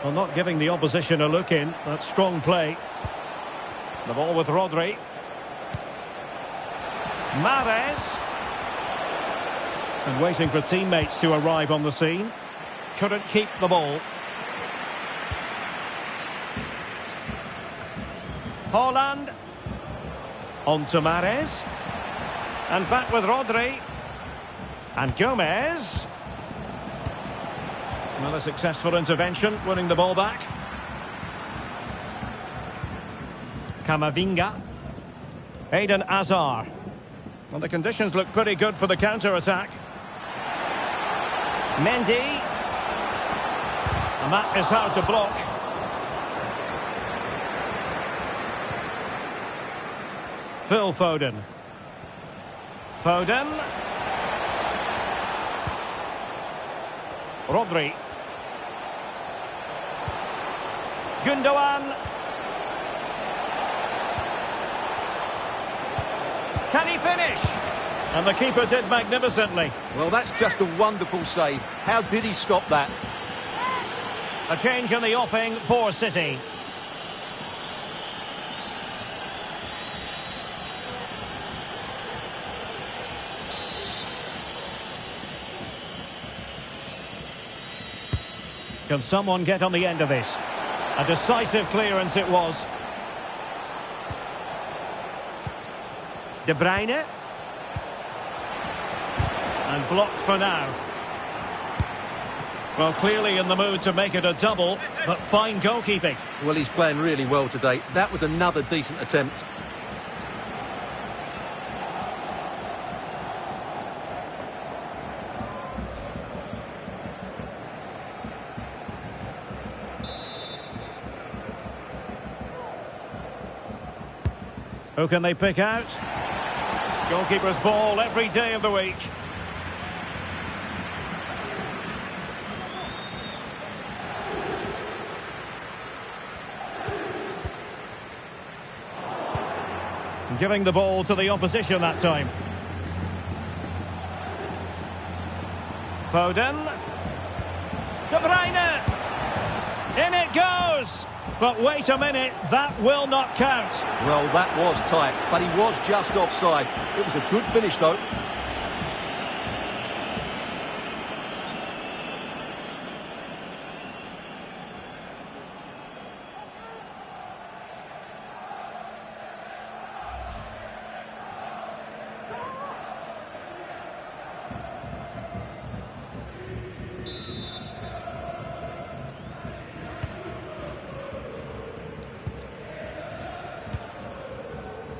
Well, not giving the opposition a look in. That's strong play. The ball with Rodri. Mahrez. And waiting for teammates to arrive on the scene. Couldn't keep the ball. Holland. On to Mahrez. And back with Rodri. And Gomez. Well, a successful intervention, winning the ball back. Camavinga. Eden Hazard. Well, the conditions look pretty good for the counter-attack. Mendy. And that is how to block. Phil Foden. Foden. Rodri. Gundogan. Can he finish? And the keeper did magnificently. Well, that's just a wonderful save. How did he stop that? A change in the offing for City. Can someone get on the end of this? A decisive clearance it was. De Bruyne. And blocked for now. Well, clearly in the mood to make it a double, but fine goalkeeping. Well, he's playing really well today. That was another decent attempt. Who can they pick out? Goalkeeper's ball every day of the week. Giving the ball to the opposition that time. Foden. De Bruyne. In it goes. But wait a minute, that will not count. Well, that was tight, but he was just offside. It was a good finish, though.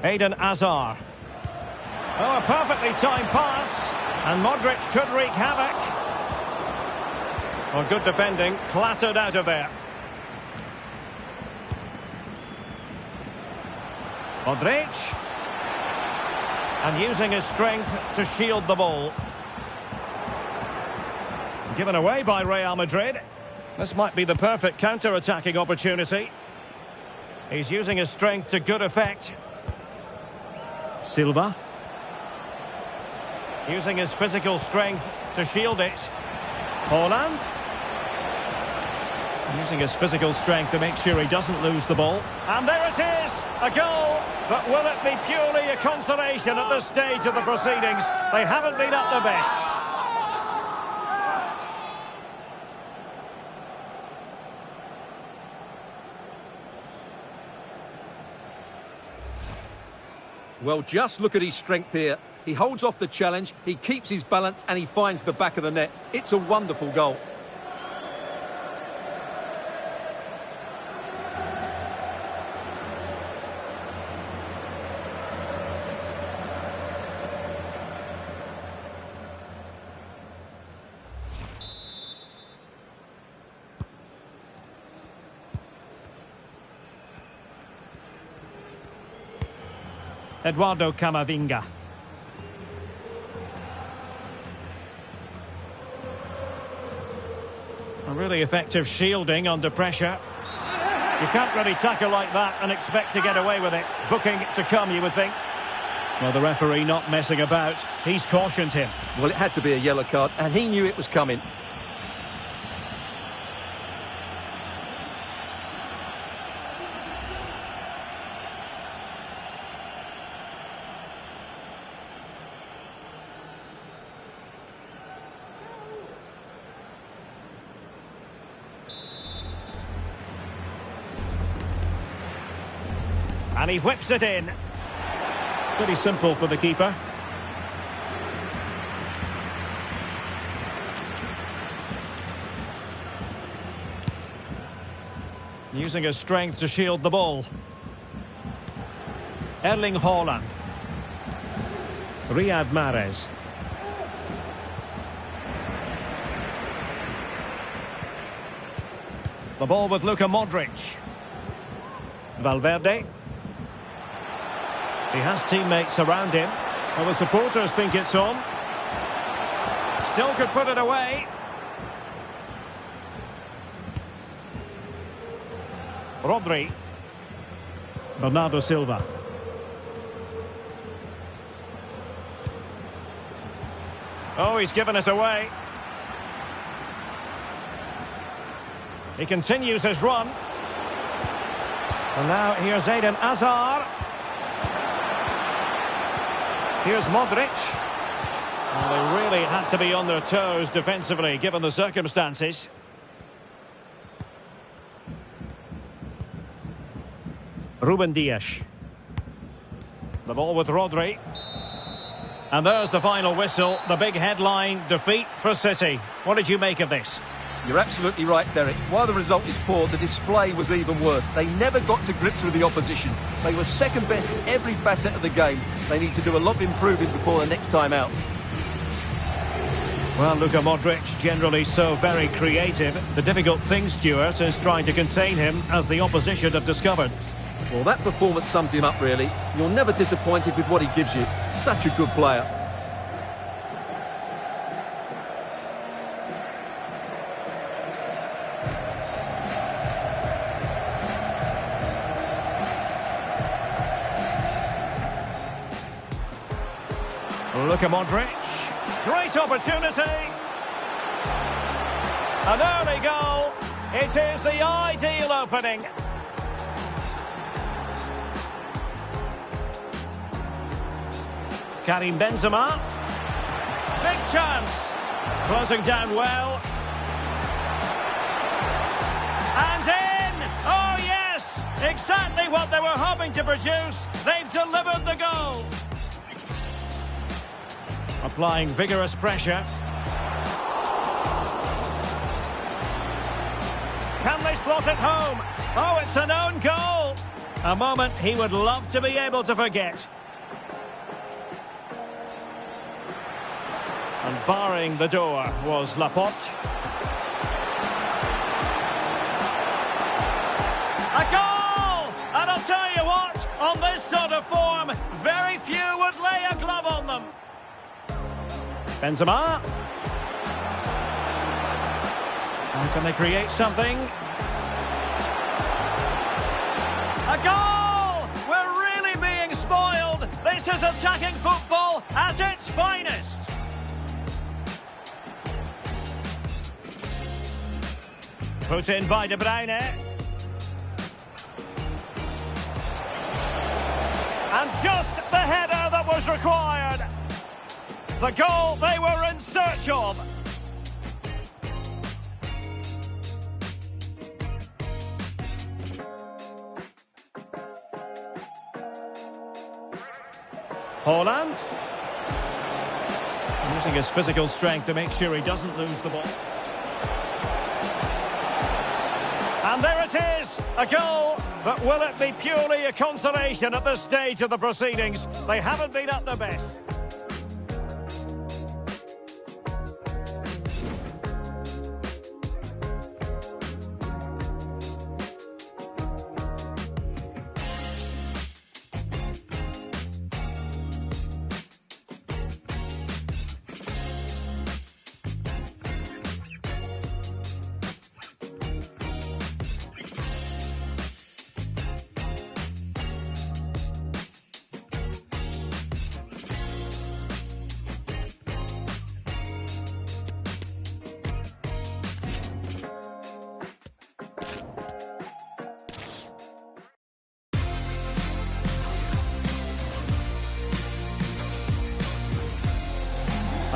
Eden Hazard. Oh, a perfectly timed pass. And Modric could wreak havoc. Well, good defending, clattered out of there. Modric. And using his strength to shield the ball. Given away by Real Madrid. This might be the perfect counter-attacking opportunity. He's using his strength to good effect. Silva. Using his physical strength to shield it. Haaland. Using his physical strength to make sure he doesn't lose the ball. And there it is! A goal! But will it be purely a consolation at this stage of the proceedings? They haven't been at their best. Well, just look at his strength here. He holds off the challenge, he keeps his balance, and he finds the back of the net. It's a wonderful goal. Eduardo Camavinga. A really effective shielding under pressure. You can't really tackle like that and expect to get away with it. Booking to come, you would think. Well, the referee not messing about. He's cautioned him. Well, it had to be a yellow card, and he knew it was coming. And he whips it in. Pretty simple for the keeper. Using his strength to shield the ball. Erling Haaland. Riyad Mahrez. The ball with Luka Modric. Valverde. He has teammates around him. Well, the supporters think it's on. Still could put it away. Rodri. Bernardo Silva. Oh, he's given us away. He continues his run. And now here's Eden Hazard. Here's Modric. Well, they really had to be on their toes defensively, given the circumstances. Ruben Dias. The ball with Rodri. And there's the final whistle. The big headline, defeat for City. What did you make of this? You're absolutely right, Derek. While the result is poor, the display was even worse. They never got to grips with the opposition. They were second best in every facet of the game. They need to do a lot of improving before the next time out. Well, Luka Modric, generally so very creative. The difficult thing, Stuart, is trying to contain him, as the opposition have discovered. Well, that performance sums him up, really. You're never disappointed with what he gives you. Such a good player. Luka Modric. Great opportunity. An early goal. It is the ideal opening. Karim Benzema. Big chance. Closing down well. And in! Oh yes! Exactly what they were hoping to produce. They've delivered the goal. Applying vigorous pressure. Can they slot it home? Oh, it's an own goal. A moment he would love to be able to forget. And barring the door was Laporte. A goal! And I'll tell you what, on this sort of form, very few would lay a glove on them. Benzema. How can they create something? A goal! We're really being spoiled. This is attacking football at its finest. Put in by De Bruyne. And just the header that was required. The goal they were in search of. Haaland. Using his physical strength to make sure he doesn't lose the ball. And there it is, a goal. But will it be purely a consolation at this stage of the proceedings? They haven't been at their best.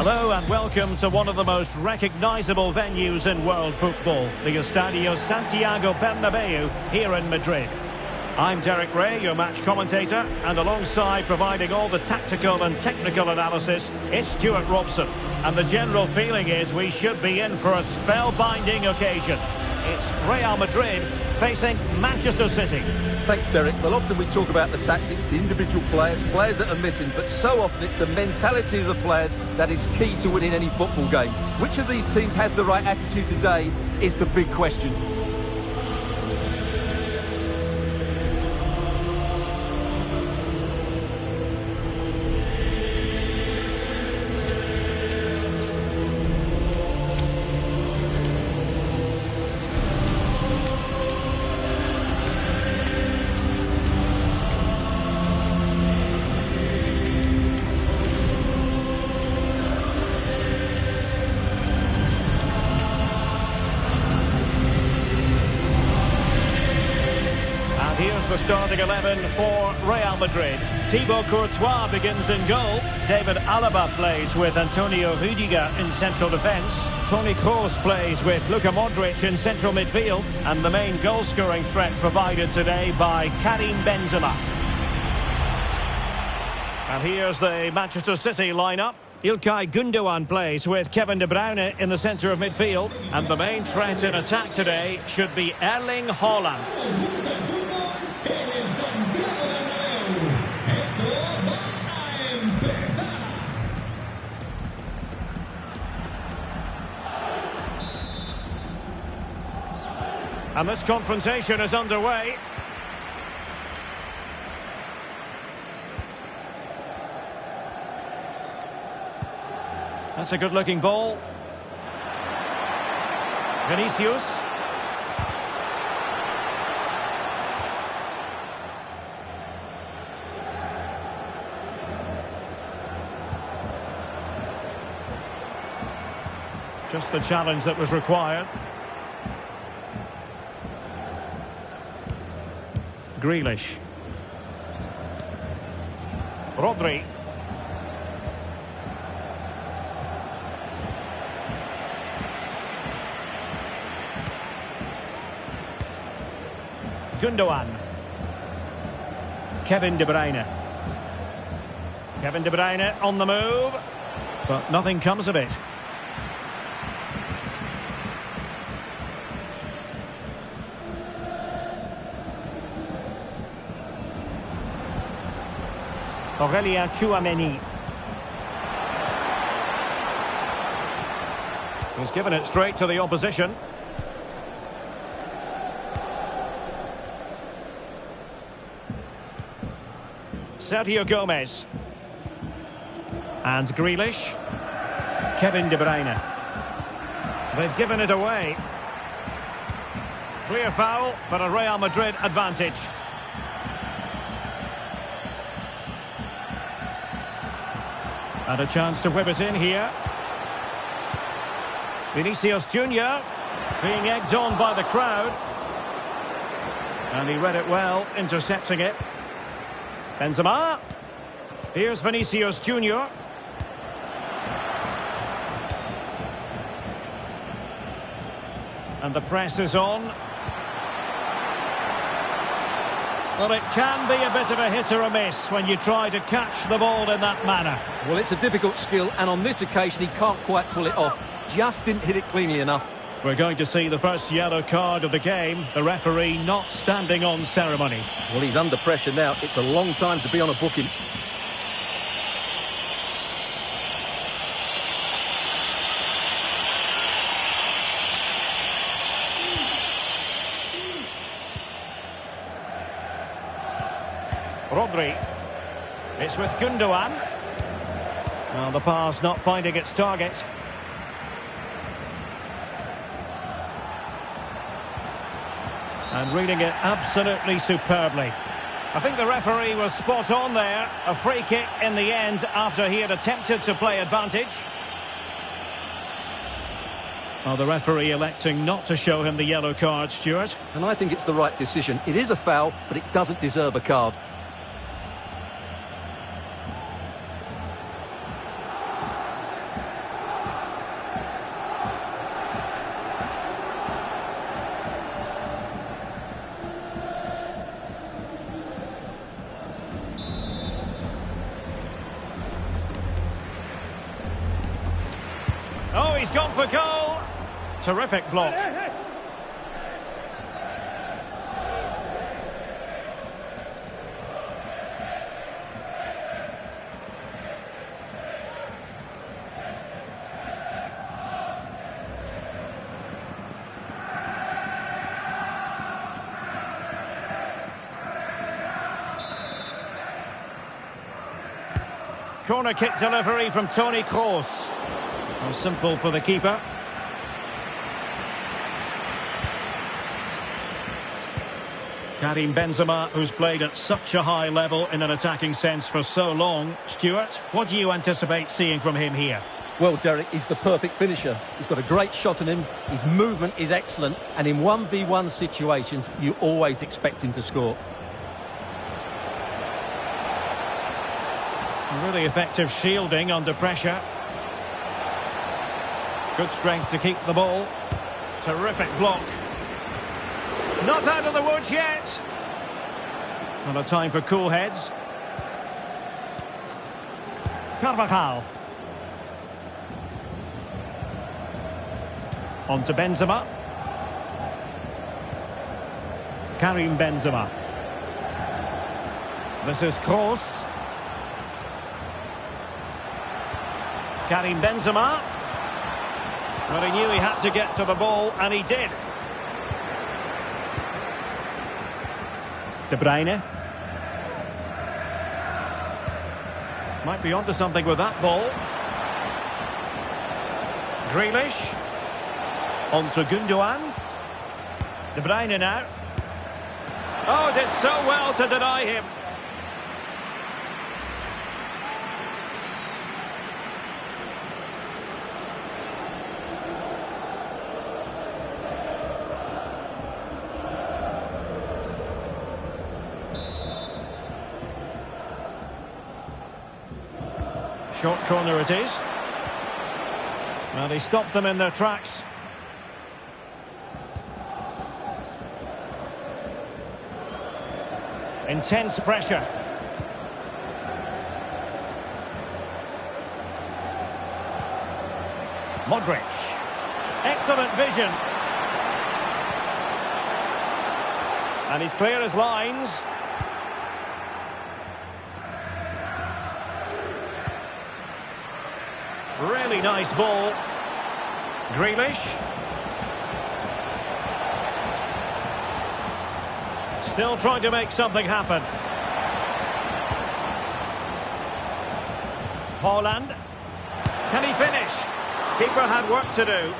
Hello and welcome to one of the most recognisable venues in world football, the Estadio Santiago Bernabéu here in Madrid. I'm Derek Ray, your match commentator, and alongside providing all the tactical and technical analysis, it's Stuart Robson. And the general feeling is we should be in for a spellbinding occasion. It's Real Madrid facing Manchester City. Thanks, Derek. Well, often we talk about the tactics, the individual players that are missing, but so often it's the mentality of the players that is key to winning any football game. Which of these teams has the right attitude today is the big question. Here's the starting 11 for Real Madrid. Thibaut Courtois begins in goal. David Alaba plays with Antonio Rüdiger in central defence. Toni Kroos plays with Luka Modric in central midfield. And the main goal-scoring threat provided today by Karim Benzema. And here's the Manchester City lineup. Ilkay Gundogan plays with Kevin De Bruyne in the centre of midfield. And the main threat in attack today should be Erling Haaland. And this confrontation is underway. That's a good-looking ball. Vinicius. Just the challenge that was required. Grealish. Rodri. Gundogan. Kevin De Bruyne. Kevin De Bruyne on the move, but nothing comes of it. Aurelien Tchouameni. He's given it straight to the opposition. Sergio Gomez. And Grealish. Kevin De Bruyne. They've given it away. Clear foul, but a Real Madrid advantage. And a chance to whip it in here. Vinicius Junior being egged on by the crowd. And he read it well, intercepting it. Benzema. Here's Vinicius Junior. And the press is on. Well, it can be a bit of a hit or a miss when you try to catch the ball in that manner. Well, it's a difficult skill, and on this occasion he can't quite pull it off. Just didn't hit it cleanly enough. We're going to see the first yellow card of the game. The referee not standing on ceremony. Well, he's under pressure now. It's a long time to be on a booking. Rodri. It's with Gundogan. Well, the pass not finding its target. And reading it absolutely superbly. I think the referee was spot on there. A free kick in the end after he had attempted to play advantage. Well, the referee electing not to show him the yellow card, Stuart. And I think it's the right decision. It is a foul, but it doesn't deserve a card. Oh, he's gone for goal. Terrific block. Corner kick delivery from Toni Kroos. How simple for the keeper. Karim Benzema, who's played at such a high level in an attacking sense for so long. Stuart, what do you anticipate seeing from him here? Well, Derek, he's the perfect finisher. He's got a great shot on him. His movement is excellent. And in 1v1 situations, you always expect him to score. Really effective shielding under pressure. Good strength to keep the ball. Terrific block. Not out of the woods yet. Not a time for cool heads. Carvajal. On to Benzema. Karim Benzema. This is Kroos. Karim Benzema. Well, he knew he had to get to the ball, and he did. De Bruyne. Might be onto something with that ball. Grealish. On to Gundogan. De Bruyne now. Oh, did so well to deny him. Short corner it is. Well, they stopped them in their tracks. Intense pressure. Modric. Excellent vision. And he's clear as lines. Really nice ball. Grealish. Still trying to make something happen. Haaland. Can he finish? Keeper had work to do.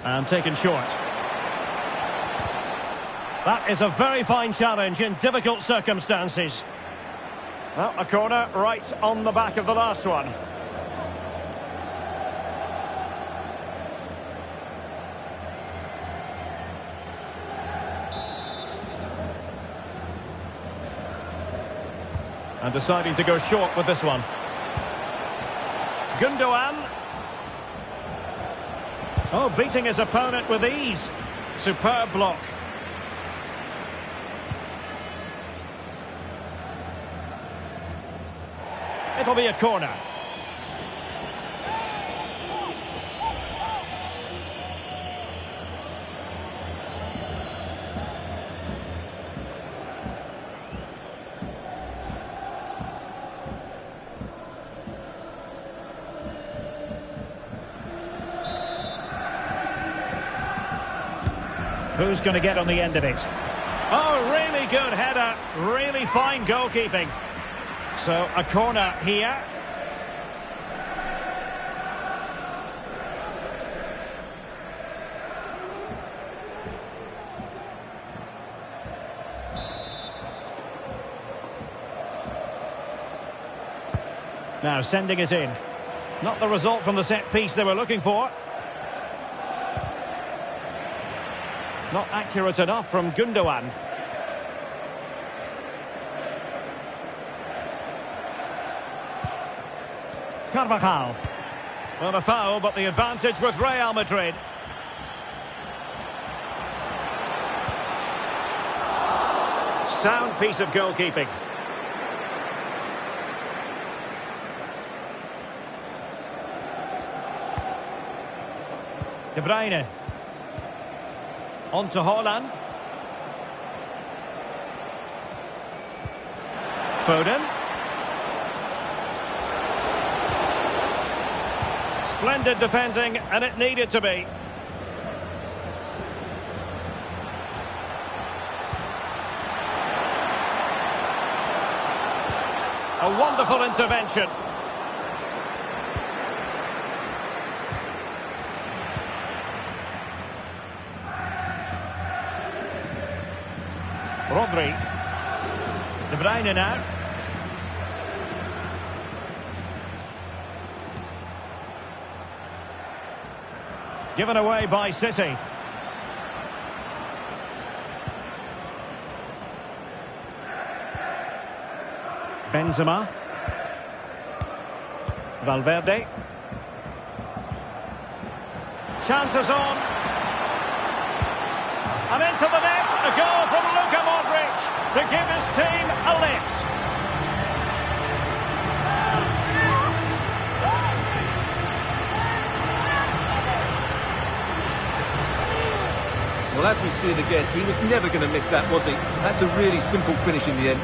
And taken short. That is a very fine challenge in difficult circumstances. Well, a corner right on the back of the last one. And deciding to go short with this one. Gundogan. Oh, beating his opponent with ease. Superb block. It'll be a corner. Who's going to get on the end of it? Oh, really good header. Really fine goalkeeping. So, a corner here. Now, sending it in. Not the result from the set piece they were looking for. Not accurate enough from Gundogan. Carvajal. Well, a foul, but the advantage with Real Madrid. Sound piece of goalkeeping. De Bruyne. On to Haaland. Foden. Splendid defending, and it needed to be. A wonderful intervention. Rodri. De Bruyne now. Given away by City. Benzema. Valverde. Chances on. And into the net. A goal from Luka Modric to give his team a lift. Well, as we see it again, he was never going to miss that, was he? That's a really simple finish in the end.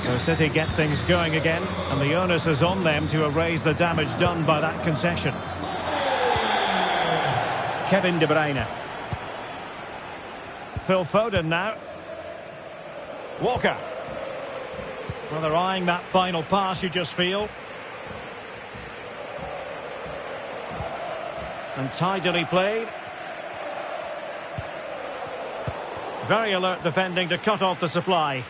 So City get things going again, and the onus is on them to erase the damage done by that concession. Kevin De Bruyne. Phil Foden now. Walker. Well, they're eyeing that final pass, you just feel. And tidily played. Very alert defending to cut off the supply.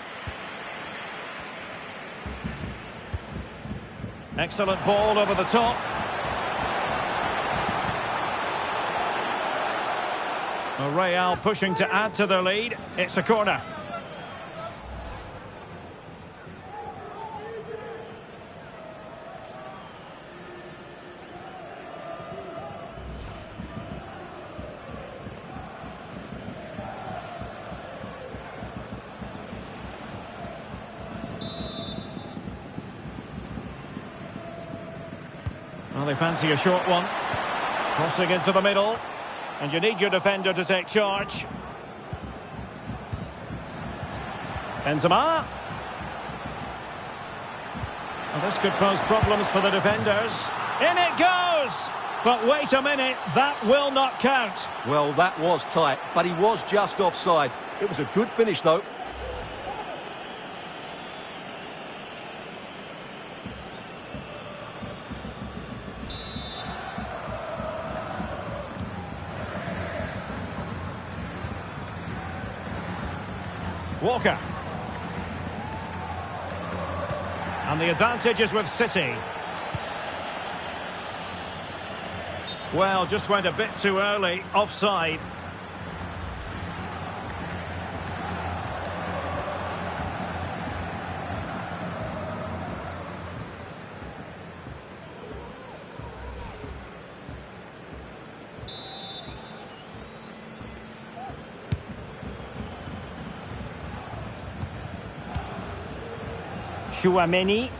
Excellent ball over the top. Real pushing to add to their lead. It's a corner. Well, they fancy a short one. Crossing into the middle. And you need your defender to take charge. Benzema. Well, this could pose problems for the defenders. In it goes! But wait a minute, that will not count. Well, that was tight, but he was just offside. It was a good finish, though. Walker. And the advantage is with City. Well, just went a bit too early, offside. Chouameni.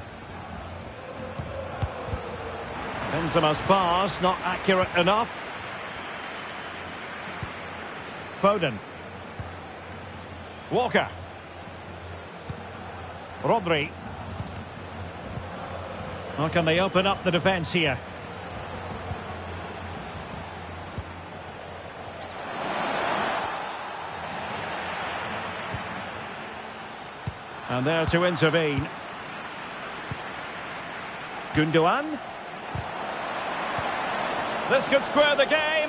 Benzema's pass, not accurate enough. Foden. Walker. Rodri. How can they open up the defence here? And there to intervene. Gundogan. This could square the game.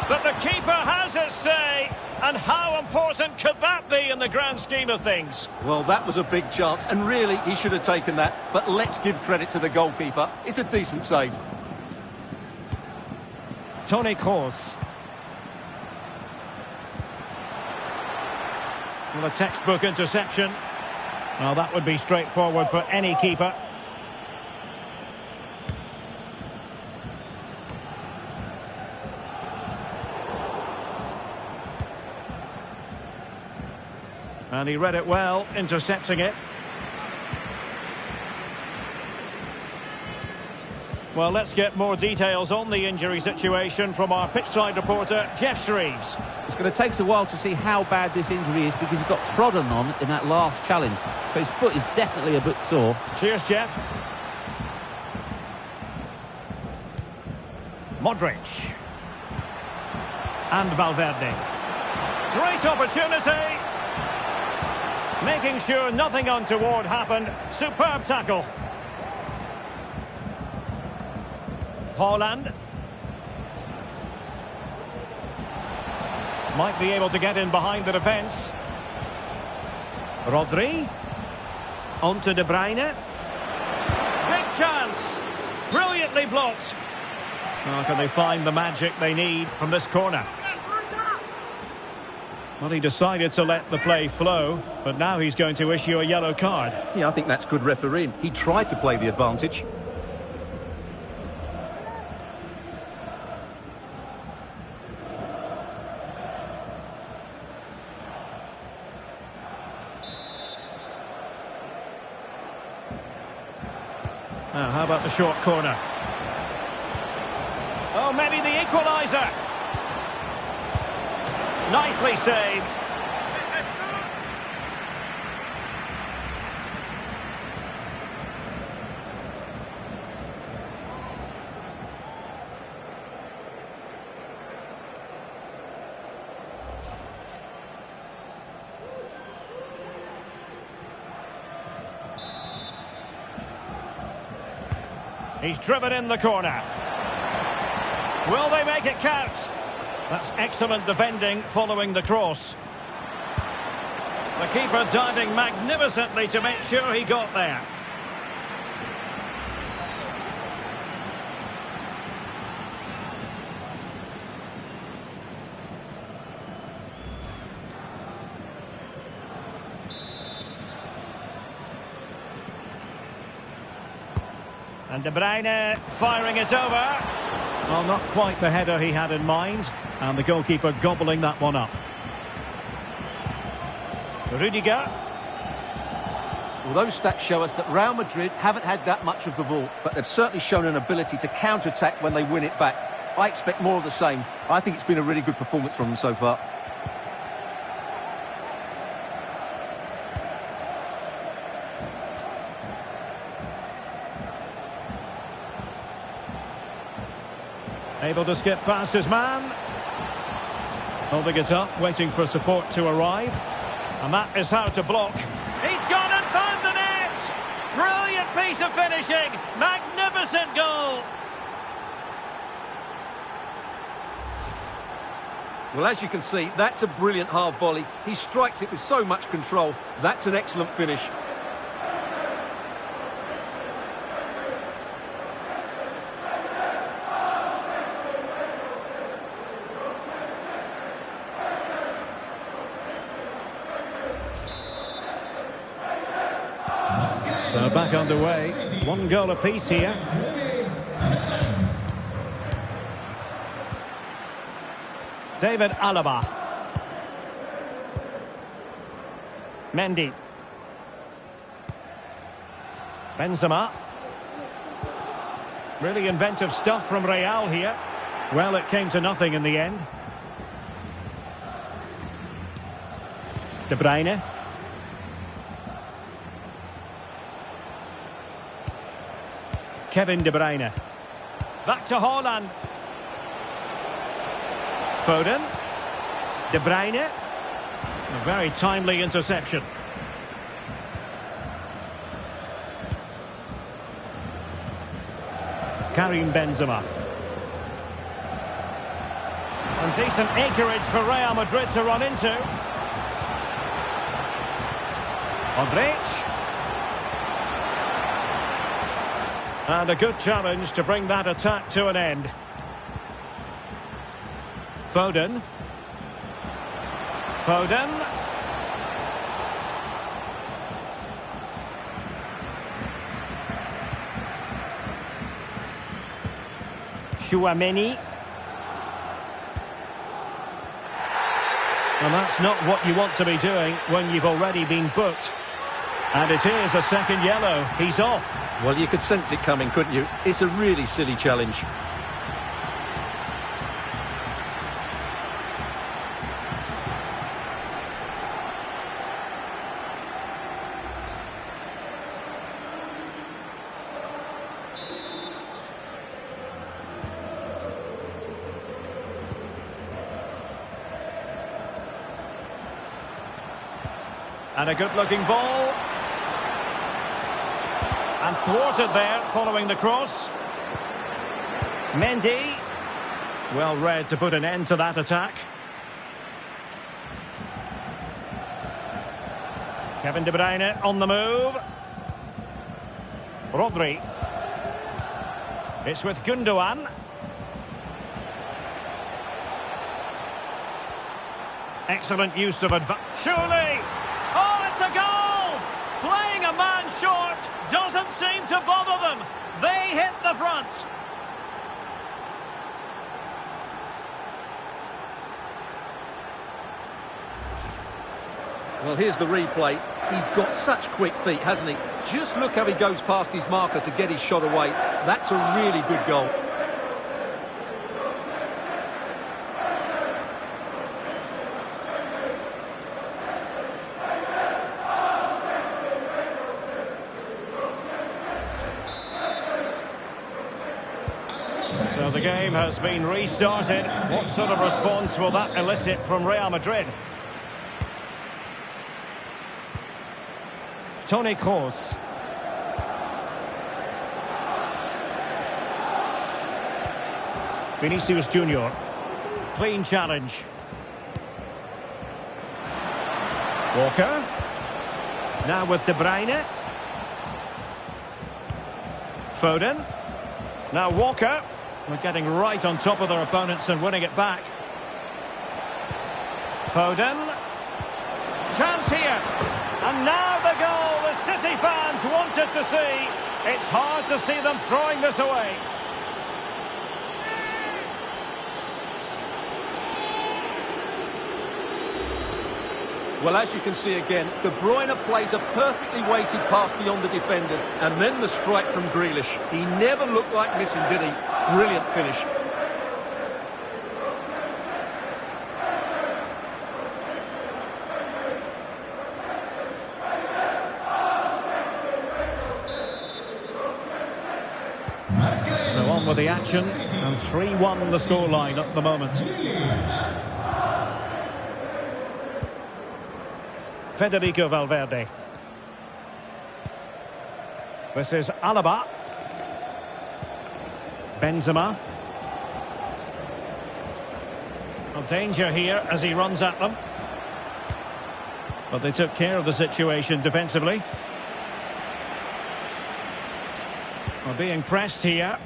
But the keeper has his say. And how important could that be in the grand scheme of things? Well, that was a big chance, and really, he should have taken that. But let's give credit to the goalkeeper. It's a decent save. Toni Kroos. Well, a textbook interception. Well, that would be straightforward for any keeper. And he read it well, intercepting it. Well, let's get more details on the injury situation from our pitchside reporter, Jeff Shreves. It's going to take us a while to see how bad this injury is because he got trodden on in that last challenge. So his foot is definitely a bit sore. Cheers, Jeff. Modric. And Valverde. Great opportunity. Making sure nothing untoward happened. Superb tackle. Haaland. Might be able to get in behind the defence. Rodri. On to De Bruyne. Big chance. Brilliantly blocked. How can they find the magic they need from this corner? Well, he decided to let the play flow, but now he's going to issue a yellow card. Yeah, I think that's good refereeing. He tried to play the advantage. Now, how about the short corner? Oh, maybe the equaliser. Nicely saved. He's driven in the corner. Will they make it count? That's excellent defending following the cross. The keeper diving magnificently to make sure he got there. And De Bruyne firing it over. Well, not quite the header he had in mind. And the goalkeeper gobbling that one up. Rudiger. Well, those stats show us that Real Madrid haven't had that much of the ball, but they've certainly shown an ability to counter-attack when they win it back. I expect more of the same. I think it's been a really good performance from them so far. Able to skip past his man. Holding it up, waiting for support to arrive. And that is how to block. He's gone and found the net! Brilliant piece of finishing! Magnificent goal! Well, as you can see, that's a brilliant hard volley. He strikes it with so much control. That's an excellent finish. So back underway. 1 goal apiece here. David Alaba. Mendy. Benzema. Really inventive stuff from Real here. Well, it came to nothing in the end. De Bruyne. Kevin De Bruyne. Back to Haaland. Foden. De Bruyne. A very timely interception. Karim Benzema. And decent acreage for Real Madrid to run into. Modric. And a good challenge to bring that attack to an end. Foden. Foden. Chouameni. And that's not what you want to be doing when you've already been booked. And it is a second yellow. He's off. Well, you could sense it coming, couldn't you? It's a really silly challenge. And a good-looking ball. And thwarted there, following the cross. Mendy. Well read to put an end to that attack. Kevin De Bruyne on the move. Rodri. It's with Gundogan. Excellent use of advantage. Surely! Oh, it's a goal! Playing a man short doesn't seem to bother them. They hit the front. Well, here's the replay. He's got such quick feet, hasn't he? Just look how he goes past his marker to get his shot away. That's a really good goal. So the game has been restarted. What sort of response will that elicit from Real Madrid? Toni Kroos. Vinicius Junior. Clean challenge. Walker. Now with De Bruyne. Foden. Now Walker. We're getting right on top of their opponents and winning it back. Foden. Chance here. And now the goal the City fans wanted to see. It's hard to see them throwing this away. Well, as you can see again, De Bruyne plays a perfectly weighted pass beyond the defenders, and then the strike from Grealish. He never looked like missing, did he? Brilliant finish. So on with the action, and 3-1 the scoreline at the moment. Federico Valverde. This is Alaba. Benzema. Well, danger here as he runs at them. But they took care of the situation defensively. Well, being pressed here.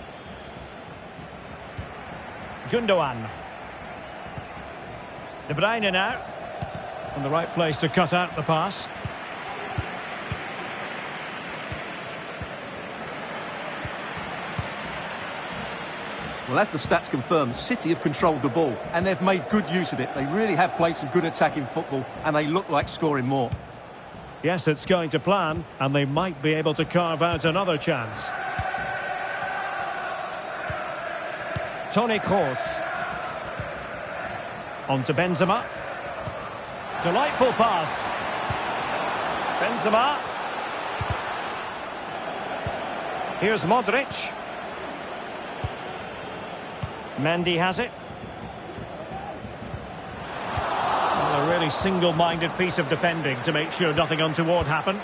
Gundogan. De Bruyne now. In the right place to cut out the pass. Well, as the stats confirm, City have controlled the ball, and they've made good use of it. They really have played some good attacking football, and they look like scoring more. Yes, it's going to plan, and they might be able to carve out another chance. Toni Kroos. On to Benzema. Delightful pass. Benzema. Here's Modric. Mendy has it. Well, a really single-minded piece of defending to make sure nothing untoward happened.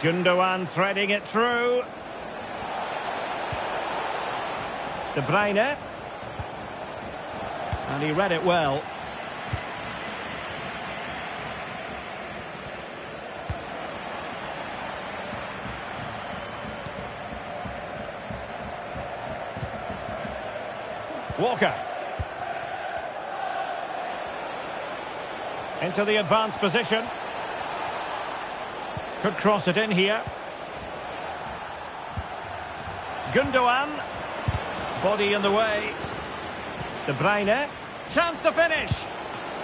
Gundogan threading it through. De Bruyne. And he read it well. Walker. Into the advanced position. Could cross it in here. Gundogan. Body in the way. De Bruyne. Chance to finish.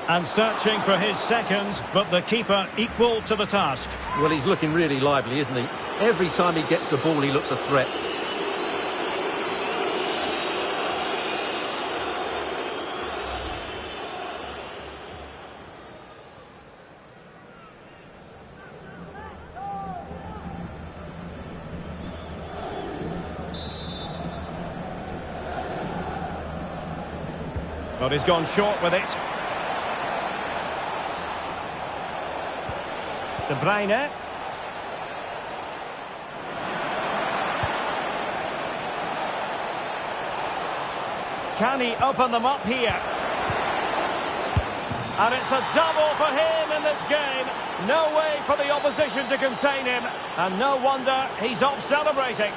And searching for his second, but the keeper equal to the task. Well, he's looking really lively, isn't he? Every time he gets the ball, he looks a threat. But he's gone short with it. De Bruyne. Can he open them up here? And it's a double for him in this game. No way for the opposition to contain him. And no wonder he's off celebrating.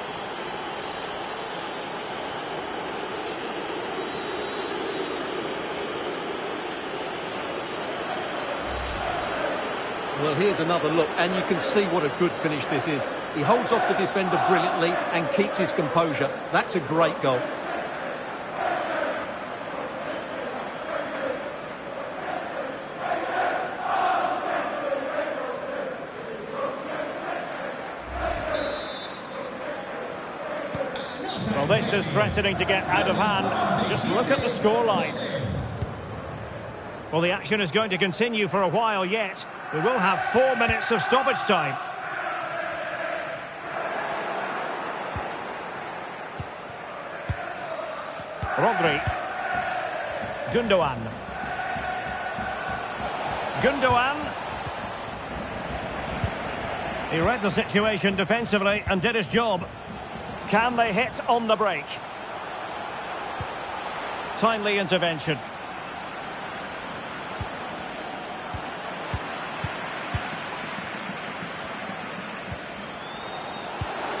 Well, here's another look, and you can see what a good finish this is. He holds off the defender brilliantly and keeps his composure. That's a great goal. Well, this is threatening to get out of hand. Just look at the scoreline. Well, the action is going to continue for a while yet. We will have 4 minutes of stoppage time. Rodri. Gundogan. Gundogan. He read the situation defensively and did his job. Can they hit on the break? Timely intervention.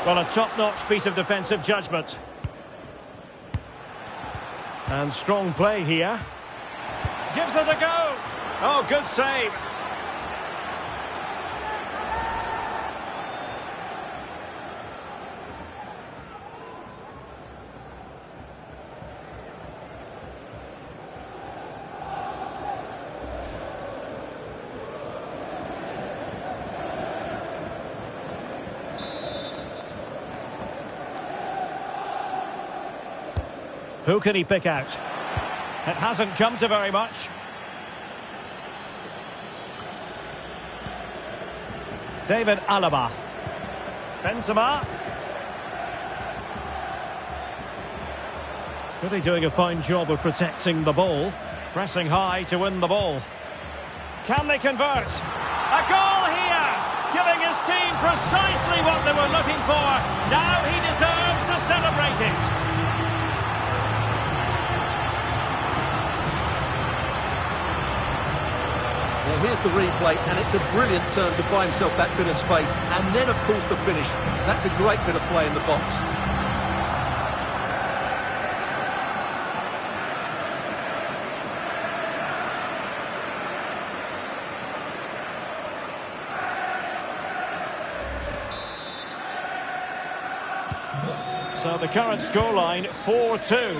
Well, a top-notch piece of defensive judgment. And strong play here. Gives it a go. Oh, good save. Who can he pick out? It hasn't come to very much. David Alaba. Benzema. Really doing a fine job of protecting the ball. Pressing high to win the ball. Can they convert? A goal here! Giving his team precisely what they were looking for. Now he deserves to celebrate it. Well, here's the replay, and it's a brilliant turn to buy himself that bit of space. And then, of course, the finish. That's a great bit of play in the box. So the current scoreline, 4-2.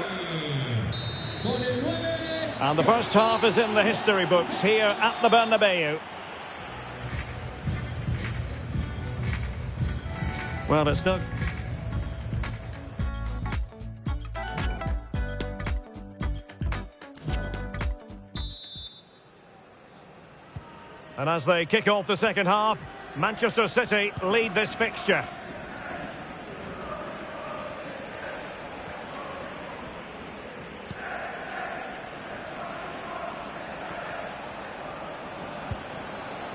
And the first half is in the history books here at the Bernabeu. Well, it's not... And as they kick off the second half, Manchester City lead this fixture.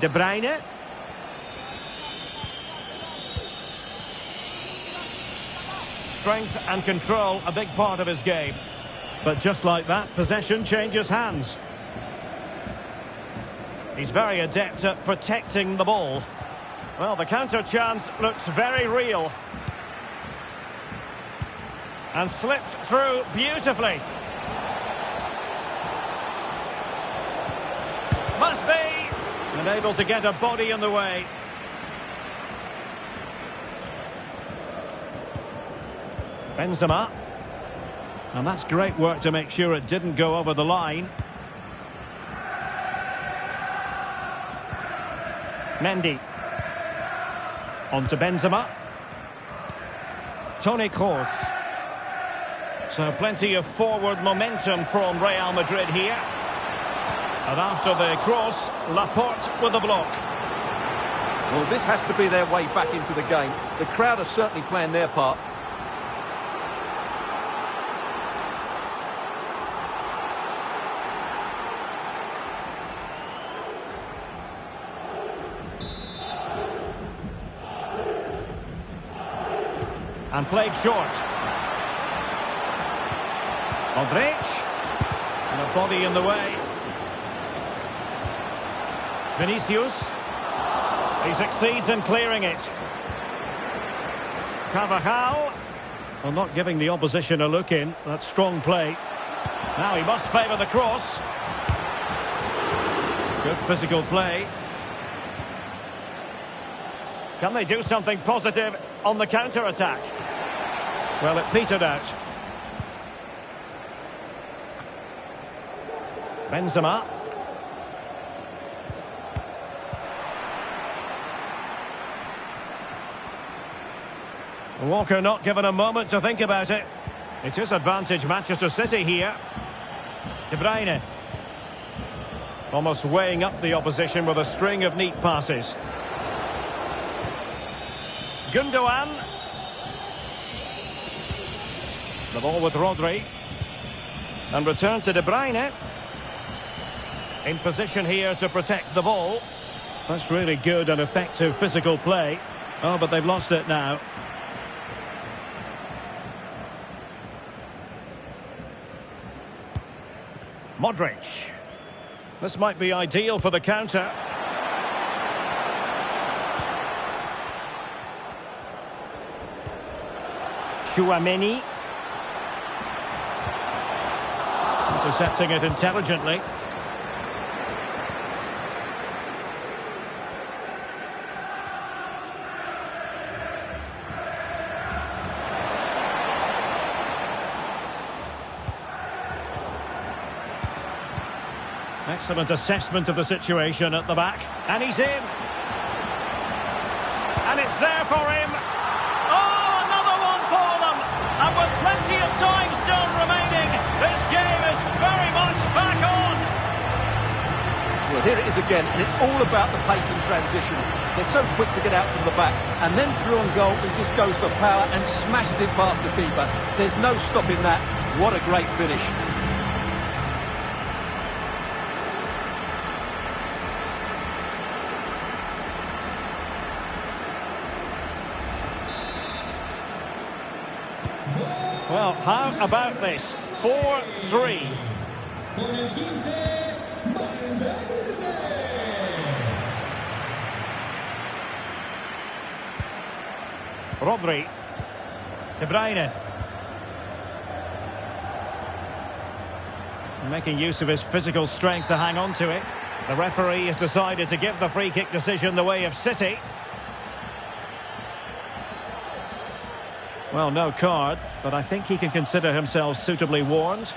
De Bruyne. Strength and control, a big part of his game. But just like that, possession changes hands. He's very adept at protecting the ball. Well, the counter chance looks very real. And slipped through beautifully. Must be. And able to get a body in the way. Benzema. And that's great work to make sure it didn't go over the line. Mendy. On to Benzema. Toni Kroos. So plenty of forward momentum from Real Madrid here. And after the cross, Laporte with the block. Well, this has to be their way back into the game. The crowd are certainly playing their part. And played short. Modric. And a body in the way. Vinicius. He succeeds in clearing it. Carvajal. Well, not giving the opposition a look in. That's strong play. Now he must favour the cross. Good physical play. Can they do something positive on the counter-attack? Well, it petered out. Benzema. Walker not given a moment to think about it. It is advantage Manchester City here. De Bruyne. Almost weighing up the opposition with a string of neat passes. Gundogan. The ball with Rodri. And return to De Bruyne. In position here to protect the ball. That's really good and effective physical play. Oh, but they've lost it now. Modric. This might be ideal for the counter. Tchouaméni. Intercepting it intelligently. Excellent assessment of the situation at the back. And he's in. And it's there for him. Oh, another one for them. And with plenty of time still remaining, here it is again, and it's all about the pace and transition. They're so quick to get out from the back, and then through on goal, he just goes for power and smashes it past the keeper. There's no stopping that. What a great finish. Well, how about this? 4-3. Con el 15, Valverde. Rodri. De Bruyne. Making use of his physical strength to hang on to it. The referee has decided to give the free kick decision the way of City. Well, no card, but I think he can consider himself suitably warned.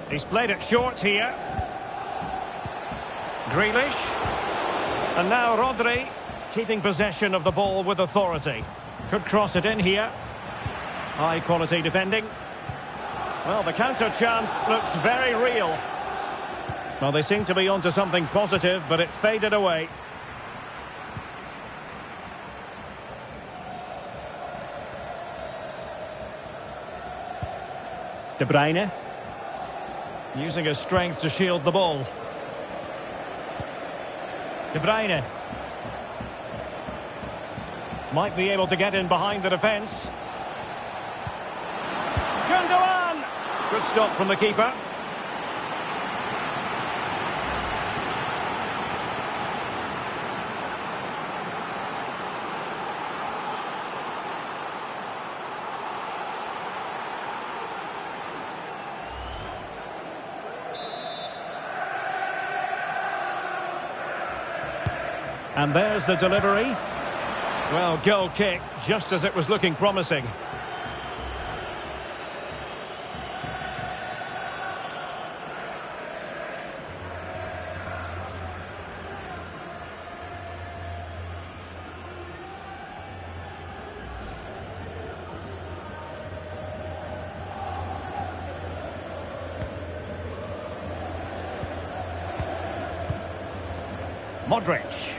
He's played it short here. Grealish. And now Rodri, keeping possession of the ball with authority. Could cross it in here. High quality defending. Well, the counter chance looks very real. Well, they seem to be onto something positive, but it faded away. De Bruyne. Using his strength to shield the ball. De Bruyne. Might be able to get in behind the defence. Gundogan! Good stop from the keeper. And there's the delivery. Well, goal kick, just as it was looking promising. Modric.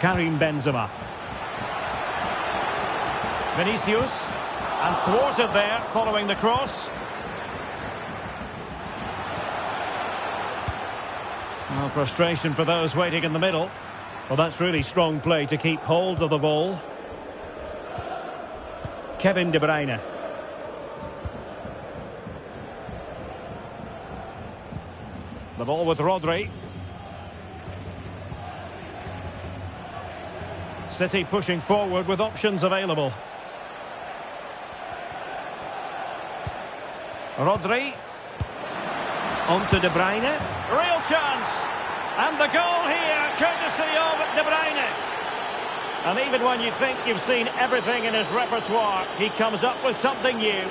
Karim Benzema. Vinicius. And thwarted there following the cross. Well, frustration for those waiting in the middle. Well, that's really strong play to keep hold of the ball. Kevin De Bruyne. The ball with Rodri. City pushing forward with options available. Rodri. On to De Bruyne. Real chance. And the goal here, courtesy of De Bruyne. And even when you think you've seen everything in his repertoire, he comes up with something new.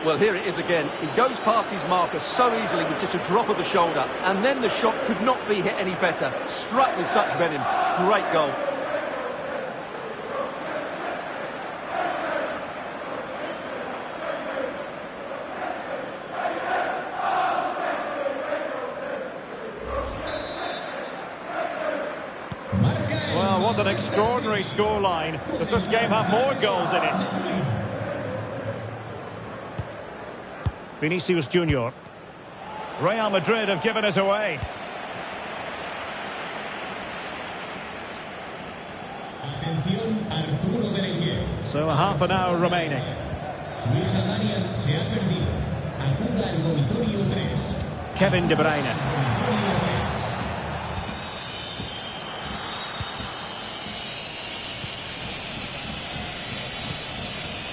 Well, here it is again. He goes past his marker so easily with just a drop of the shoulder. And then the shot could not be hit any better. Struck with such venom. Great goal. Well, what an extraordinary scoreline. Does this game have more goals in it? Vinicius Junior. Real Madrid have given us away. So a half an hour remaining. Kevin De Bruyne.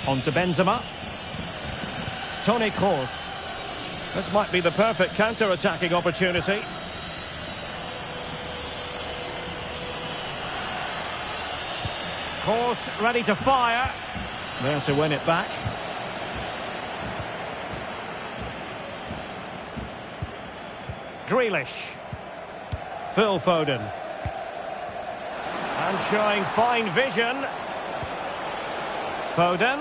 On to Benzema. Toni Kroos. This might be the perfect counter-attacking opportunity. Course ready to fire. There to win it back. Grealish. Phil Foden. And showing fine vision. Foden.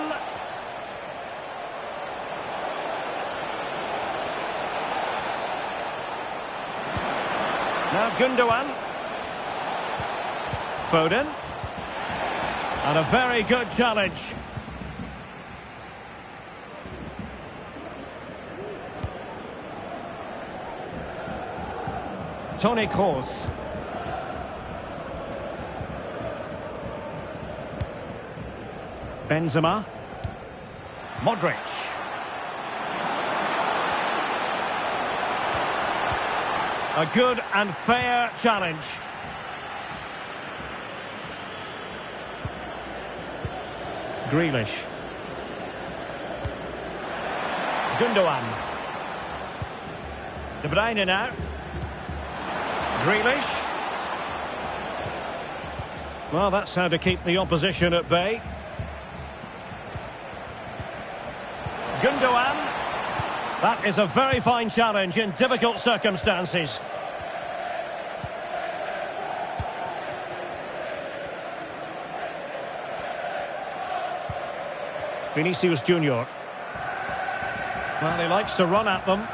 Now Gundogan. Foden. And a very good challenge. Toni Kroos. Benzema. Modric. A good and fair challenge. Grealish. Gundogan. De Bruyne now. Grealish. Well, that's how to keep the opposition at bay. Gundogan. That is a very fine challenge in difficult circumstances. Vinicius Junior. Well, he likes to run at them.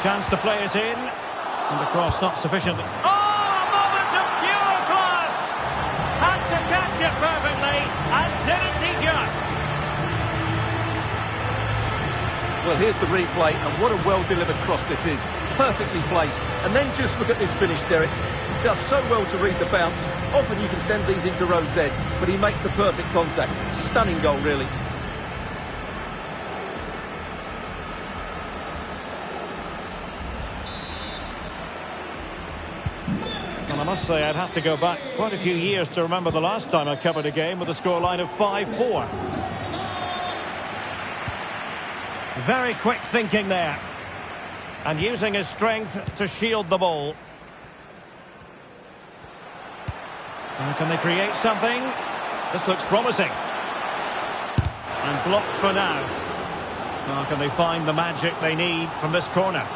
Chance to play it in. And the cross not sufficient. Oh, a moment of pure class! Had to catch it perfectly, and didn't he just? Well, here's the replay, and what a well-delivered cross this is. Perfectly placed. And then just look at this finish, Derek. He does so well to read the bounce. Often you can send these into row Z, but he makes the perfect contact. Stunning goal, really. And I must say, I'd have to go back quite a few years to remember the last time I covered a game with a scoreline of 5-4. Very quick thinking there. And using his strength to shield the ball. And can they create something? This looks promising. And blocked for now. Now can they find the magic they need from this corner?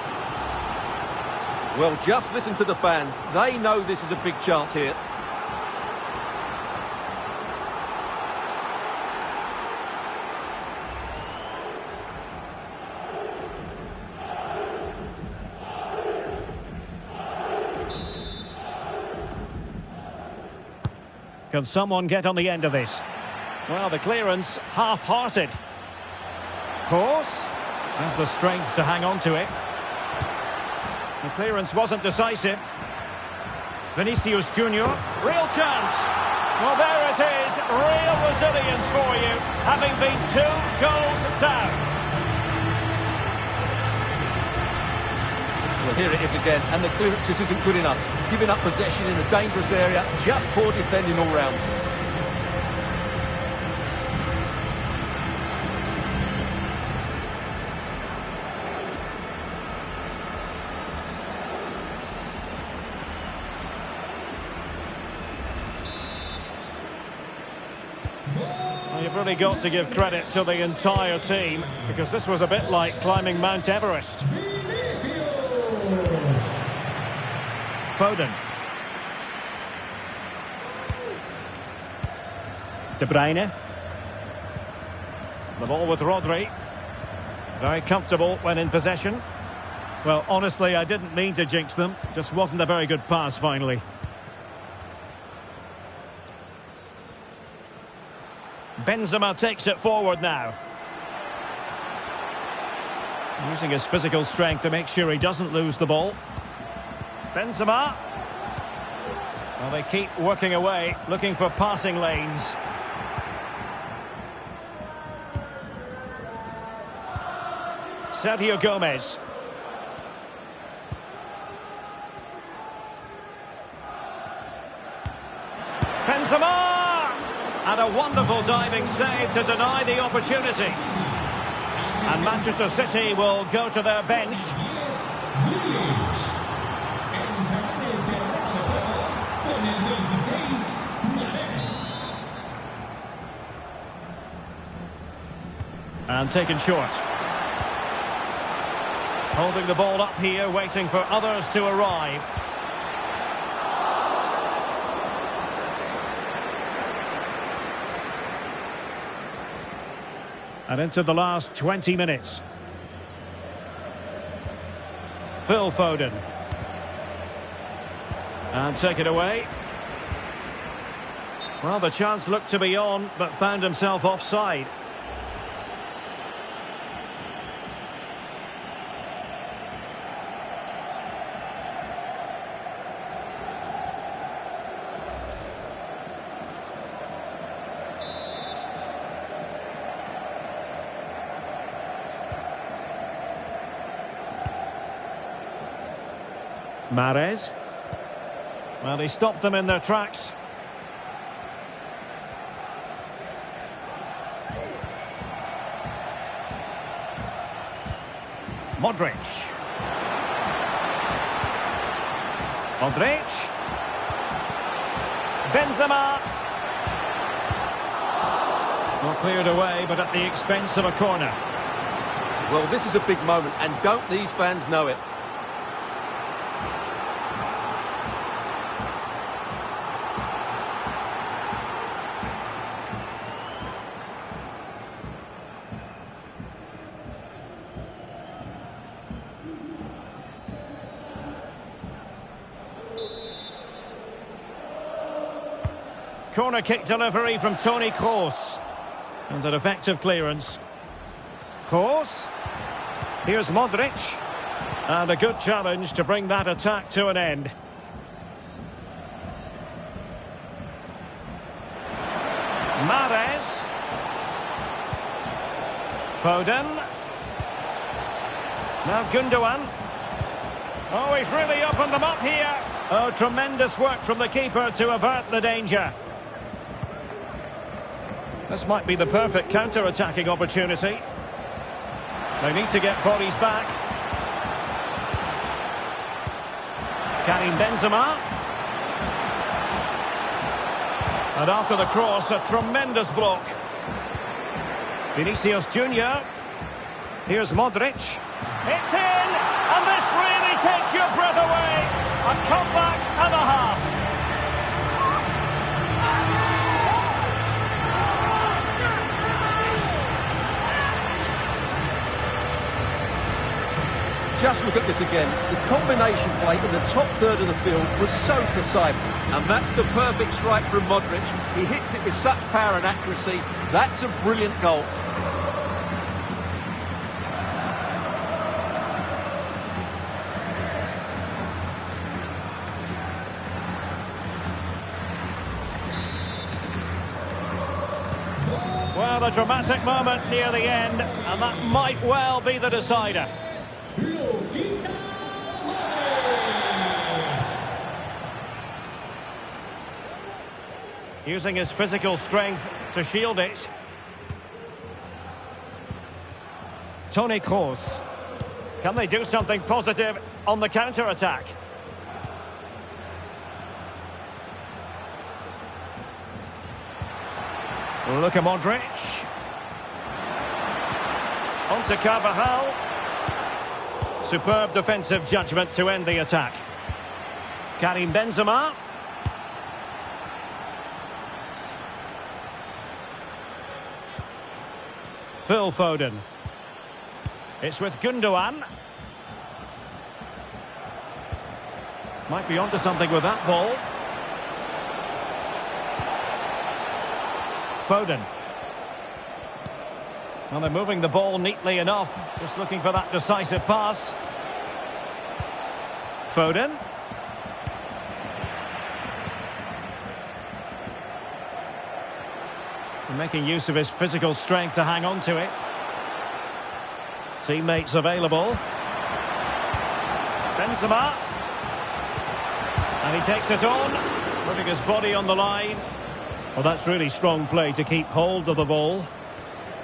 Well, just listen to the fans. They know this is a big chance here. Can someone get on the end of this? Well, the clearance half-hearted. Kroos has the strength to hang on to it. The clearance wasn't decisive. Vinicius Junior, real chance. Well, there it is, real resilience for you, having been 2 goals down. Well, here it is again, and the clearance just isn't good enough. Giving up possession in a dangerous area, just poor defending all round. Well, you've really got to give credit to the entire team, because this was a bit like climbing Mount Everest. Foden. De Bruyne. The ball with Rodri. Very comfortable when in possession. Well, honestly, I didn't mean to jinx them. Just wasn't a very good pass, finally. Benzema takes it forward now. Using his physical strength to make sure he doesn't lose the ball. Benzema. Well, they keep working away, looking for passing lanes. Sergio Gomez. Benzema! And a wonderful diving save to deny the opportunity. And Manchester City will go to their bench. Con el 26, And taken short. Holding the ball up here, waiting for others to arrive. And into the last 20 minutes. Phil Foden. And take it away. Well, the chance looked to be on, but found himself offside. Mahrez. Well, he stopped them in their tracks. Modric. Modric. Benzema. Well, cleared away, but at the expense of a corner. Well, this is a big moment, and don't these fans know it? Corner kick delivery from Toni Kroos. And an effective clearance. Kroos. Here's Modric. And a good challenge to bring that attack to an end. Mahrez. Foden. Now Gundogan. Oh, he's really opened them up here. Oh, tremendous work from the keeper to avert the danger. This might be the perfect counter-attacking opportunity. They need to get bodies back. Karim Benzema. And after the cross, a tremendous block. Vinicius Junior. Here's Modric. It's in! And this really takes your breath away. A comeback and a half. Just look at this again. The combination play in the top third of the field was so precise. And that's the perfect strike from Modric. He hits it with such power and accuracy. That's a brilliant goal. Well, a dramatic moment near the end, and that might well be the decider. Using his physical strength to shield it. Toni Kroos. Can they do something positive on the counter-attack? Look at Modric. On to Carvajal. Superb defensive judgment to end the attack. Karim Benzema. Phil Foden. It's with Gundogan. Might be onto something with that ball. Foden. Well, they're moving the ball neatly enough. Just looking for that decisive pass. Foden. Making use of his physical strength to hang on to it. Teammates available. Benzema. And he takes it on, putting his body on the line. Well, that's really strong play to keep hold of the ball.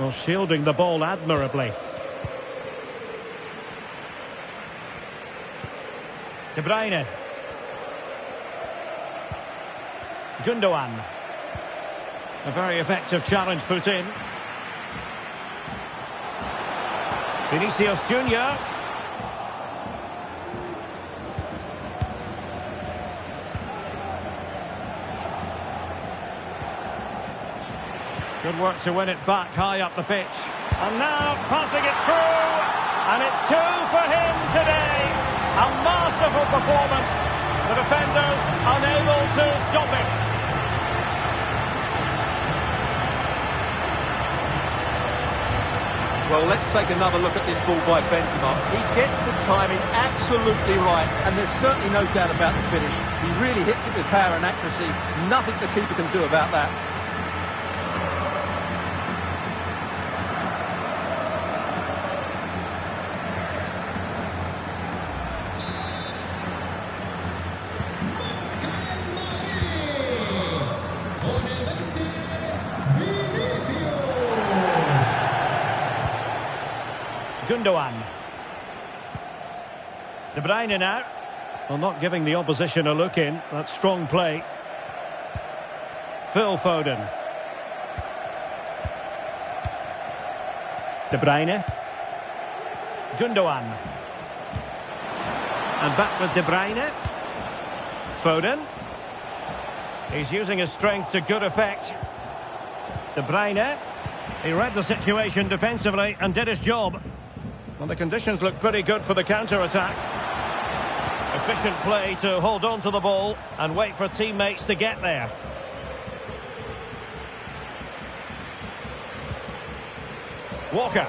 Well, shielding the ball admirably. De Bruyne. Gundogan. A very effective challenge put in. Vinicius Junior. Good work to win it back high up the pitch. And now passing it through. And it's 2 for him today. A masterful performance. The defenders unable to stop him. Well, let's take another look at this ball by Benzema. He gets the timing absolutely right, and there's certainly no doubt about the finish. He really hits it with power and accuracy. Nothing the keeper can do about that. Gundogan. De Bruyne now. Well, not giving the opposition a look in. That's strong play. Phil Foden. De Bruyne. Gundogan. And back with De Bruyne. Foden. He's using his strength to good effect. De Bruyne. He read the situation defensively and did his job. Well, the conditions look pretty good for the counter-attack. Efficient play to hold on to the ball and wait for teammates to get there. Walker.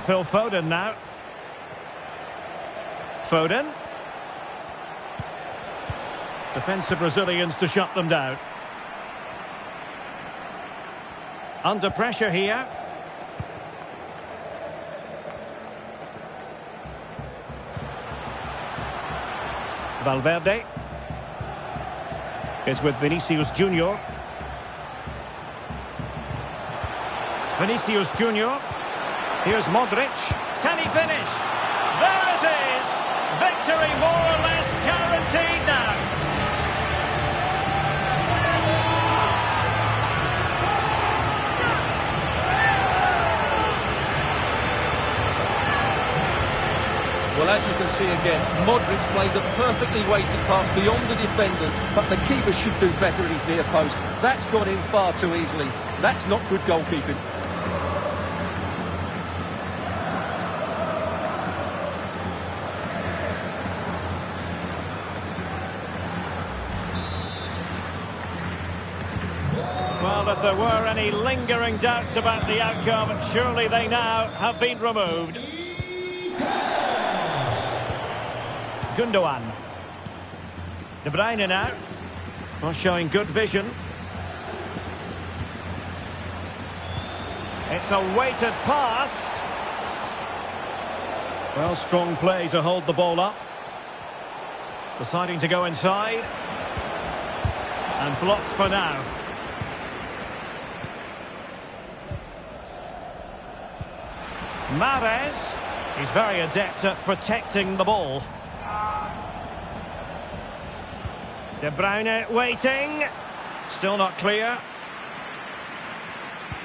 Phil Foden now. Foden. Defensive Brazilians to shut them down. Under pressure here. Valverde is with Vinicius Junior. Vinicius Junior. Here's Modric. Can he finish? There it is! Victory more or less guaranteed now. Well, as you can see again, Modric plays a perfectly weighted pass beyond the defenders, but the keeper should do better at his near post. That's gone in far too easily. That's not good goalkeeping. Well, if there were any lingering doubts about the outcome, surely they now have been removed. Gundogan. De Bruyne now. Well, showing good vision. It's a weighted pass. Well, strong play to hold the ball up. Deciding to go inside. And blocked for now. Mahrez. He's very adept at protecting the ball. De Bruyne waiting. Still not clear.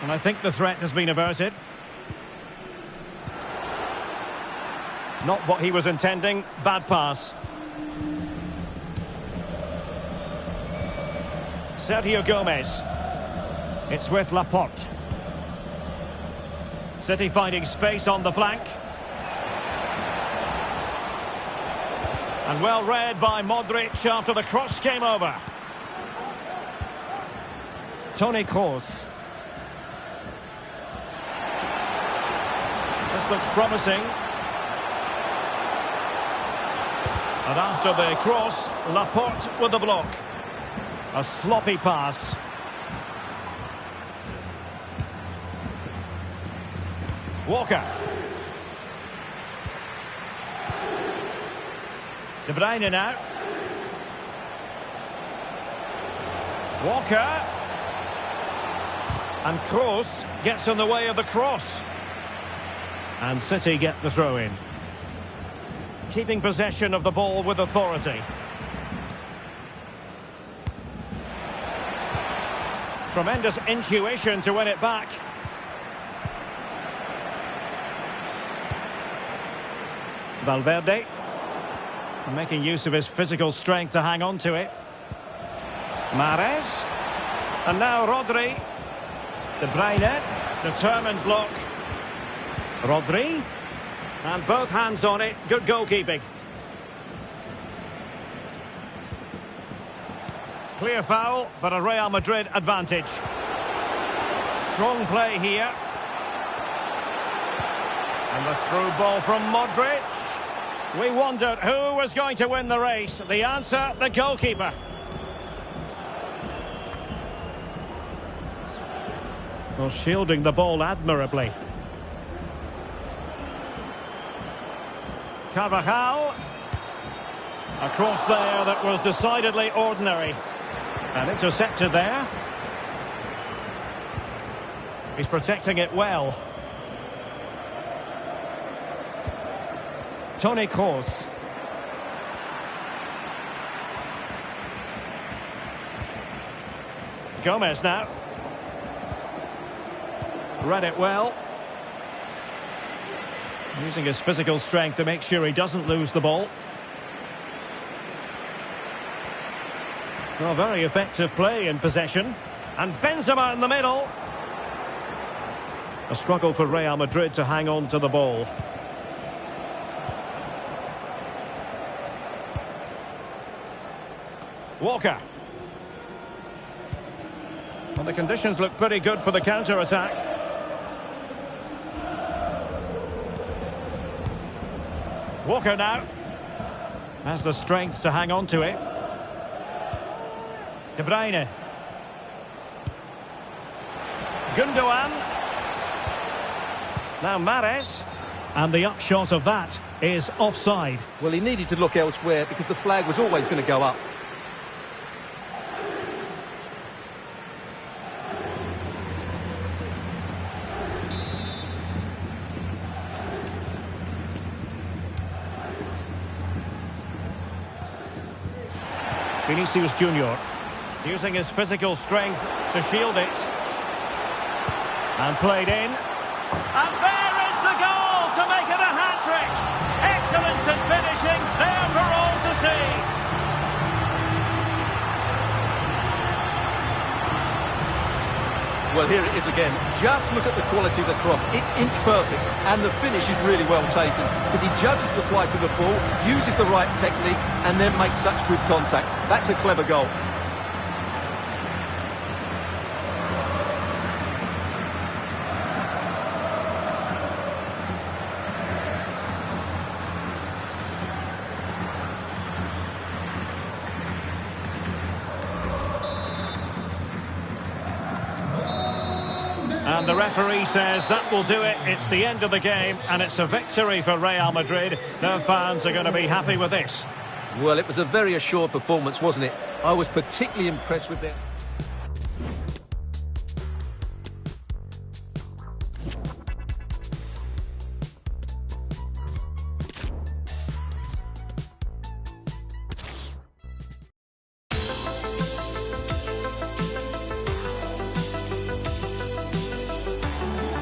And I think the threat has been averted. Not what he was intending. Bad pass. Sergio Gomez. It's with Laporte. City finding space on the flank. And well read by Modric after the cross came over. Toni Kroos. This looks promising. And after the cross, Laporte with the block. A sloppy pass. Walker. De Bruyne now. Walker. And Kroos gets in the way of the cross. And City get the throw in. Keeping possession of the ball with authority. Tremendous intuition to win it back. Valverde. Making use of his physical strength to hang on to it. Mahrez. And now Rodri. De Bruyne. Determined block. Rodri. And both hands on it. Good goalkeeping. Clear foul, but a Real Madrid advantage. Strong play here. And the through ball from Modric. We wondered who was going to win the race. The answer, the goalkeeper. Well, shielding the ball admirably. Carvajal. A cross there that was decidedly ordinary. And intercepted there. He's protecting it well. Toni Kroos. Gomez now. Read it well. Using his physical strength to make sure he doesn't lose the ball. Well, very effective play in possession. And Benzema in the middle. A struggle for Real Madrid to hang on to the ball. Walker. Well, the conditions look pretty good for the counter-attack. Walker now has the strength to hang on to it. De Bruyne. Gundogan. Now Mahrez. And the upshot of that is offside. Well, he needed to look elsewhere because the flag was always going to go up. Vinicius Junior using his physical strength to shield it. And played in. And there is the goal to make it a hat-trick. Excellence in finishing, there for all to see. Well, here it is again. Just look at the quality of the cross. It's inch perfect, and the finish is really well taken because he judges the flight of the ball, uses the right technique, and then makes such good contact. That's a clever goal. And the referee says that will do it. It's the end of the game, and it's a victory for Real Madrid. Their fans are going to be happy with this. Well, it was a very assured performance, wasn't it? I was particularly impressed with them.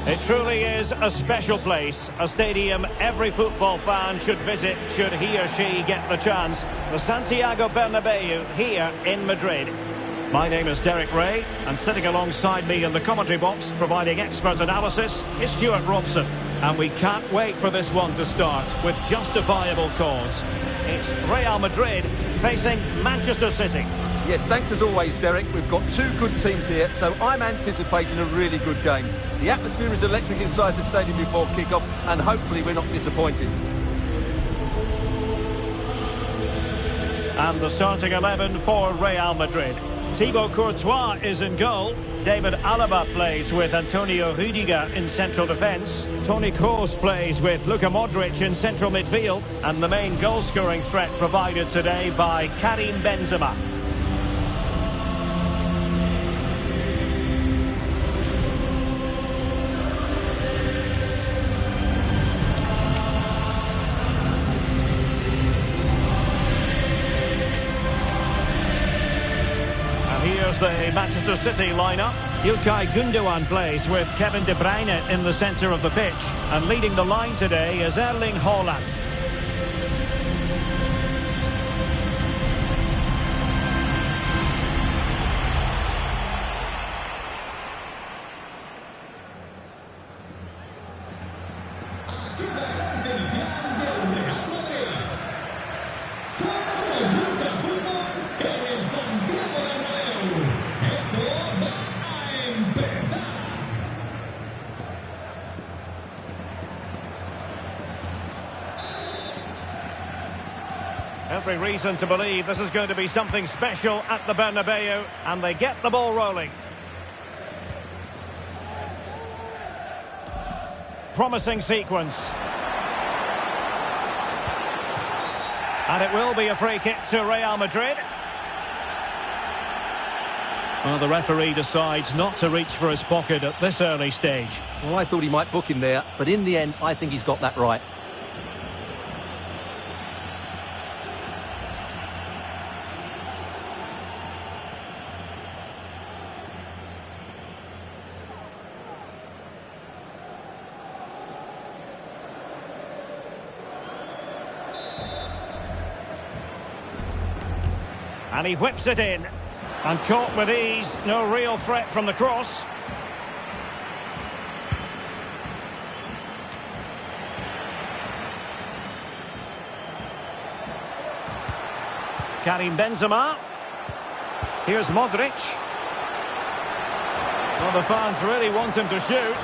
It truly is a special place, a stadium every football fan should visit should he or she get the chance. The Santiago Bernabeu here in Madrid. My name is Derek Ray, and sitting alongside me in the commentary box, providing expert analysis, is Stuart Robson. And we can't wait for this one to start with justifiable cause. It's Real Madrid facing Manchester City. Yes, thanks as always, Derek. We've got two good teams here, so I'm anticipating a really good game. The atmosphere is electric inside the stadium before kick-off, and hopefully we're not disappointed. And the starting 11 for Real Madrid. Thibaut Courtois is in goal. David Alaba plays with Antonio Rüdiger in central defence. Toni Kroos plays with Luka Modric in central midfield. And the main goal-scoring threat provided today by Karim Benzema. was the Manchester City lineup. İlkay Gündoğan plays with Kevin De Bruyne in the centre of the pitch. And leading the line today is Erling Haaland. Aquí la delante inicial del Real Madrid. ¿Cómo nos gusta el fútbol en el Santiago Bernabéu? Esto va a empezar. Every reason to believe this is going to be something special at the Bernabeu, and they get the ball rolling. Promising sequence. And it will be a free kick to Real Madrid. Well, the referee decides not to reach for his pocket at this early stage. Well, I thought he might book him there, but in the end, I think he's got that right. And he whips it in. And caught with ease. No real threat from the cross. Karim Benzema. Here's Modric. Well, the fans really want him to shoot.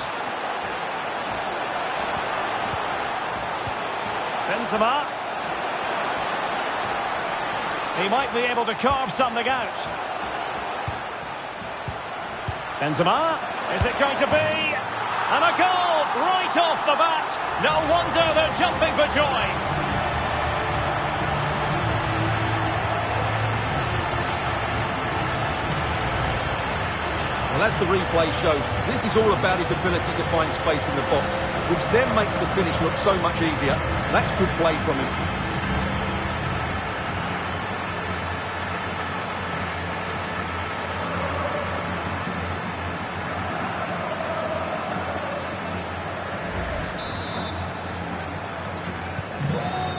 Benzema. He might be able to carve something out. Benzema, is it going to be? And a goal right off the bat. No wonder they're jumping for joy. Well, as the replay shows, this is all about his ability to find space in the box, which then makes the finish look so much easier. That's good play from him.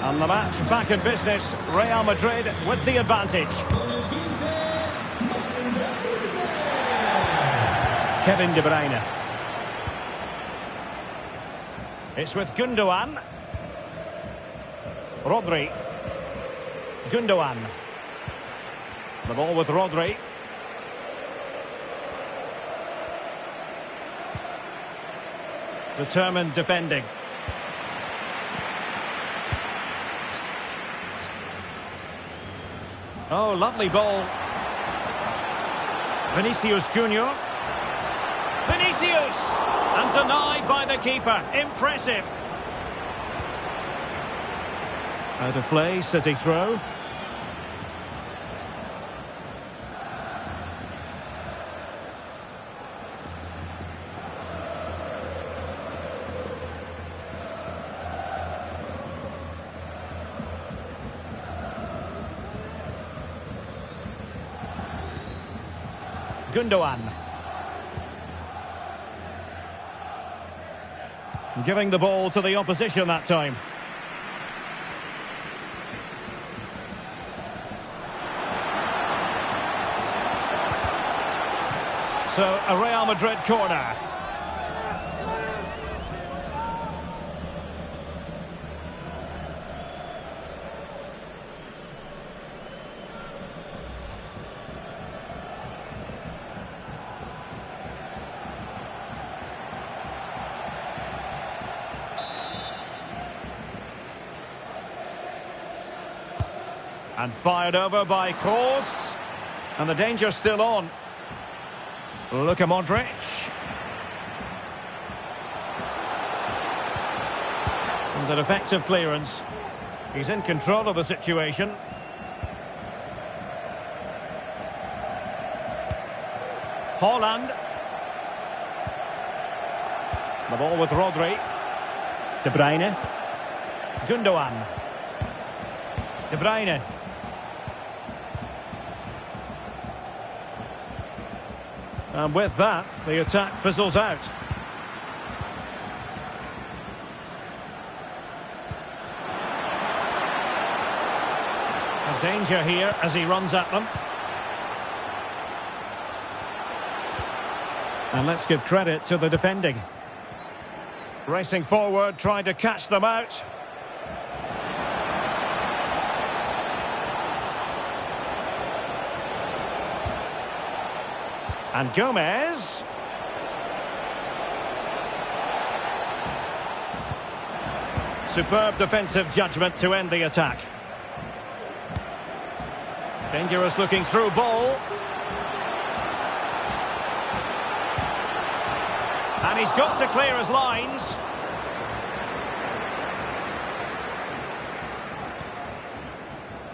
And the match back in business. Real Madrid with the advantage. Kevin De Bruyne. It's with Gündoğan. Rodri. Gündoğan. The ball with Rodri. Determined defending. Oh, lovely ball. Vinicius Junior. Vinicius! And denied by the keeper. Impressive. Out of play, City throw. Gündoğan. Giving the ball to the opposition that time. So, a Real Madrid corner. And fired over by Kroos. And the danger's still on. Luka Modric. And an effective clearance. He's in control of the situation. Haaland. The ball with Rodri. De Bruyne. Gündoğan. De Bruyne. And with that, the attack fizzles out. A danger here as he runs at them. And let's give credit to the defending. Racing forward, trying to catch them out. And Gomez. Superb defensive judgment to end the attack. Dangerous looking through ball. And he's got to clear his lines.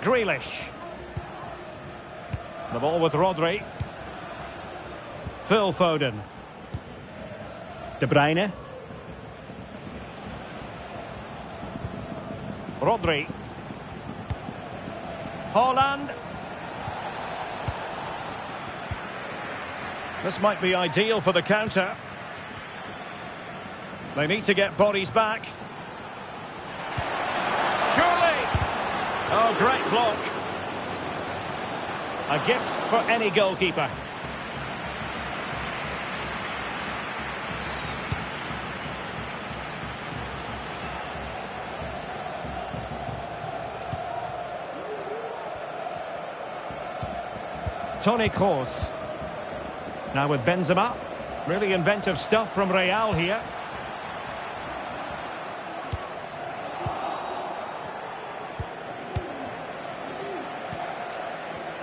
Grealish. The ball with Rodri. Phil Foden. De Bruyne. Rodri. Haaland. This might be ideal for the counter. They need to get bodies back. Surely! Oh, great block. A gift for any goalkeeper. Toni Kroos. Now with Benzema. Really inventive stuff from Real here.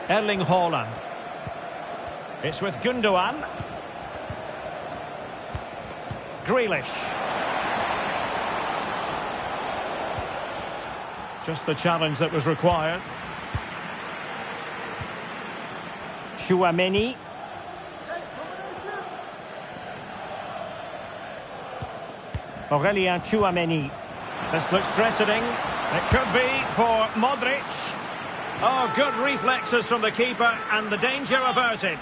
Erling Haaland. It's with Gundogan. Grealish. Just the challenge that was required. Tchouaméni. Aurélien Tchouaméni. This looks threatening. It could be for Modric. Oh, good reflexes from the keeper and the danger averted.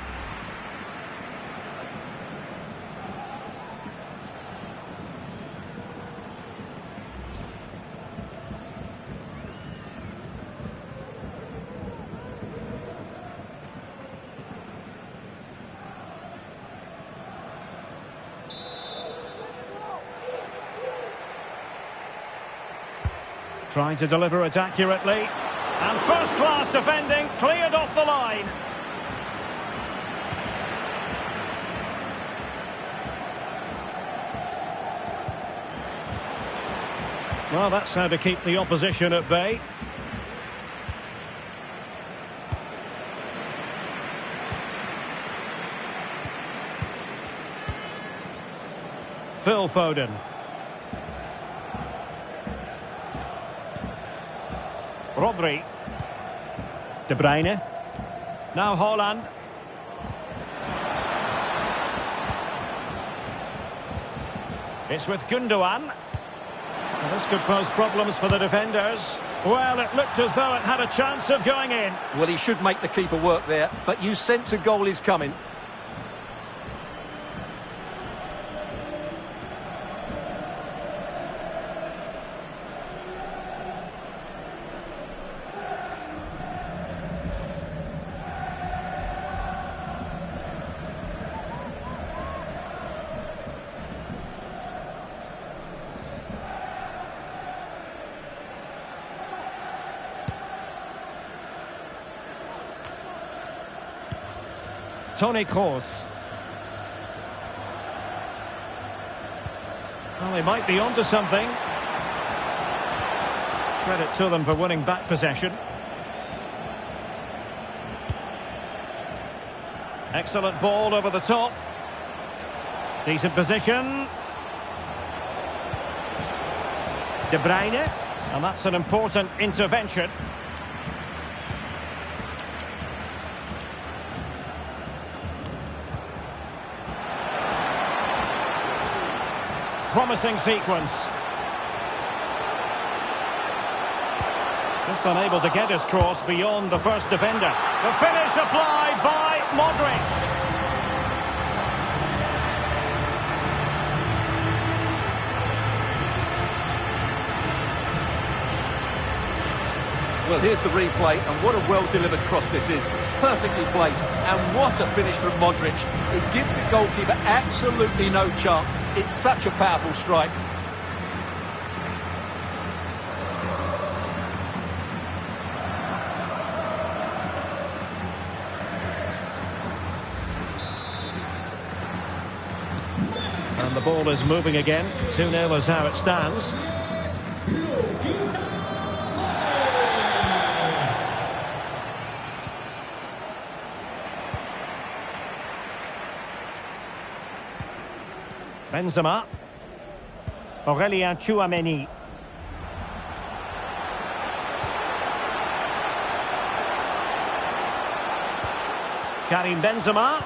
Trying to deliver it accurately. And first-class defending, cleared off the line. Well, that's how to keep the opposition at bay. Phil Foden. Rodri. De Bruyne. Now Haaland. It's with Gundogan. Well, this could pose problems for the defenders. Well, it looked as though it had a chance of going in. Well, he should make the keeper work there, but you sense a goal is coming. Toni Kroos. Well, they might be onto something. Credit to them for winning back possession. Excellent ball over the top. Decent position. De Bruyne. And that's an important intervention. Promising sequence. Just unable to get his cross beyond the first defender. The finish applied by Modric. Well, here's the replay, and what a well-delivered cross this is. Perfectly placed, and what a finish from Modric. It gives the goalkeeper absolutely no chance. It's such a powerful strike. And the ball is moving again. 2-0 is how it stands. Benzema. Aurelien Tchouameni. Karim Benzema.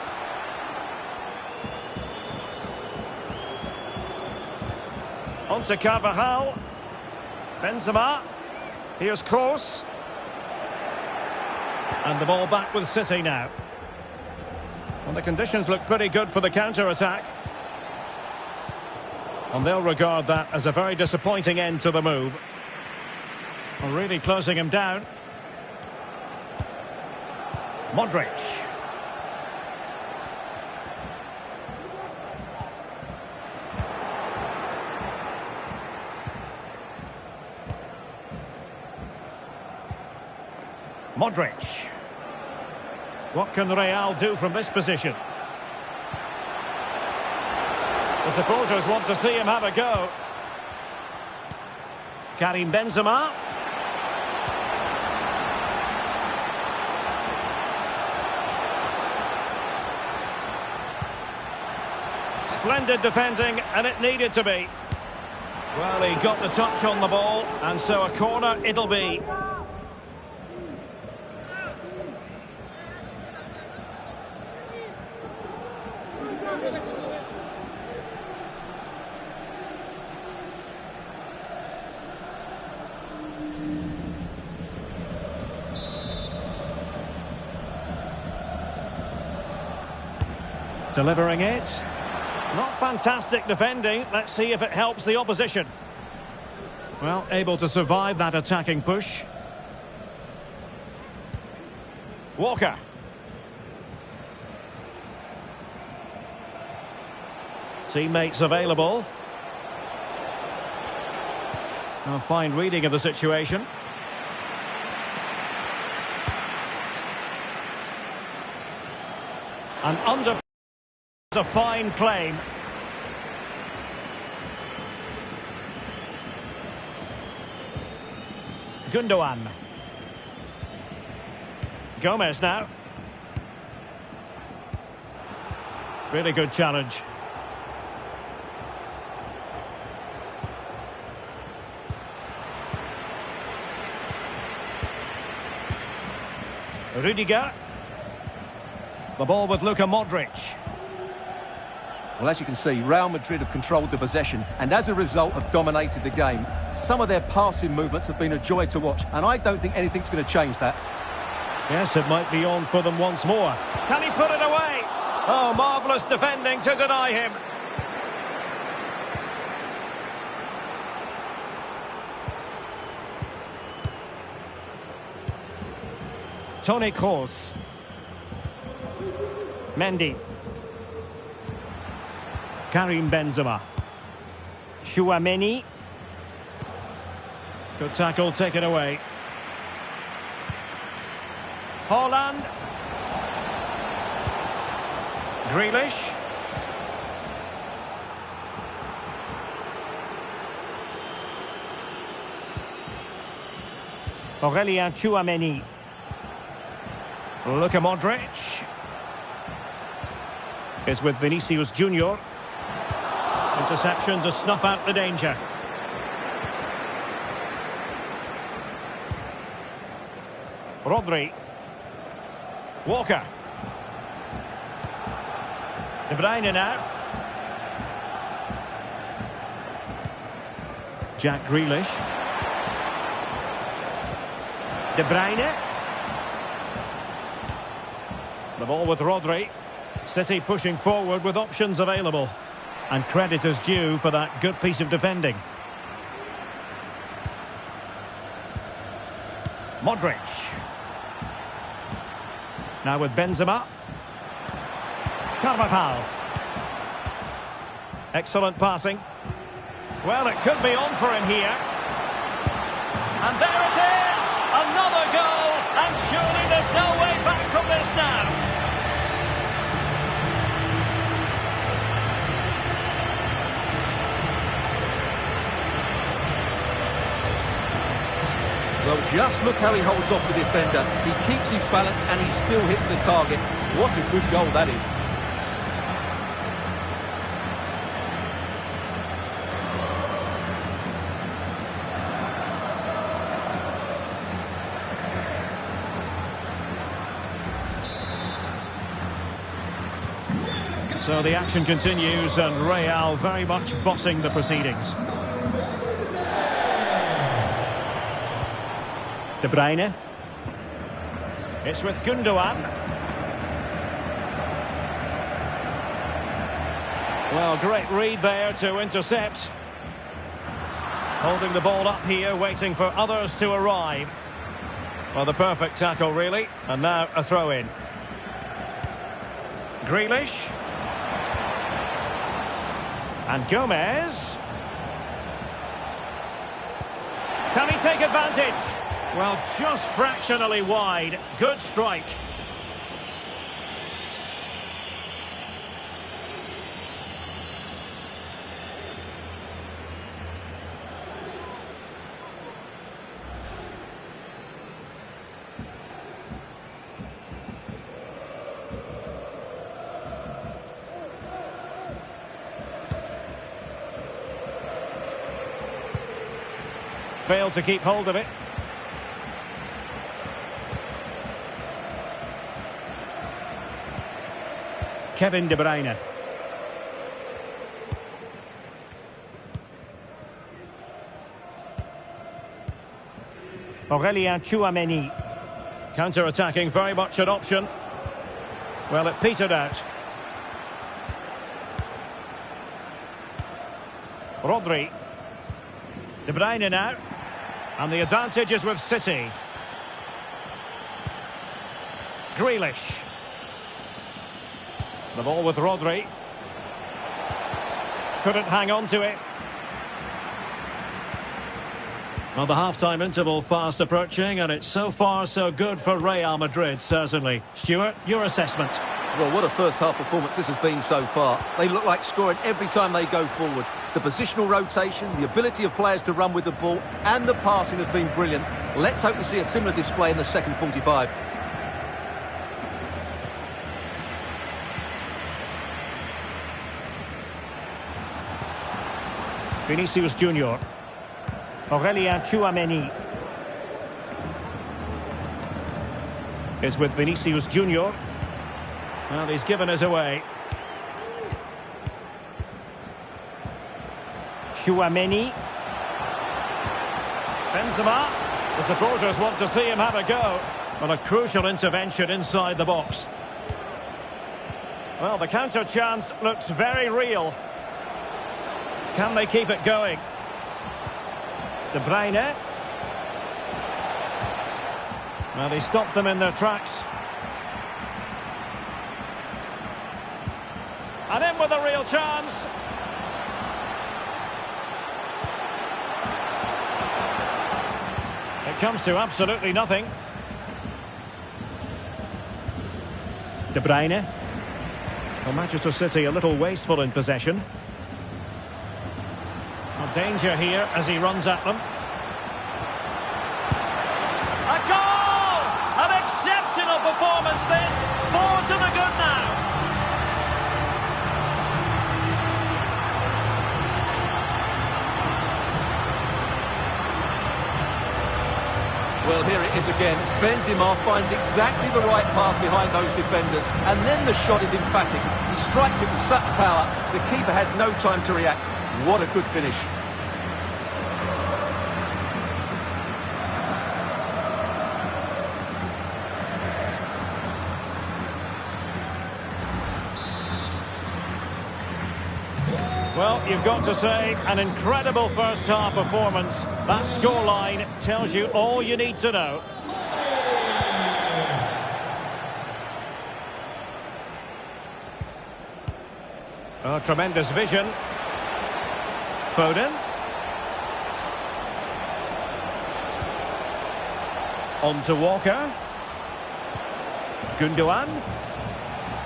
On to Carvajal. Benzema. Here's Kroos. And the ball back with City now. Well, the conditions look pretty good for the counter-attack. And they'll regard that as a very disappointing end to the move. Well, really closing him down. Modric. Modric. What can Real do from this position? The supporters want to see him have a go. Karim Benzema. Splendid defending, and it needed to be. Well, he got the touch on the ball, and so a corner it'll be. Delivering it. Not fantastic defending. Let's see if it helps the opposition. Well, able to survive that attacking push. Walker. Teammates available. A fine reading of the situation. And under a fine claim. Gundogan. Gomez now. Really good challenge. Rudiger. The ball with Luka Modric. Well, as you can see, Real Madrid have controlled the possession and as a result have dominated the game. Some of their passing movements have been a joy to watch, and I don't think anything's going to change that. Yes, it might be on for them once more. Can he put it away? Oh, marvellous defending to deny him. Toni Kroos. Mendy. Karim Benzema. Tchouameni. Good tackle, taken away. Haaland. Grealish. Aurelien Tchouameni. Luka Modric. Is with Vinicius Junior. Interception to snuff out the danger. Rodri. Walker. De Bruyne now. Jack Grealish. De Bruyne. The ball with Rodri. City pushing forward with options available. And credit is due for that good piece of defending. Modric. Now with Benzema. Carvajal. Excellent passing. Well, it could be on for him here. And there it is! Another goal! And surely there's no way back from this now. Well, just look how he holds off the defender. He keeps his balance and he still hits the target. What a good goal that is. So the action continues and Real very much bossing the proceedings. De Bruyne. It's with Gundogan. Well, great read there to intercept. Holding the ball up here, waiting for others to arrive. Well, the perfect tackle, really. And now a throw-in. Grealish. And Gomez. Can he take advantage? Well, just fractionally wide. Good strike. Failed to keep hold of it. Kevin De Bruyne. Aurelien Tchouameni. Counter-attacking, very much an option. Well, it petered out. Rodri. De Bruyne now. And the advantage is with City. Grealish. The ball with Rodri. Couldn't hang on to it. Well, the half-time interval fast approaching, and it's so far so good for Real Madrid, certainly. Stuart, your assessment? Well, what a first-half performance this has been so far. They look like scoring every time they go forward. The positional rotation, the ability of players to run with the ball, and the passing have been brilliant. Let's hope to see a similar display in the second 45. Vinicius Junior. Aurelien Tchouameni. Is with Vinicius Junior. Well, he's given us away. Tchouameni. Benzema. The supporters want to see him have a go. Well, a crucial intervention inside the box. Well, the counter chance looks very real. Can they keep it going? De Bruyne. Well, he stopped them in their tracks. And in with a real chance. It comes to absolutely nothing. De Bruyne. Well, Manchester City a little wasteful in possession. Well, danger here as he runs at them. A goal! An exceptional performance this. 4 to the good now. Well, here it is again. Benzema finds exactly the right pass behind those defenders, and then the shot is emphatic. He strikes it with such power, the keeper has no time to react. What a good finish. Well, you've got to say, an incredible first-half performance. That scoreline tells you all you need to know. Oh, tremendous vision. Foden. On to Walker. Gundogan.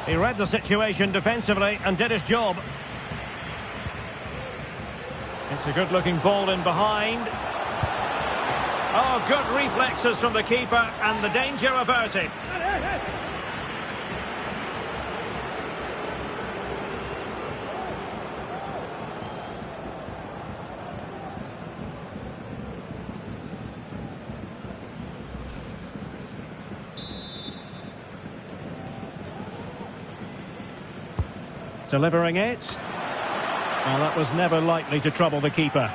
He read the situation defensively and did his job. It's a good-looking ball in behind. Oh, good reflexes from the keeper and the danger averted. Delivering it. Well, that was never likely to trouble the keeper.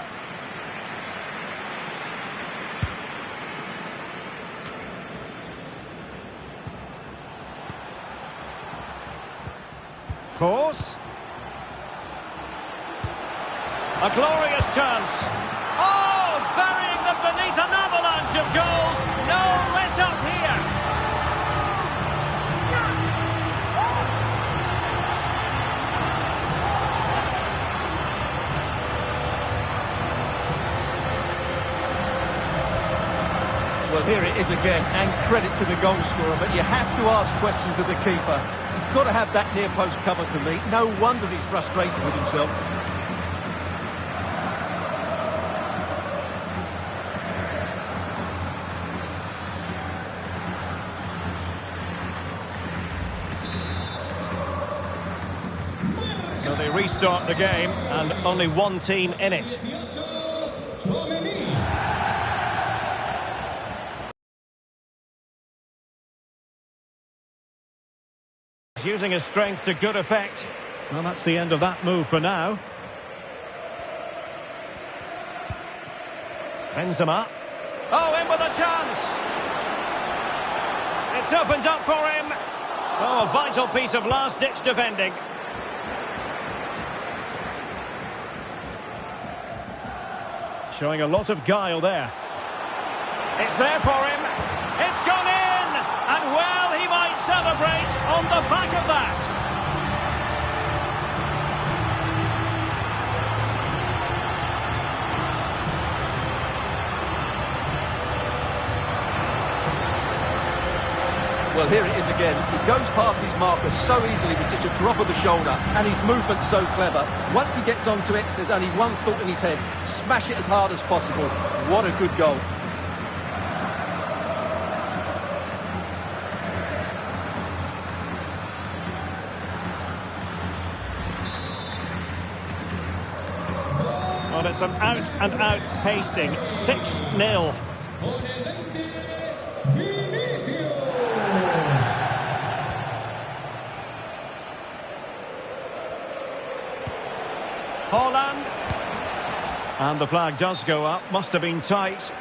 Course. A glorious chance. Oh, burying them beneath an avalanche of goals. No let up here. Well, here it is again, and credit to the goal scorer, but you have to ask questions of the keeper. He's got to have that near post covered for me. No wonder he's frustrated with himself. So they restart the game, and only one team in it. Using his strength to good effect. Well, that's the end of that move for now. Benzema. Oh, in with a chance. It's opened up for him. Oh, a vital piece of last-ditch defending. Showing a lot of guile there. It's there for him. It's gone in. And well, he might celebrate on the back of that. Well, here it is again. He goes past his marker so easily with just a drop of the shoulder, and his movement's so clever. Once he gets onto it, there's only one thought in his head: smash it as hard as possible. What a good goal. Well, it's an out-and-out pasting. 6-0. Holland. And the flag does go up. Must have been tight.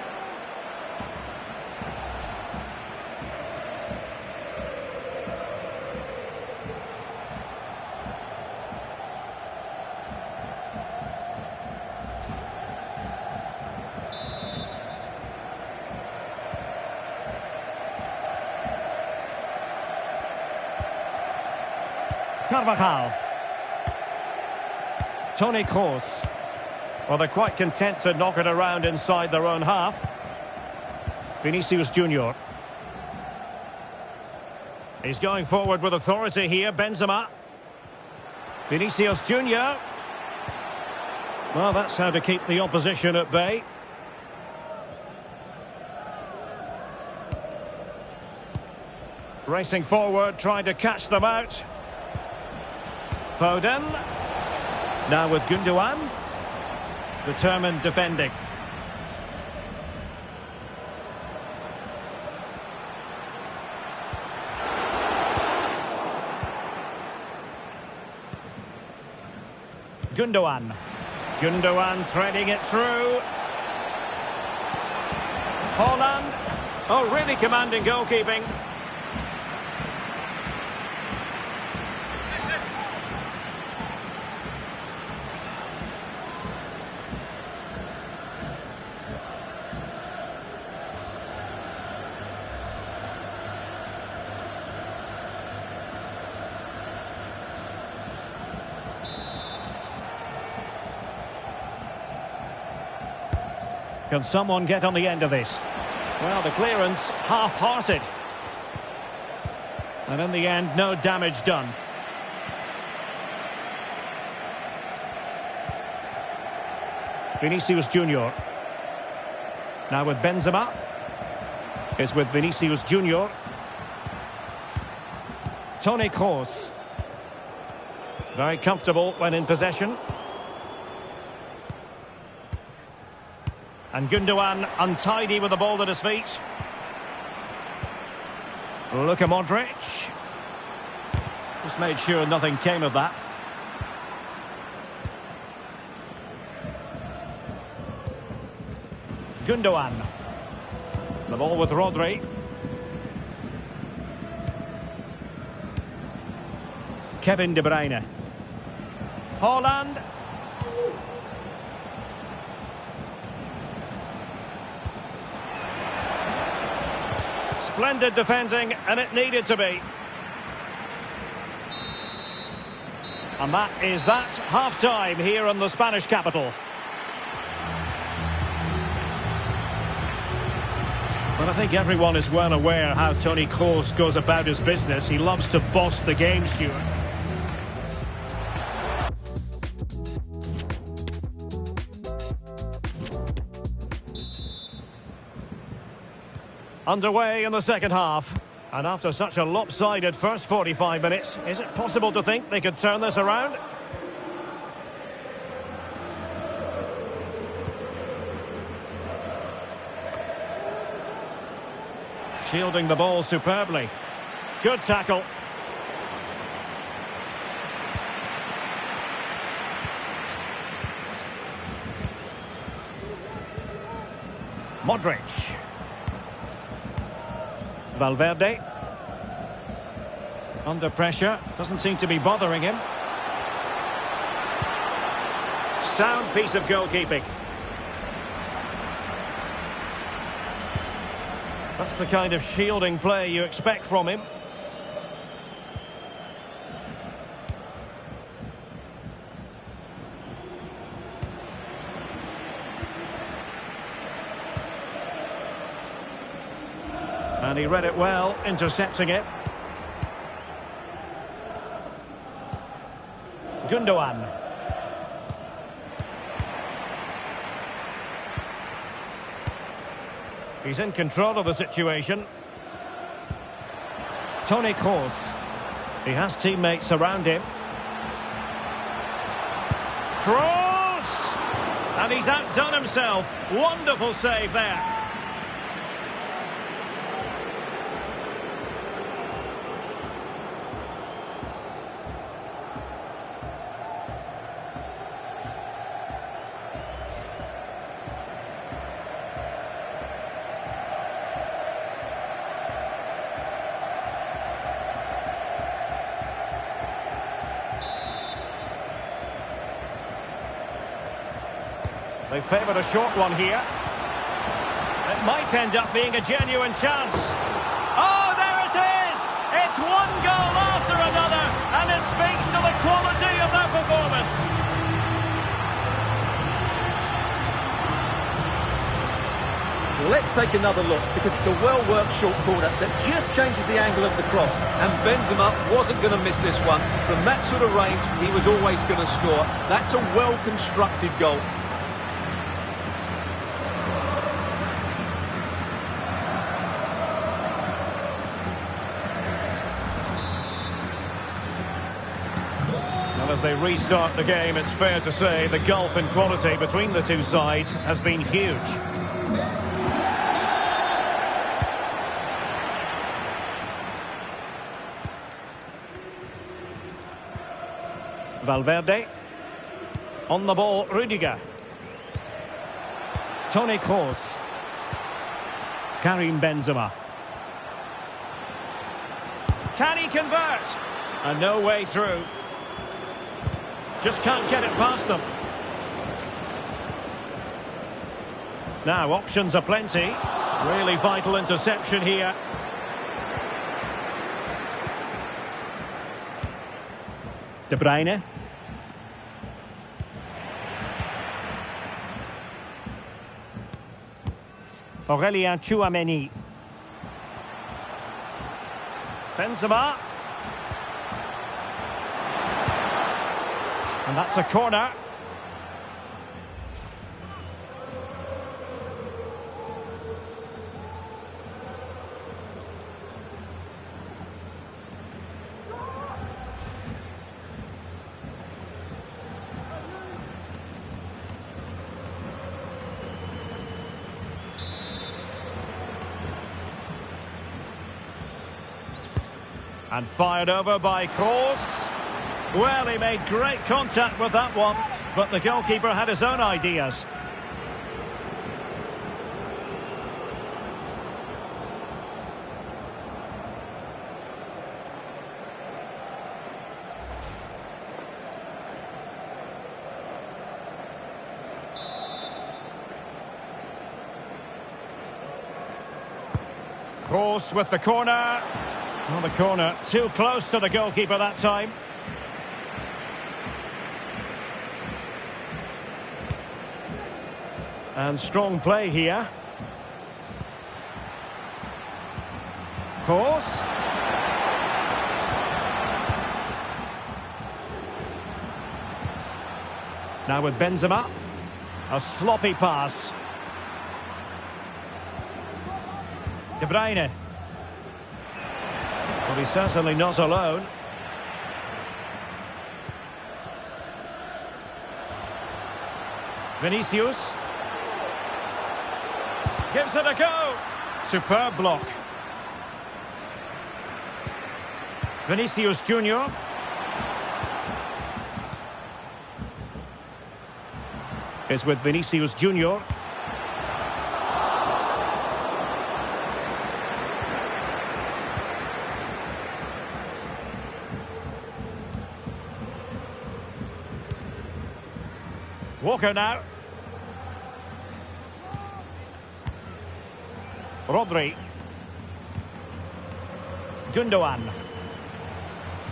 Carvajal. Toni Kroos. Well, they're quite content to knock it around inside their own half. Vinicius Junior. He's going forward with authority here, Benzema. Vinicius Junior. Well, that's how to keep the opposition at bay. Racing forward, trying to catch them out. Foden. Now with Gundogan. Determined defending. Gundogan. Gundogan threading it through. Holland. Oh, really commanding goalkeeping. Can someone get on the end of this? Well, the clearance half-hearted. And in the end, no damage done. Vinicius Junior. Now with Benzema. It's with Vinicius Junior. Toni Kroos. Very comfortable when in possession. And Gundogan untidy with the ball at his feet. Luka Modric. Just made sure nothing came of that. Gundogan. The ball with Rodri. Kevin De Bruyne. Haaland. Splendid defending, and it needed to be. And that is that. Half-time here in the Spanish capital. But I think everyone is well aware how Toni Kroos goes about his business. He loves to boss the game, Stuart. Underway in the second half. And after such a lopsided first 45 minutes, is it possible to think they could turn this around? Shielding the ball superbly. Good tackle. Modric. Valverde. Under pressure. Doesn't seem to be bothering him. Sound piece of goalkeeping. That's the kind of shielding play you expect from him. And he read it well, intercepting it. Gundogan. He's in control of the situation. Toni Kroos. He has teammates around him. Kroos! And he's outdone himself. Wonderful save there. They favoured a short one here. It might end up being a genuine chance. Oh, there it is! It's one goal after another, and it speaks to the quality of their performance. Let's take another look, because it's a well-worked short corner that just changes the angle of the cross. And Benzema wasn't going to miss this one. From that sort of range, he was always going to score. That's a well-constructed goal. As they restart the game, it's fair to say the gulf in quality between the two sides has been huge. Valverde. On the ball, Rudiger. Toni Kroos. Karim Benzema. Can he convert? And no way through. Just can't get it past them. Now, options are plenty. Really vital interception here. De Bruyne. Aurelien Tchouameni. Benzema. And that's a corner. And fired over by Kroos. Well, he made great contact with that one, but the goalkeeper had his own ideas. Kroos with the corner. Well, the corner too close to the goalkeeper that time. And strong play here. Kroos. Now with Benzema. A sloppy pass. De Bruyne. Well, he's certainly not alone. Vinicius. Gives it a go. Superb block. Vinicius Junior. Is with Vinicius Junior. Walker now. Rodri. Gundogan.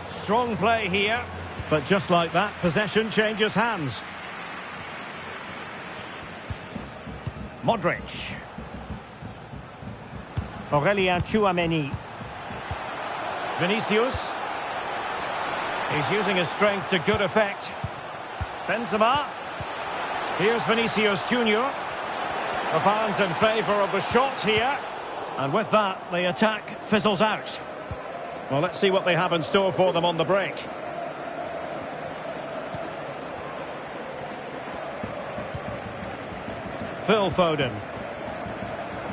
Strong play here, but just like that, possession changes hands. Modric. Aurelien Tchouameni. Vinicius. He's using his strength to good effect. Benzema. Here's Vinicius Junior. The fans in favour of the shot here. And with that, the attack fizzles out. Well, let's see what they have in store for them on the break. Phil Foden.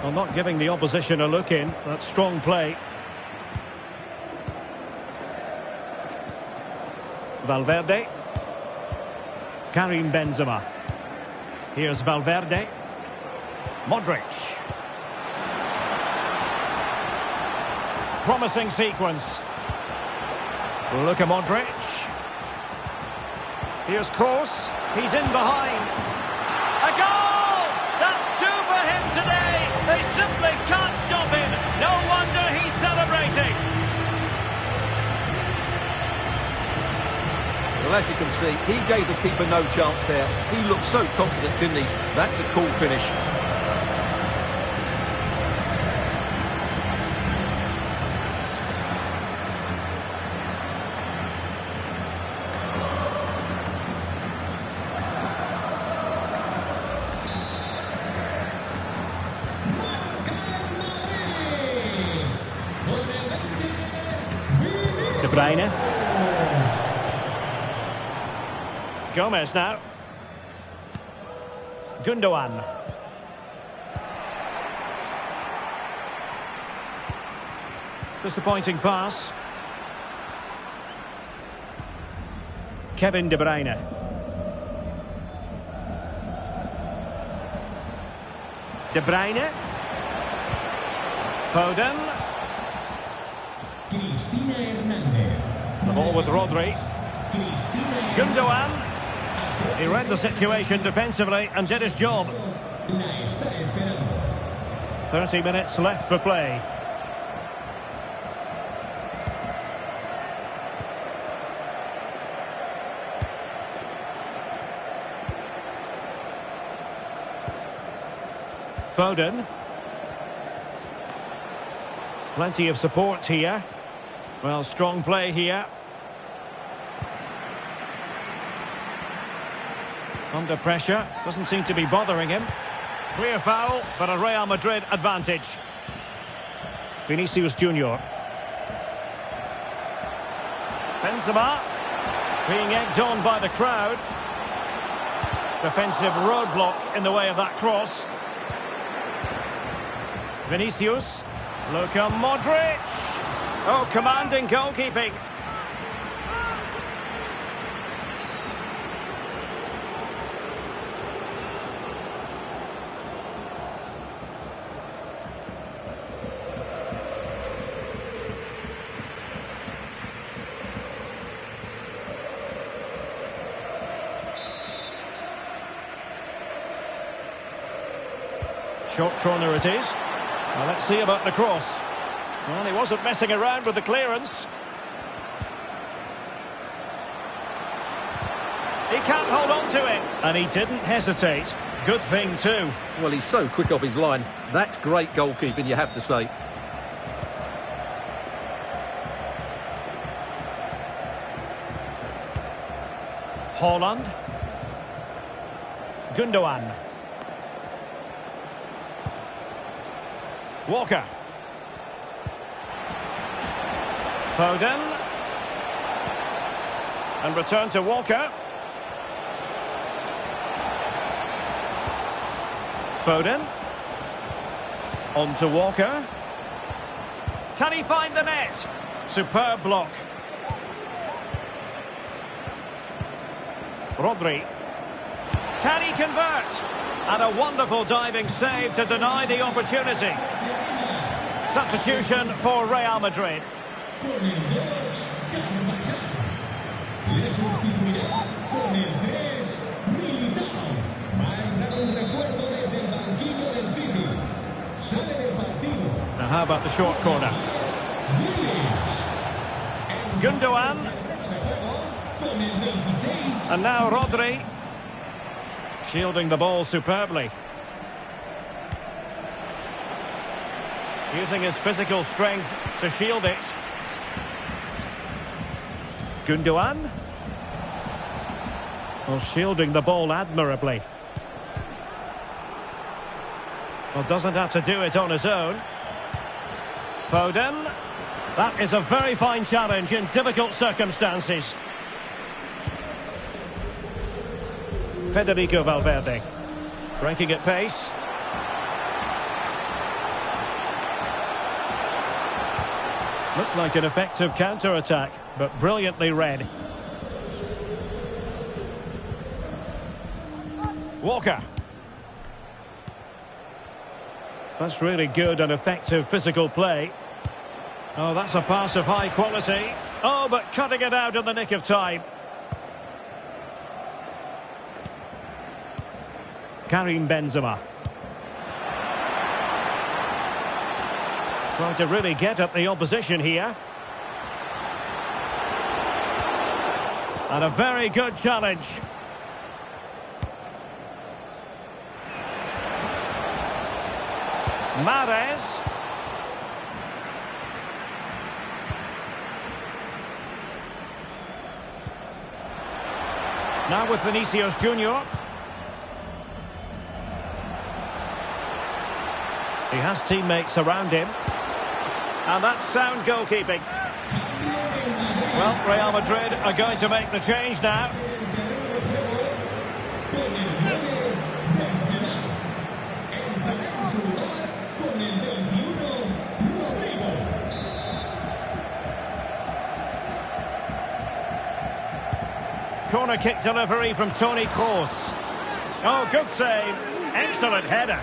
Well, not giving the opposition a look in. That's strong play. Valverde. Karim Benzema. Here's Valverde. Modric. Promising sequence. Look at Modric. Here's Kroos. He's in behind. A goal! That's two for him today. They simply can't stop him. No wonder he's celebrating. Well, as you can see, he gave the keeper no chance there. He looked so confident, didn't he? That's a cool finish. De Bruyne. Gomez now. Gundogan. Disappointing pass. Kevin De Bruyne. De Bruyne. Foden. Cristina Hernández. The ball with Rodri. Gundogan. He read the situation defensively and did his job. La está esperando. 30 minutes left for play. Foden. Plenty of support here. Well, strong play here. Under pressure. Doesn't seem to be bothering him. Clear foul, but a Real Madrid advantage. Vinicius Junior. Benzema. Being egged on by the crowd. Defensive roadblock in the way of that cross. Vinicius. Luka Modric. Oh, commanding goalkeeping. Short corner it is. Well, let's see about the cross. Well, he wasn't messing around with the clearance. He can't hold on to it. And he didn't hesitate. Good thing too. Well, he's so quick off his line. That's great goalkeeping, you have to say. Haaland. Gundogan. Walker. Foden. And return to Walker. Foden. On to Walker. Can he find the net? Superb block. Rodri. Can he convert? And a wonderful diving save to deny the opportunity. Substitution for Real Madrid. Con el 2, Carvajal. Le sustituirá con el 3, Militao. Va a entrar un refuerzo desde el banquillo del City. Sale del partido. Now how about the short corner? Gundogan. And now Rodri. Shielding the ball superbly. Using his physical strength to shield it. Gundogan. Well, shielding the ball admirably. Well, doesn't have to do it on his own. Foden. That is a very fine challenge in difficult circumstances. Federico Valverde. Breaking at pace. Looked like an effective counter-attack, but brilliantly read. Walker. That's really good and effective physical play. Oh, that's a pass of high quality. Oh, but cutting it out in the nick of time. Karim Benzema. Trying to really get at the opposition here. And a very good challenge. Mahrez. Now with Vinicius Junior. He has teammates around him. And that's sound goalkeeping. Well, Real Madrid are going to make the change now. Corner kick delivery from Toni Kroos. Oh, good save. Excellent header.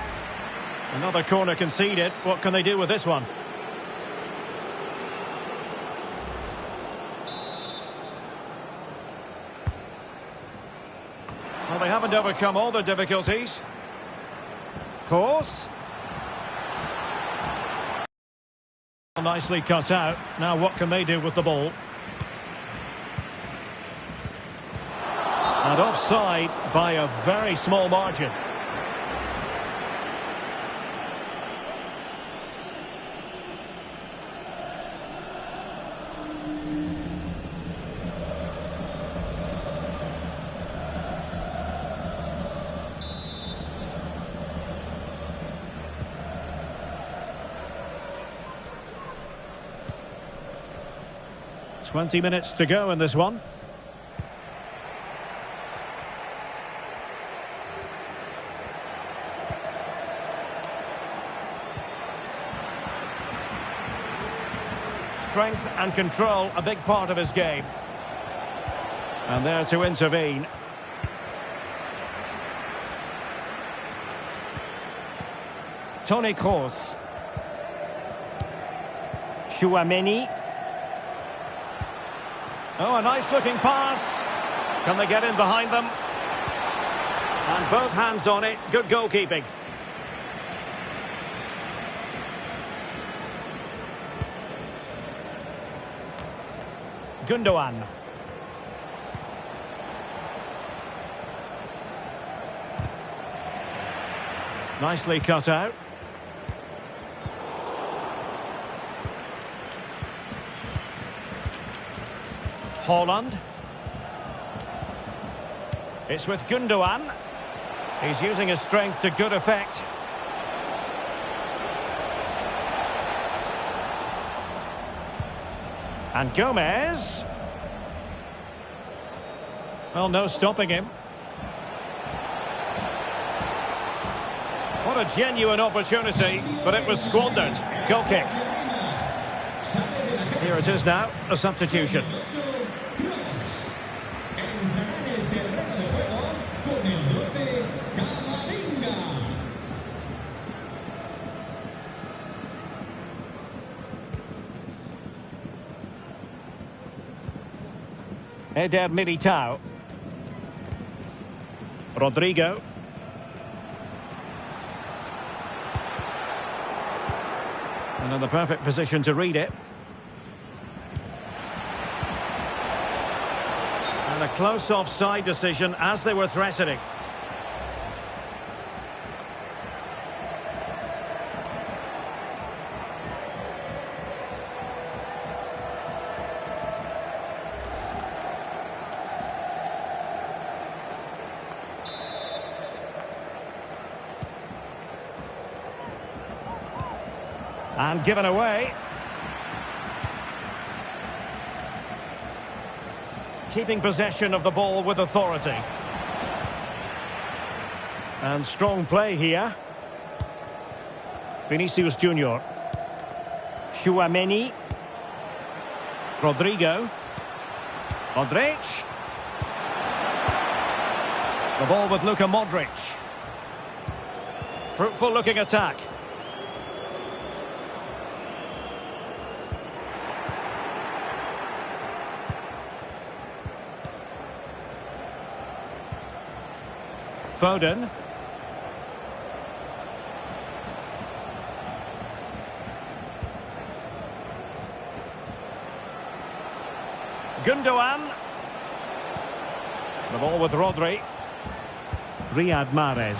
Another corner conceded. What can they do with this one? Well, they haven't overcome all the difficulties. Kroos. Nicely cut out. Now what can they do with the ball? And offside by a very small margin. 20 minutes to go in this one. Strength and control, a big part of his game. And there to intervene. Toni Kroos. Tchouaméni. Oh, a nice looking pass. Can they get in behind them? And both hands on it. Good goalkeeping. Gundogan. Nicely cut out. Haaland. It's with Gundogan. He's using his strength to good effect. And Gomez. Well, no stopping him. What a genuine opportunity, but it was squandered. Goal kick. Here it is now, a substitution. Eder Militao. Rodrigo. And in the perfect position to read it. And a close offside decision as they were threatening. And given away. Keeping possession of the ball with authority. And strong play here. Vinicius Junior. Tchouaméni. Rodrigo. Modric. The ball with Luka Modric. Fruitful looking attack. Foden. Gundogan. The ball with Rodri. Riyad Mahrez.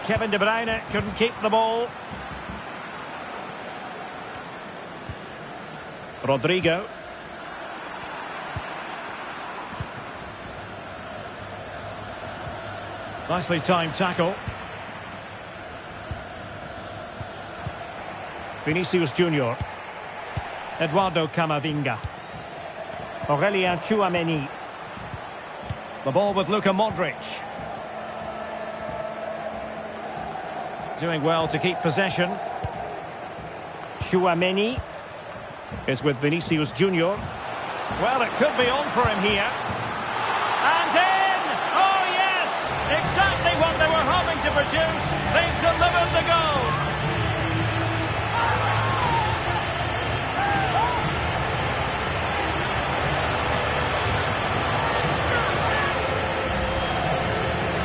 Kevin De Bruyne couldn't keep the ball. Rodrigo. Nicely timed tackle. Vinicius Junior. Eduardo Camavinga. Aurelien Tchouaméni. The ball with Luka Modric. Doing well to keep possession. Tchouaméni is with Vinicius Junior. Well, it could be on for him here. And in! Oh, yes! Exactly what they were hoping to produce. They've delivered the goal.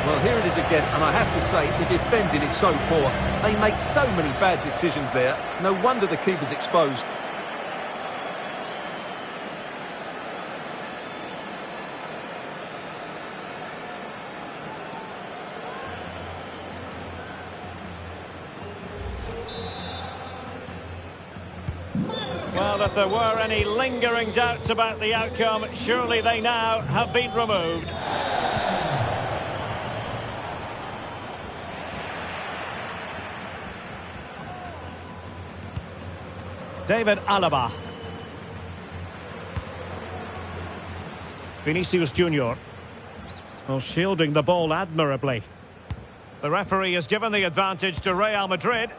Well, here it is again, and I have to say, the defending is so poor. They make so many bad decisions there. No wonder the keeper's exposed. Well, if there were any lingering doubts about the outcome, surely they now have been removed. David Alaba. Vinicius Junior. Well, shielding the ball admirably. The referee has given the advantage to Real Madrid.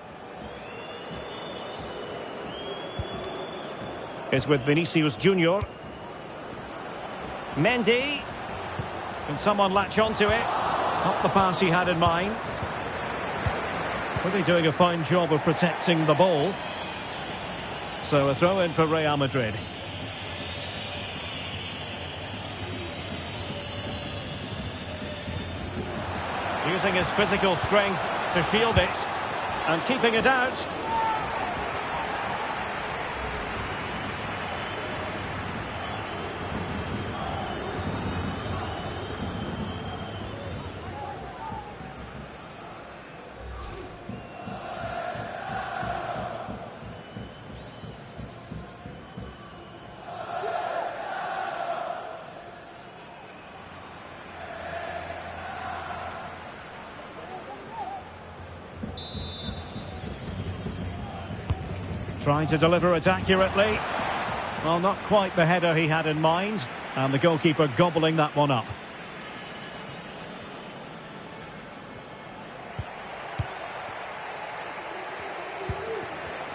It's with Vinicius Junior. Mendy. Can someone latch onto it? Not the pass he had in mind. Really doing a fine job of protecting the ball. So a throw in for Real Madrid. Using his physical strength to shield it and keeping it out. Trying to deliver it accurately. Well, not quite the header he had in mind. And the goalkeeper gobbling that one up.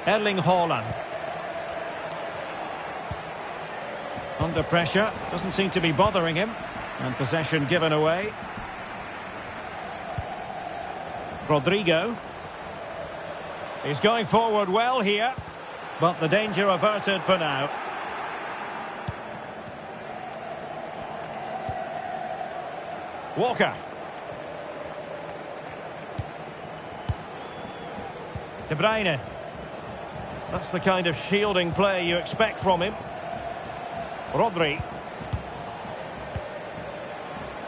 Erling Haaland. Under pressure. Doesn't seem to be bothering him. And possession given away. Rodrigo. He's going forward well here. But the danger averted for now. Walker. De Bruyne. That's the kind of shielding play you expect from him. Rodri.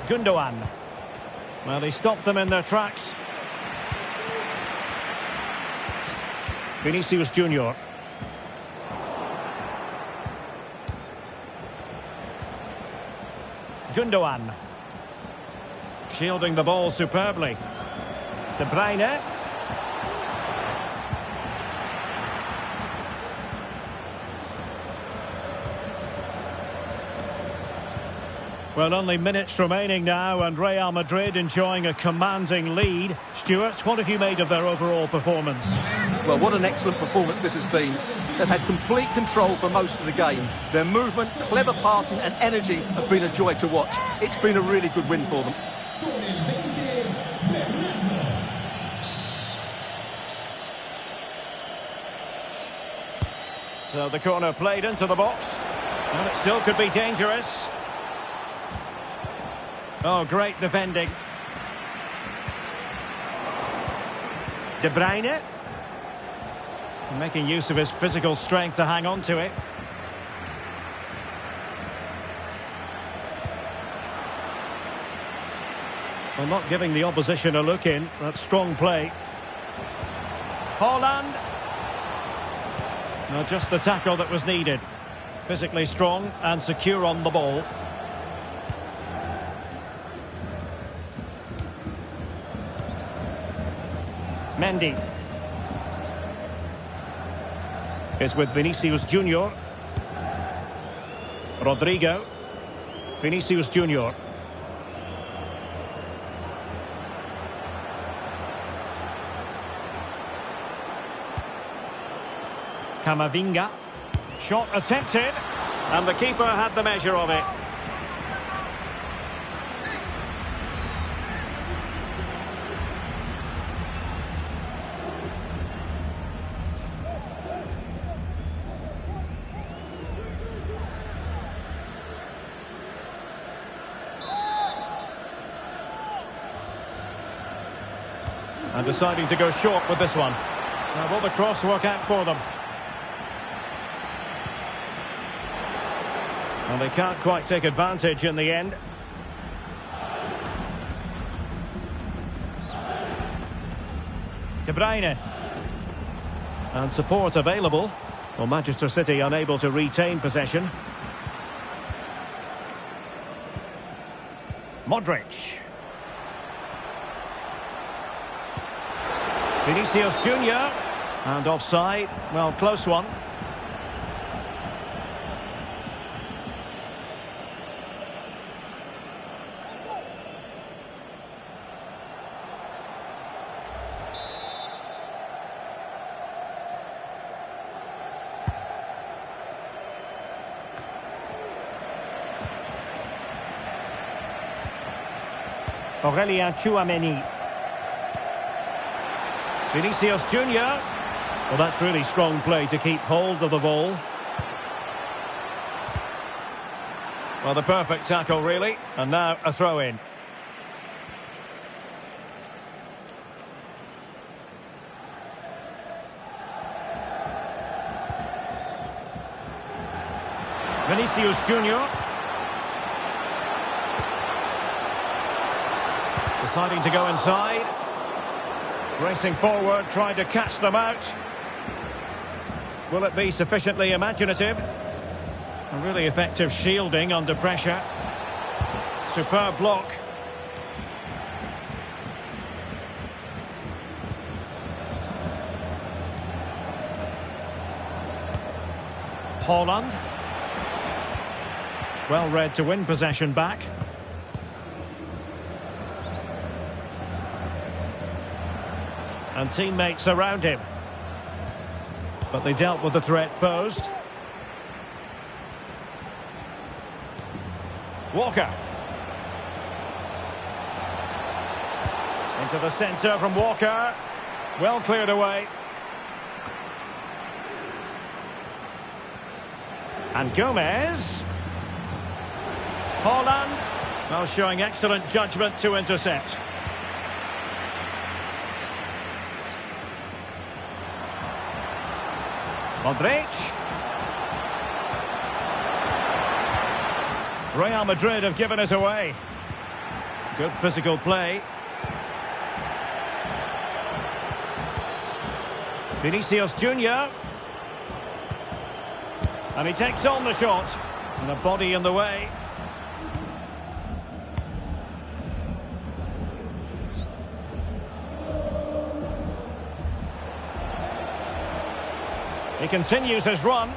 Gundogan. Well, he stopped them in their tracks. Vinicius Junior. Gundogan. Shielding the ball superbly. De Bruyne. Well, only minutes remaining now and Real Madrid enjoying a commanding lead. Stuart, what have you made of their overall performance? Well, what an excellent performance this has been. They've had complete control for most of the game. Their movement, clever passing and energy have been a joy to watch. It's been a really good win for them. So the corner played into the box. And it still could be dangerous. Oh, great defending. De Bruyne. Making use of his physical strength to hang on to it. Well, not giving the opposition a look in. That's strong play. Haaland. No, just the tackle that was needed. Physically strong and secure on the ball. Mendy. It's with Vinicius Junior. Rodrigo. Vinicius Junior. Camavinga. Shot attempted. And the keeper had the measure of it. And deciding to go short with this one. Now, will the cross work out for them? Well, they can't quite take advantage in the end. De Bruyne. And support available. Well, Manchester City unable to retain possession. Modric. Vinicius Junior. And offside. Well, close one. Tchouaméni. Vinicius Junior. Well, that's really strong play to keep hold of the ball. Well, the perfect tackle, really. And now a throw-in. Vinicius Junior. Deciding to go inside. Racing forward, trying to catch them out. Will it be sufficiently imaginative? A really effective shielding under pressure. Superb block. Haaland. Well read to win possession back. And teammates around him. But they dealt with the threat posed. Walker. Into the centre from Walker. Well cleared away. And Gomez. Haaland. Now showing excellent judgment to intercept. Madrid. Real Madrid have given it away. Good physical play. Vinicius Junior. And he takes on the shot. And a body in the way. He continues his run.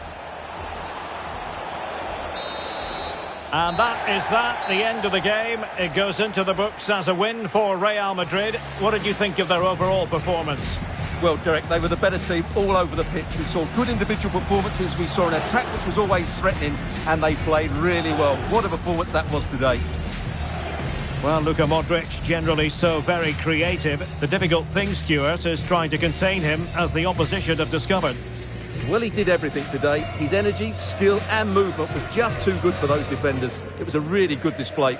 And that is the end of the game. It goes into the books as a win for Real Madrid. What did you think of their overall performance? Well, Derek, they were the better team all over the pitch. We saw good individual performances. We saw an attack which was always threatening, and they played really well. What a performance that was today. Well, Luka Modric, generally so very creative. The difficult thing, Stuart, is trying to contain him, as the opposition have discovered. Well, he did everything today. His energy, skill and movement was just too good for those defenders. It was a really good display.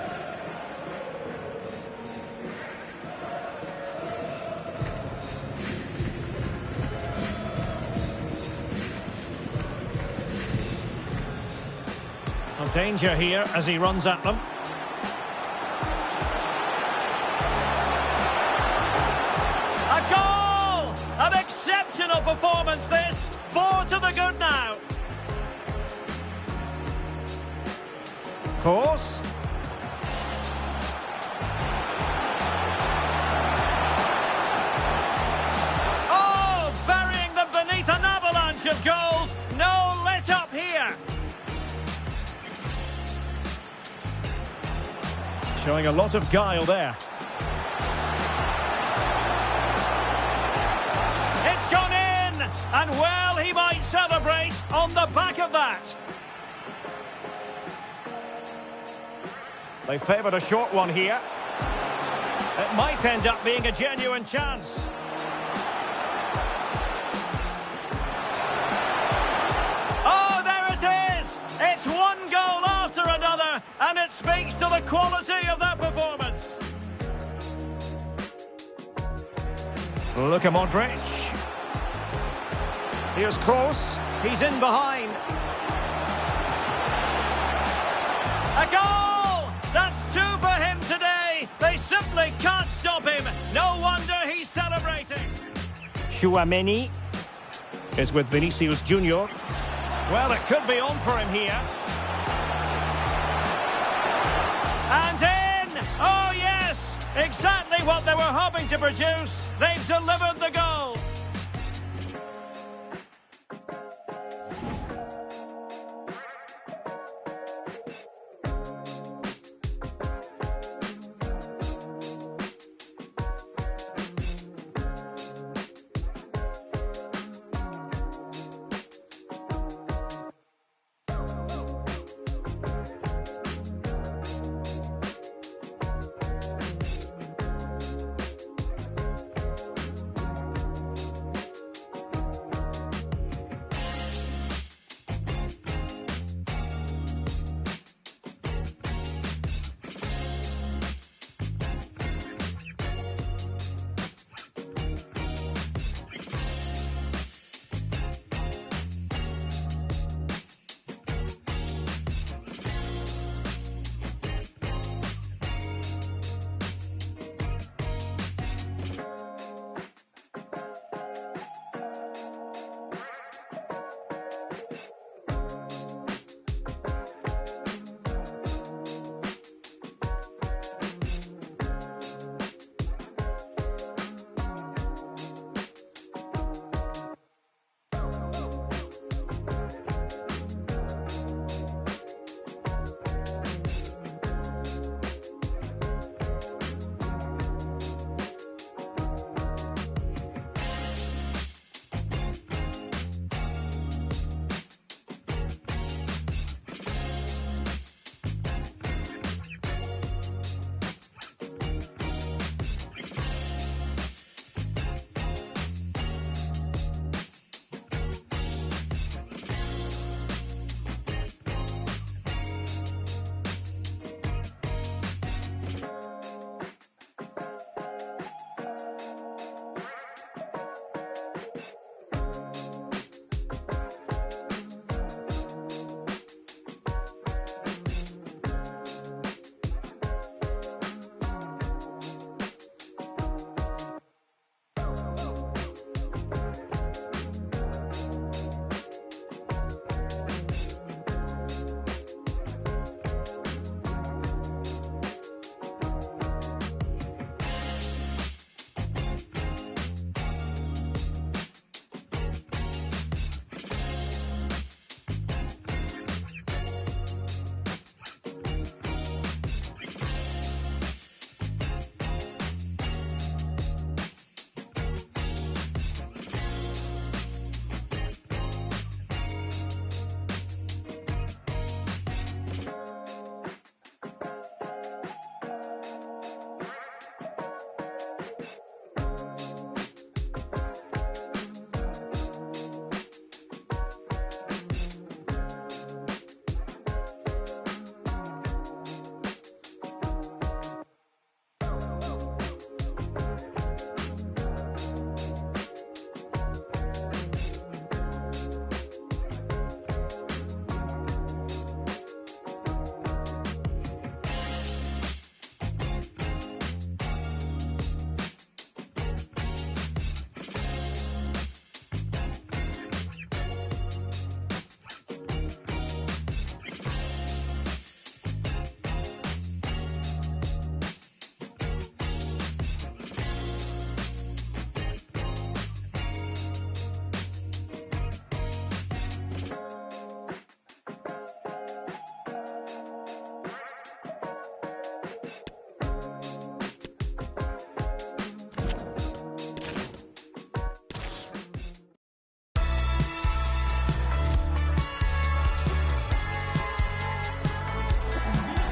Well, danger here as he runs at them. A goal! An exceptional performance, this. 4 to the good now. Course. Oh, burying them beneath an avalanche of goals. No let up here. Showing a lot of guile there. It's gone in, and well, he might celebrate on the back of that. They favoured a short one here. It might end up being a genuine chance. Oh, there it is! It's one goal after another, and it speaks to the quality of that performance. Luka Modric. Here's Kroos. He's in behind. A goal! That's 2 for him today. They simply can't stop him. No wonder he's celebrating. Tchouaméni is with Vinicius Junior. Well, it could be on for him here. And in! Oh, yes! Exactly what they were hoping to produce. They've delivered the goal.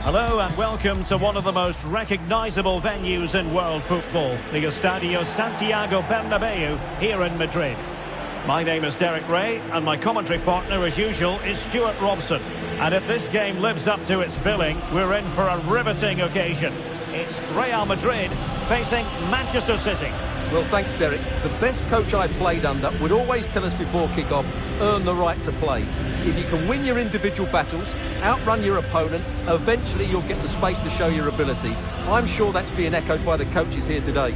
Hello and welcome to one of the most recognisable venues in world football, the Estadio Santiago Bernabéu here in Madrid. My name is Derek Ray and my commentary partner as usual is Stuart Robson. And if this game lives up to its billing, we're in for a riveting occasion. It's Real Madrid facing Manchester City. Well, thanks, Derek. The best coach I played under would always tell us before kick-off, earn the right to play. If you can win your individual battles, outrun your opponent, eventually you'll get the space to show your ability. I'm sure that's being echoed by the coaches here today.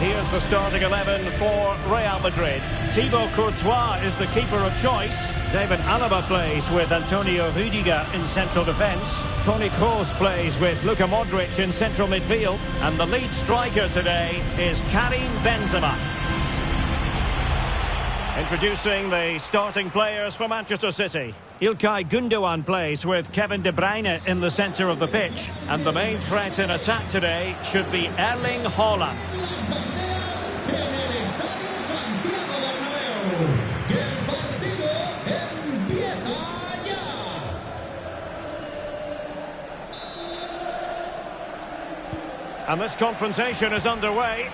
Here's the starting 11 for Real Madrid. Thibaut Courtois is the keeper of choice. David Alaba plays with Antonio Rüdiger in central defence. Toni Kroos plays with Luka Modric in central midfield. And the lead striker today is Karim Benzema. Introducing the starting players for Manchester City. Ilkay Gundogan plays with Kevin De Bruyne in the centre of the pitch. And the main threat in attack today should be Erling Haaland. And this confrontation is underway.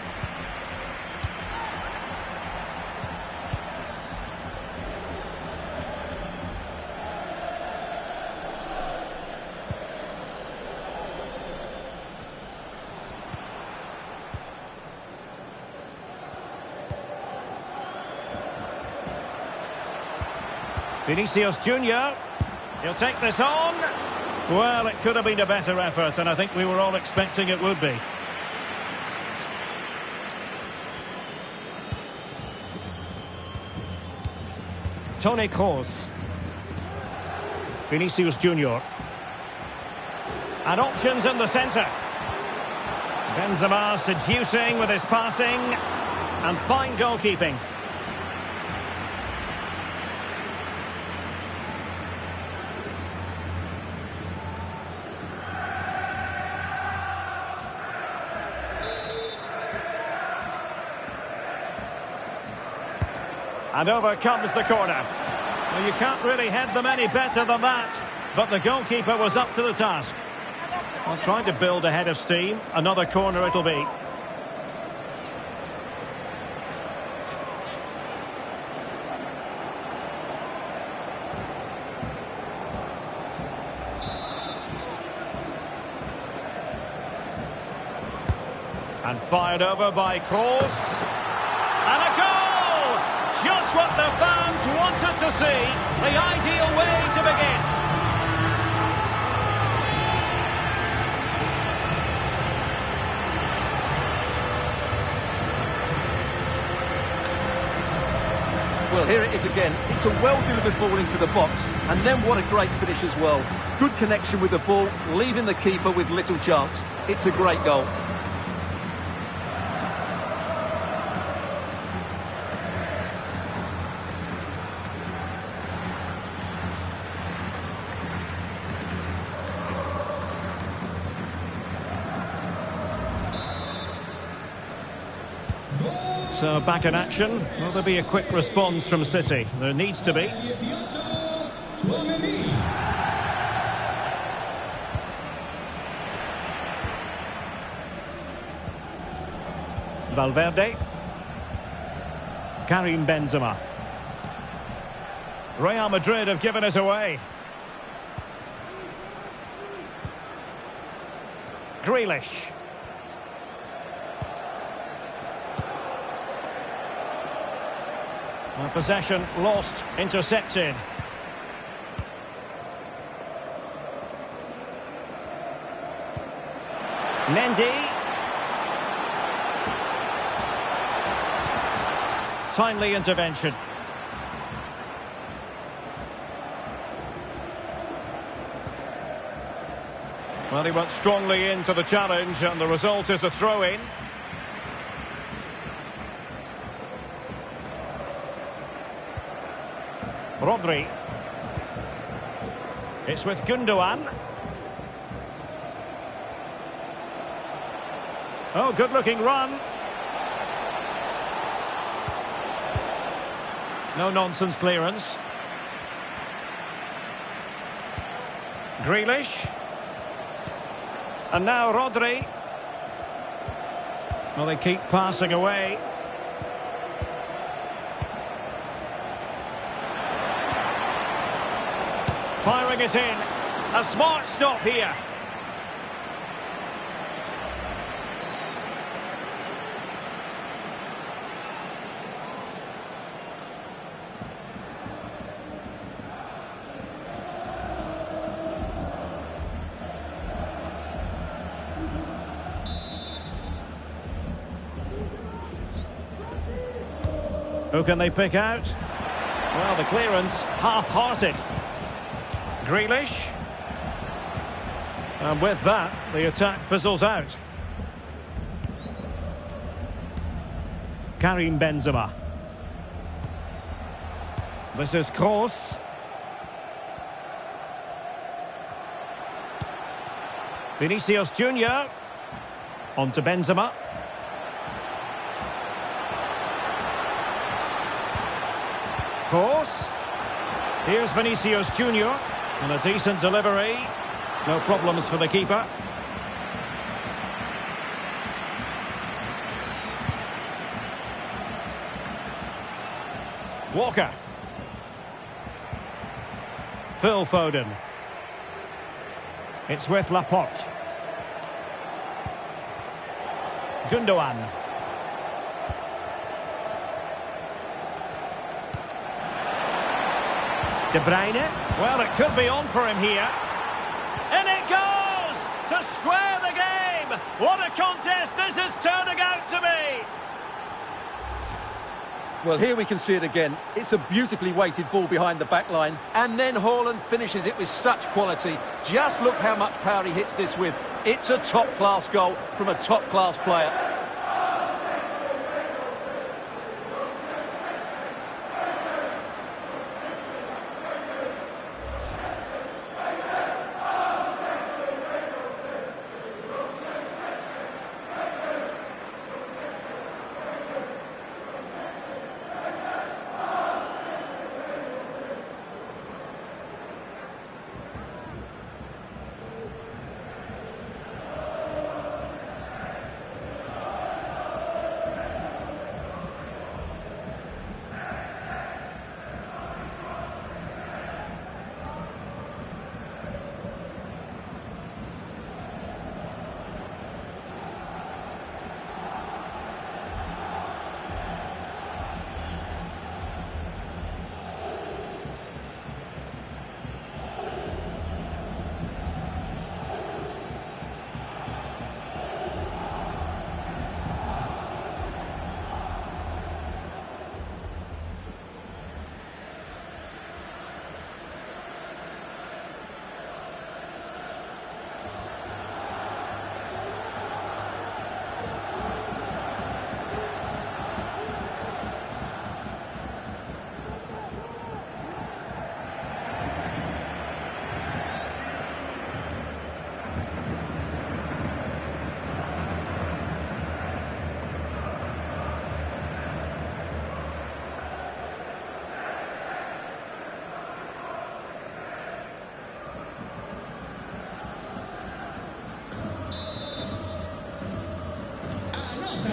Vinicius Junior. He'll take this on. Well, it could have been a better effort, and I think we were all expecting it would be. Toni Kroos. Vinicius Junior. And options in the centre. Benzema seducing with his passing. And fine goalkeeping. And over comes the corner. Well, you can't really head them any better than that. But the goalkeeper was up to the task. Well, trying to build a head of steam. Another corner it'll be. And fired over by Kroos. And a goal! Just what the fans wanted to see. The ideal way to begin. Well, here it is again. It's a well-delivered ball into the box. And then what a great finish as well. Good connection with the ball, leaving the keeper with little chance. It's a great goal. So back in action. Will there be a quick response from City? There needs to be. Valverde. Karim Benzema. Real Madrid have given it away. Grealish. Possession lost, intercepted. Mendy. Timely intervention. Well, he went strongly into the challenge, and the result is a throw-in. Rodri. It's with Gundogan. Oh, good-looking run. No-nonsense clearance. Grealish. And now Rodri. Well, they keep passing away. Firing it in. A smart stop here. Who can they pick out? Well, the clearance half-hearted. Grealish. And with that, the attack fizzles out. Karim Benzema. This is Kroos. Vinicius Junior. On to Benzema. Kroos. Here's Vinicius Junior. And a decent delivery. No problems for the keeper. Walker. Phil Foden. It's with Laporte. Gundogan. De Bruyne. Well, it could be on for him here. And it goes to square the game. What a contest this is turning out to be. Well, here we can see it again. It's a beautifully weighted ball behind the back line. And then Haaland finishes it with such quality. Just look how much power he hits this with. It's a top-class goal from a top-class player.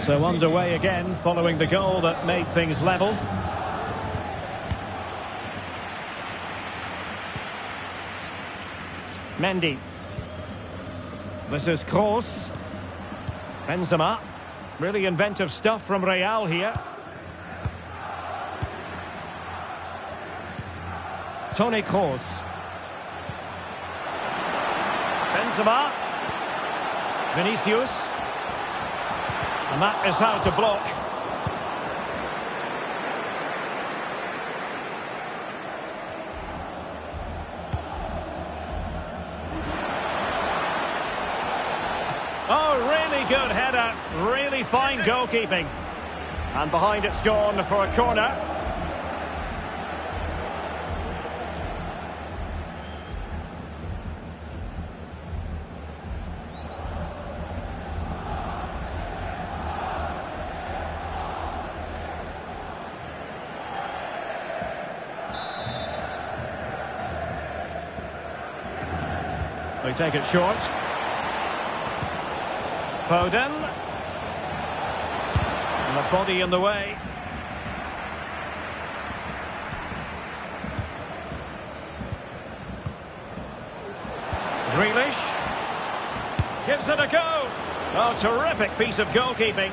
So underway again, following the goal that made things level. Mendy. This is Kroos. Benzema. Really inventive stuff from Real here. Toni Kroos. Benzema. Vinicius. And that is how to block. Oh, really good header. Really fine goalkeeping. And behind it's gone for a corner. They take it short. Foden. And the body in the way. Grealish. Gives it a go. Oh, terrific piece of goalkeeping.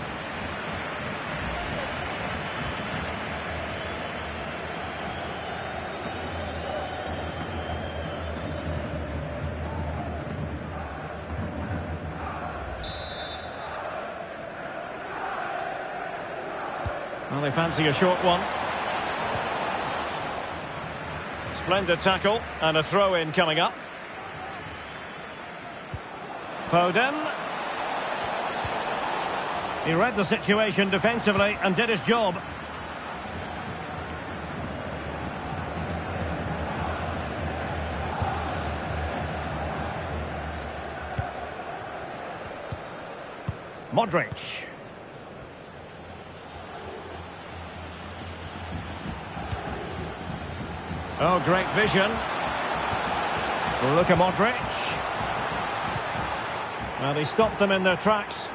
Well, they fancy a short one. Splendid tackle and a throw-in coming up. Foden. He read the situation defensively and did his job. Modric. Oh, great vision. Luka Modric. Well, he stopped them in their tracks.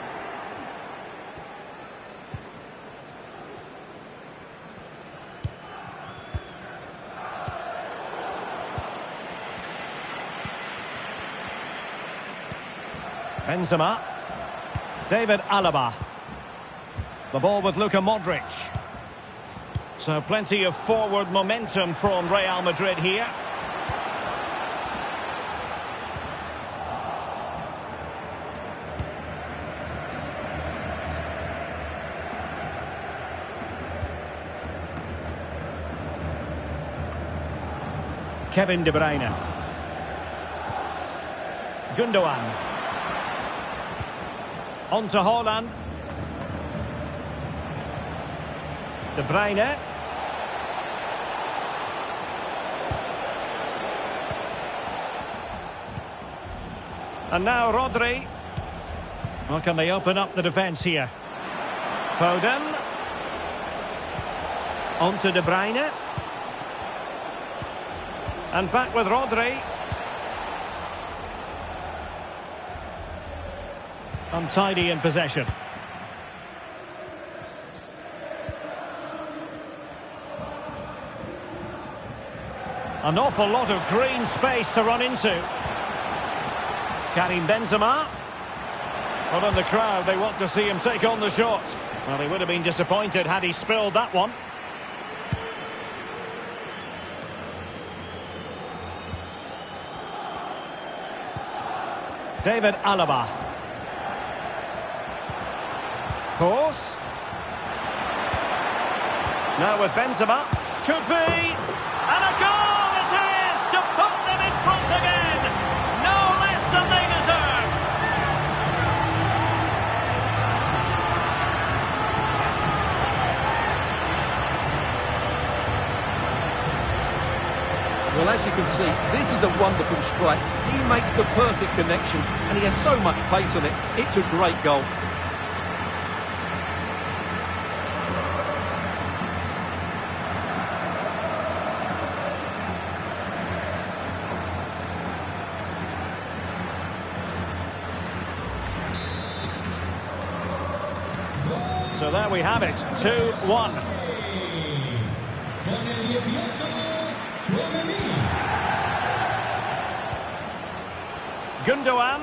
Benzema. David Alaba. The ball with Luka Modric. So plenty of forward momentum from Real Madrid here. Kevin De Bruyne. Gundogan. On to Haaland. De Bruyne. And now Rodri. Well, can they open up the defence here? Foden. On to De Bruyne. And back with Rodri. Untidy in possession. An awful lot of green space to run into. Karim Benzema. Well, in the crowd, they want to see him take on the shot. Well, he would have been disappointed had he spilled that one. David Alaba. Course. Now with Benzema. Could be. And a goal it is to put them in front again. No less than they deserve. Well, as you can see, this is a wonderful strike. He makes the perfect connection, and he has so much pace on it. It's a great goal. So there we have it, 2-1. Con el 18, Tchouaméni. Gundogan.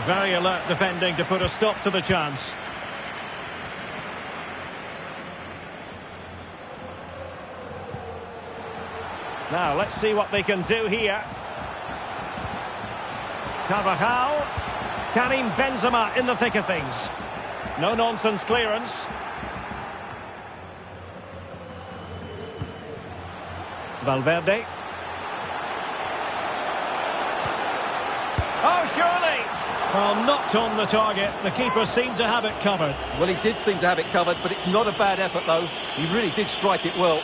Very alert defending to put a stop to the chance. Now, let's see what they can do here. Carvajal. Karim Benzema in the thick of things. No-nonsense clearance. Valverde. Oh, surely! Well, not on the target. The keeper seemed to have it covered. Well, he did seem to have it covered, but it's not a bad effort, though. He really did strike it well.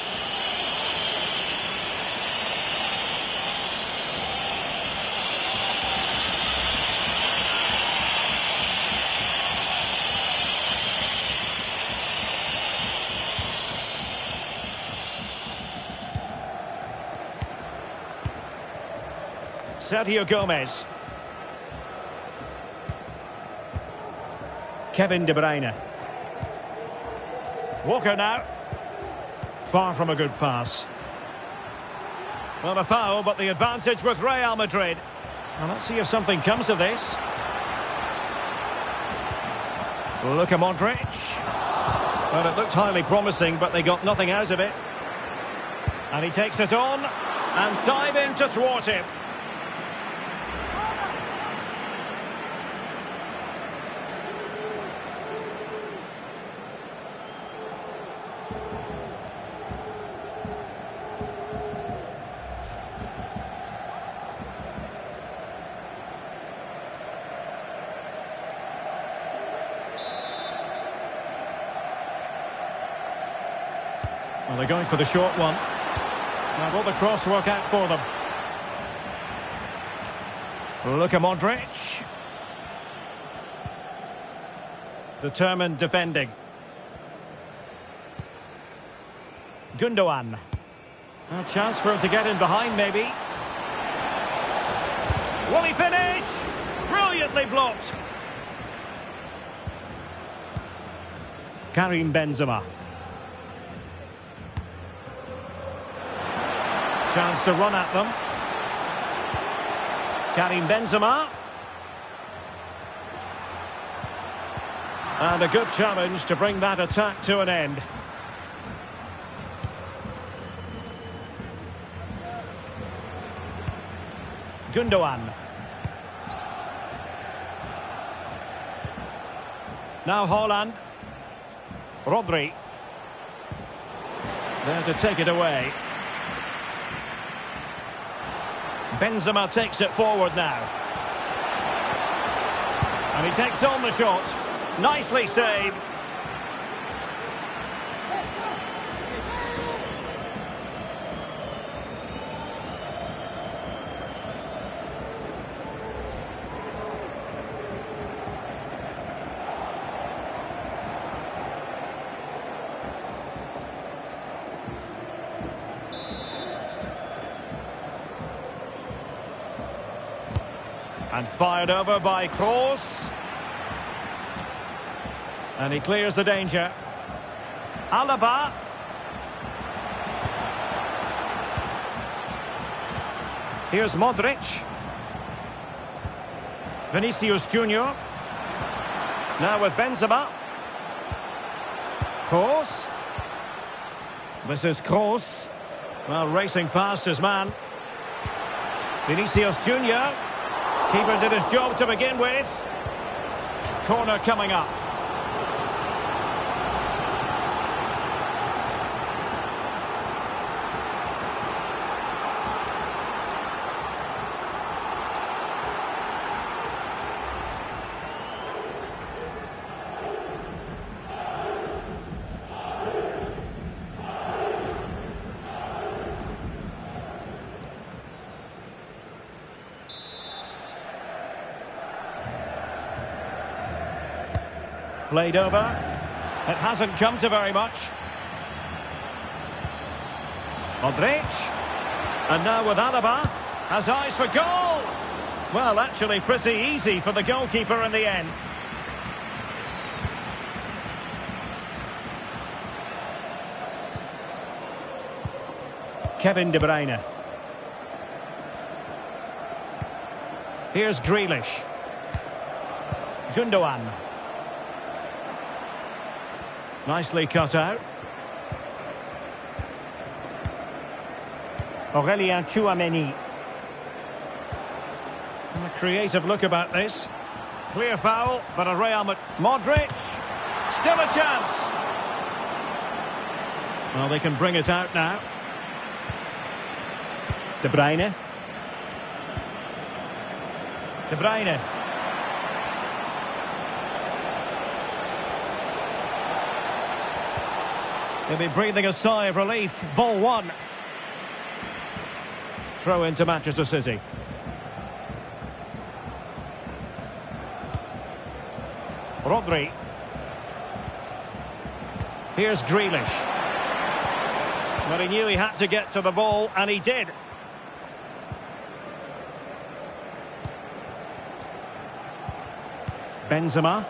Sergio Gomez. Kevin De Bruyne. Walker now. Far from a good pass. Well, a foul, but the advantage with Real Madrid. Well, let's see if something comes of this. Luka Modric. Well, it looked highly promising, but they got nothing out of it. And he takes it on, and time in to thwart him. Well, they're going for the short one. Now, will the cross work out for them? Luka Modric. Determined defending. Gundogan. A chance for him to get in behind, maybe. Will he finish? Brilliantly blocked. Karim Benzema. Chance to run at them. Karim Benzema. And a good challenge to bring that attack to an end. Gundogan. Now Haaland. Rodri. There to take it away. Benzema takes it forward now. And he takes on the shot. Nicely saved. And fired over by Kroos. And he clears the danger. Alaba. Here's Modric. Vinicius Junior. Now with Benzema. Kroos. This is Kroos. Well, racing past his man. Vinicius Junior. Keeper did his job to begin with. Corner coming up. Played over. It hasn't come to very much. Modric. And now with Alaba. Has eyes for goal. Well, actually pretty easy for the goalkeeper in the end. Kevin De Bruyne. Here's Grealish. Gundogan. Nicely cut out. Aurelien Tchouameni. And a creative look about this. Clear foul, but a Real Modric. Still a chance. Well, they can bring it out now. De Bruyne. De Bruyne. He'll be breathing a sigh of relief. Ball one. Throw into Manchester City. Rodri. Here's Grealish. Well, he knew he had to get to the ball, and he did. Benzema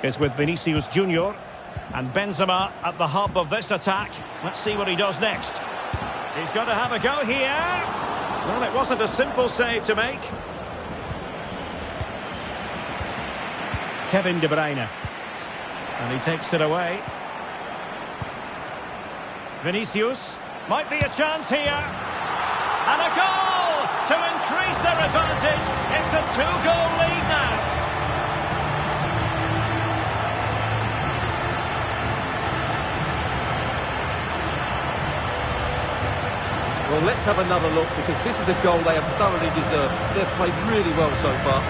is with Vinicius Junior, and Benzema at the hub of this attack. Let's see what he does next. He's got to have a go here. Well, it wasn't a simple save to make. Kevin De Bruyne, and he takes it away. Vinicius, might be a chance here, and a goal to increase their advantage. It's a two-goal lead now. Well, let's have another look, because this is a goal they have thoroughly deserved. They've played really well so far.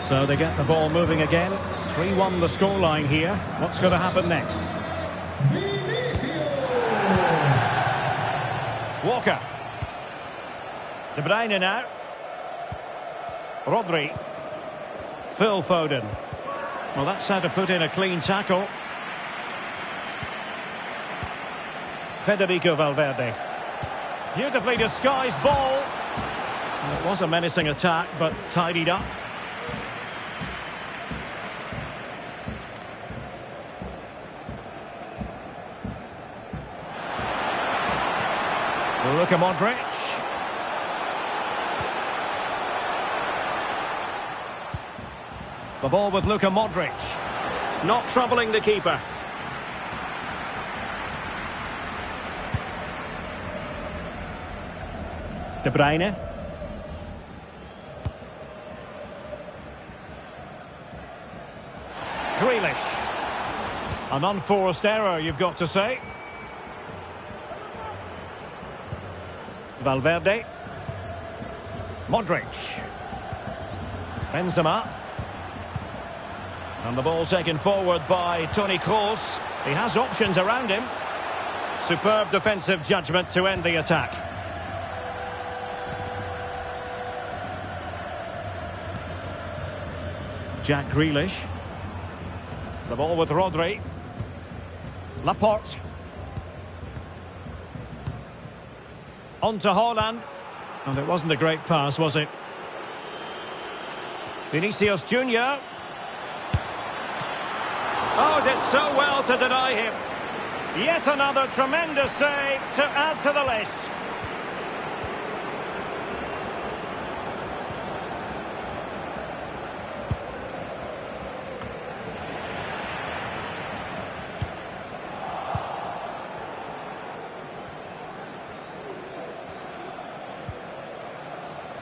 So they get the ball moving again. 3-1 the scoreline here. What's going to happen next? Walker. De Bruyne now. Rodri. Phil Foden. Well, that's how to put in a clean tackle. Federico Valverde. Beautifully disguised ball. Well, it was a menacing attack, but tidied up. Luka Modric. The ball with Luka Modric. Not troubling the keeper. De Bruyne. Grealish. An unforced error, you've got to say. Valverde. Modric. Benzema. And the ball taken forward by Toni Kroos. He has options around him. Superb defensive judgment to end the attack. Jack Grealish. The ball with Rodri. Laporte. On to Haaland. And it wasn't a great pass, was it? Vinicius Junior. Oh, did so well to deny him. Yet another tremendous save to add to the list.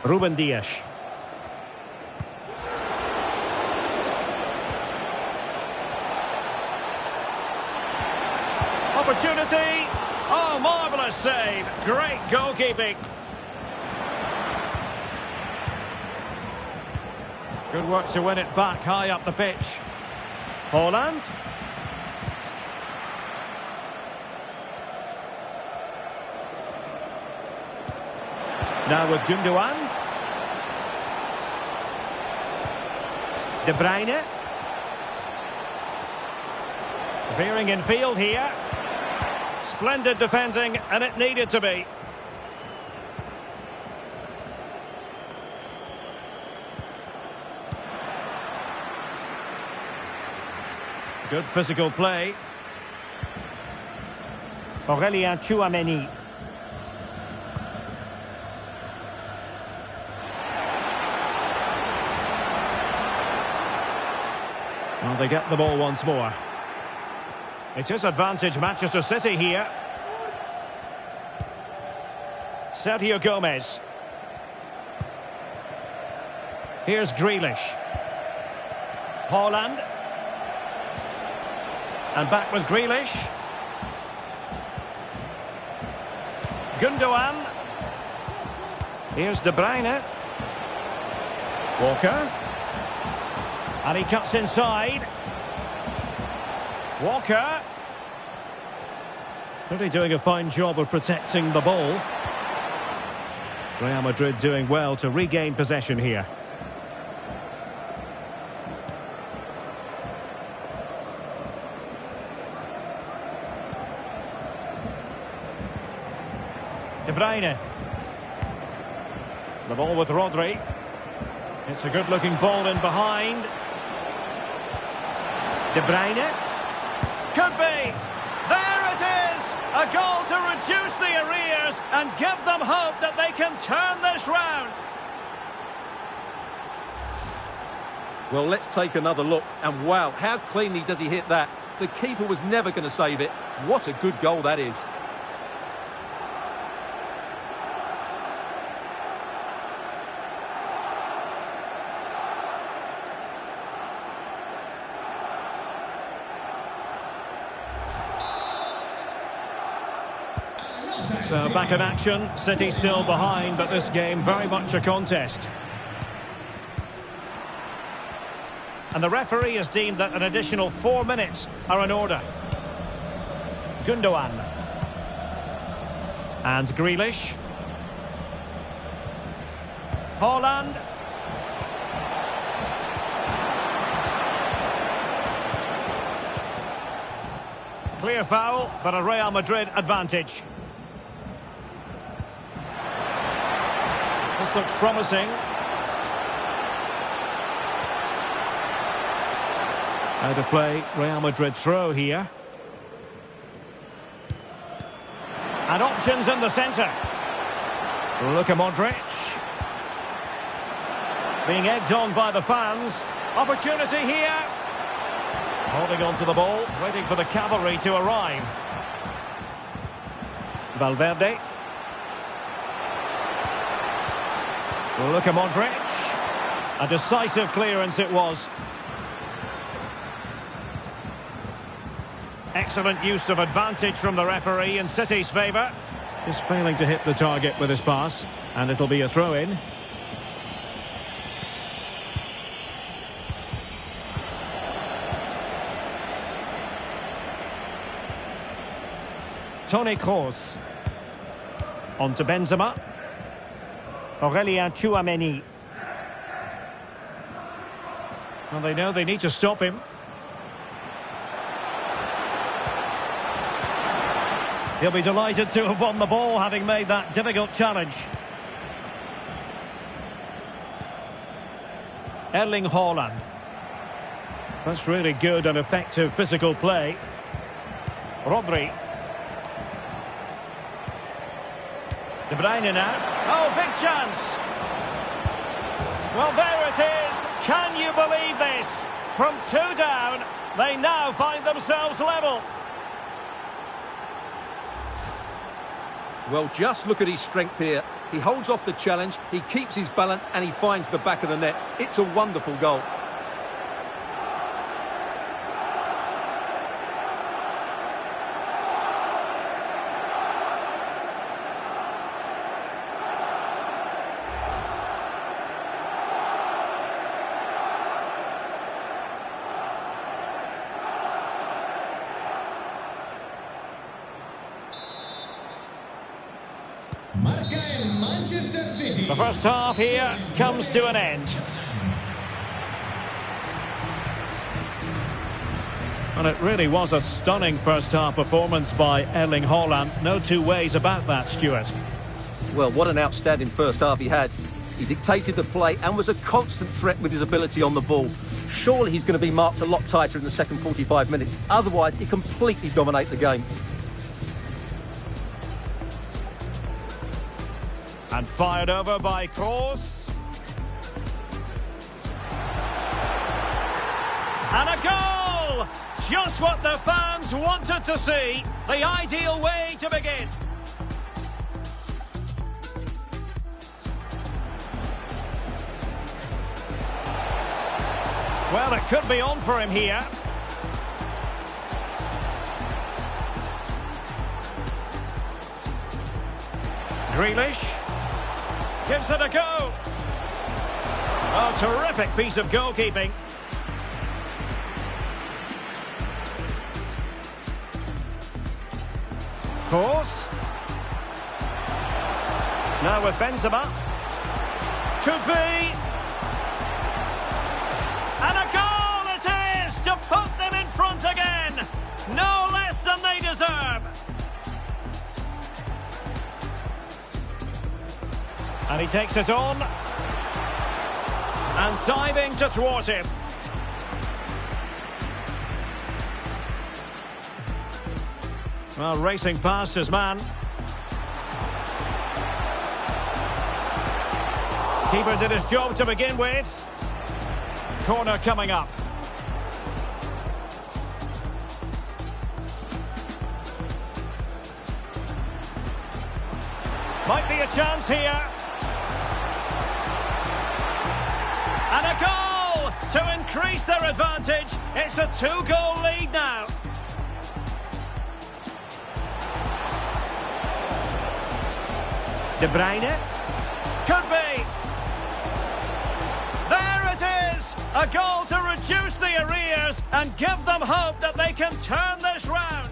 Ruben Dias. Opportunity. Oh, marvellous save. Great goalkeeping. Good work to win it back high up the pitch. Haaland. Now with Gundogan. De Bruyne. Veering in field here. Splendid defending, and it needed to be. Good physical play. Aurélien Tchouaméni. Well, they get the ball once more. It is advantage Manchester City here. Sergio Gomez. Here's Grealish. Haaland. And back with Grealish. Gundogan. Here's De Bruyne. Walker. And he cuts inside. Walker. Really doing a fine job of protecting the ball. Real Madrid doing well to regain possession here. De Bruyne. The ball with Rodri. It's a good-looking ball in behind. De Bruyne. Could be. There it is! A goal to reduce the arrears and give them hope that they can turn this round. Well, let's take another look. And wow, how cleanly does he hit that? The keeper was never going to save it. What a good goal that is. So back in action, City still behind, but this game very much a contest. And the referee has deemed that an additional 4 minutes are in order. Gundogan. And Grealish. Haaland. Clear foul, but a Real Madrid advantage. This looks promising. Out of play, Real Madrid throw here. And options in the centre. Luka Modric. Being egged on by the fans. Opportunity here. Holding on to the ball, waiting for the cavalry to arrive. Valverde. Luka Modric. A decisive clearance it was. Excellent use of advantage from the referee in City's favour. Just failing to hit the target with his pass. And it'll be a throw-in. Toni Kroos. On to Benzema. Aurelien Tchouameni. Well, they know they need to stop him. He'll be delighted to have won the ball, having made that difficult challenge. Erling Haaland. That's really good and effective physical play. Rodri. De Bruyne now. Oh, big chance. Well, there it is. Can you believe this? From 2 down, they now find themselves level. Well, just look at his strength here. He holds off the challenge, he keeps his balance, and he finds the back of the net. It's a wonderful goal. The first half here comes to an end. And it really was a stunning first half performance by Erling Haaland. No two ways about that, Stuart. Well, what an outstanding first half he had. He dictated the play and was a constant threat with his ability on the ball. Surely he's going to be marked a lot tighter in the second 45 minutes. Otherwise, he completely dominate the game. And fired over by Kroos. And a goal! Just what the fans wanted to see. The ideal way to begin. Well, it could be on for him here. Grealish gives it a go. Oh, terrific piece of goalkeeping. Course. Now with Benzema. Could be. And a goal it is to put them in front again. No less than they deserve. And he takes it on. And diving to thwart him. Well, racing past his man. Keeper did his job to begin with. Corner coming up. Might be a chance here. And a goal to increase their advantage. It's a 2-goal lead now. De Bruyne. Could be. There it is. A goal to reduce the arrears and give them hope that they can turn this round.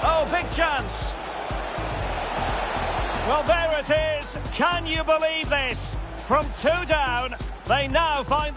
Oh, big chance. Well, there it is. Can you believe this? From 2 down, they now find...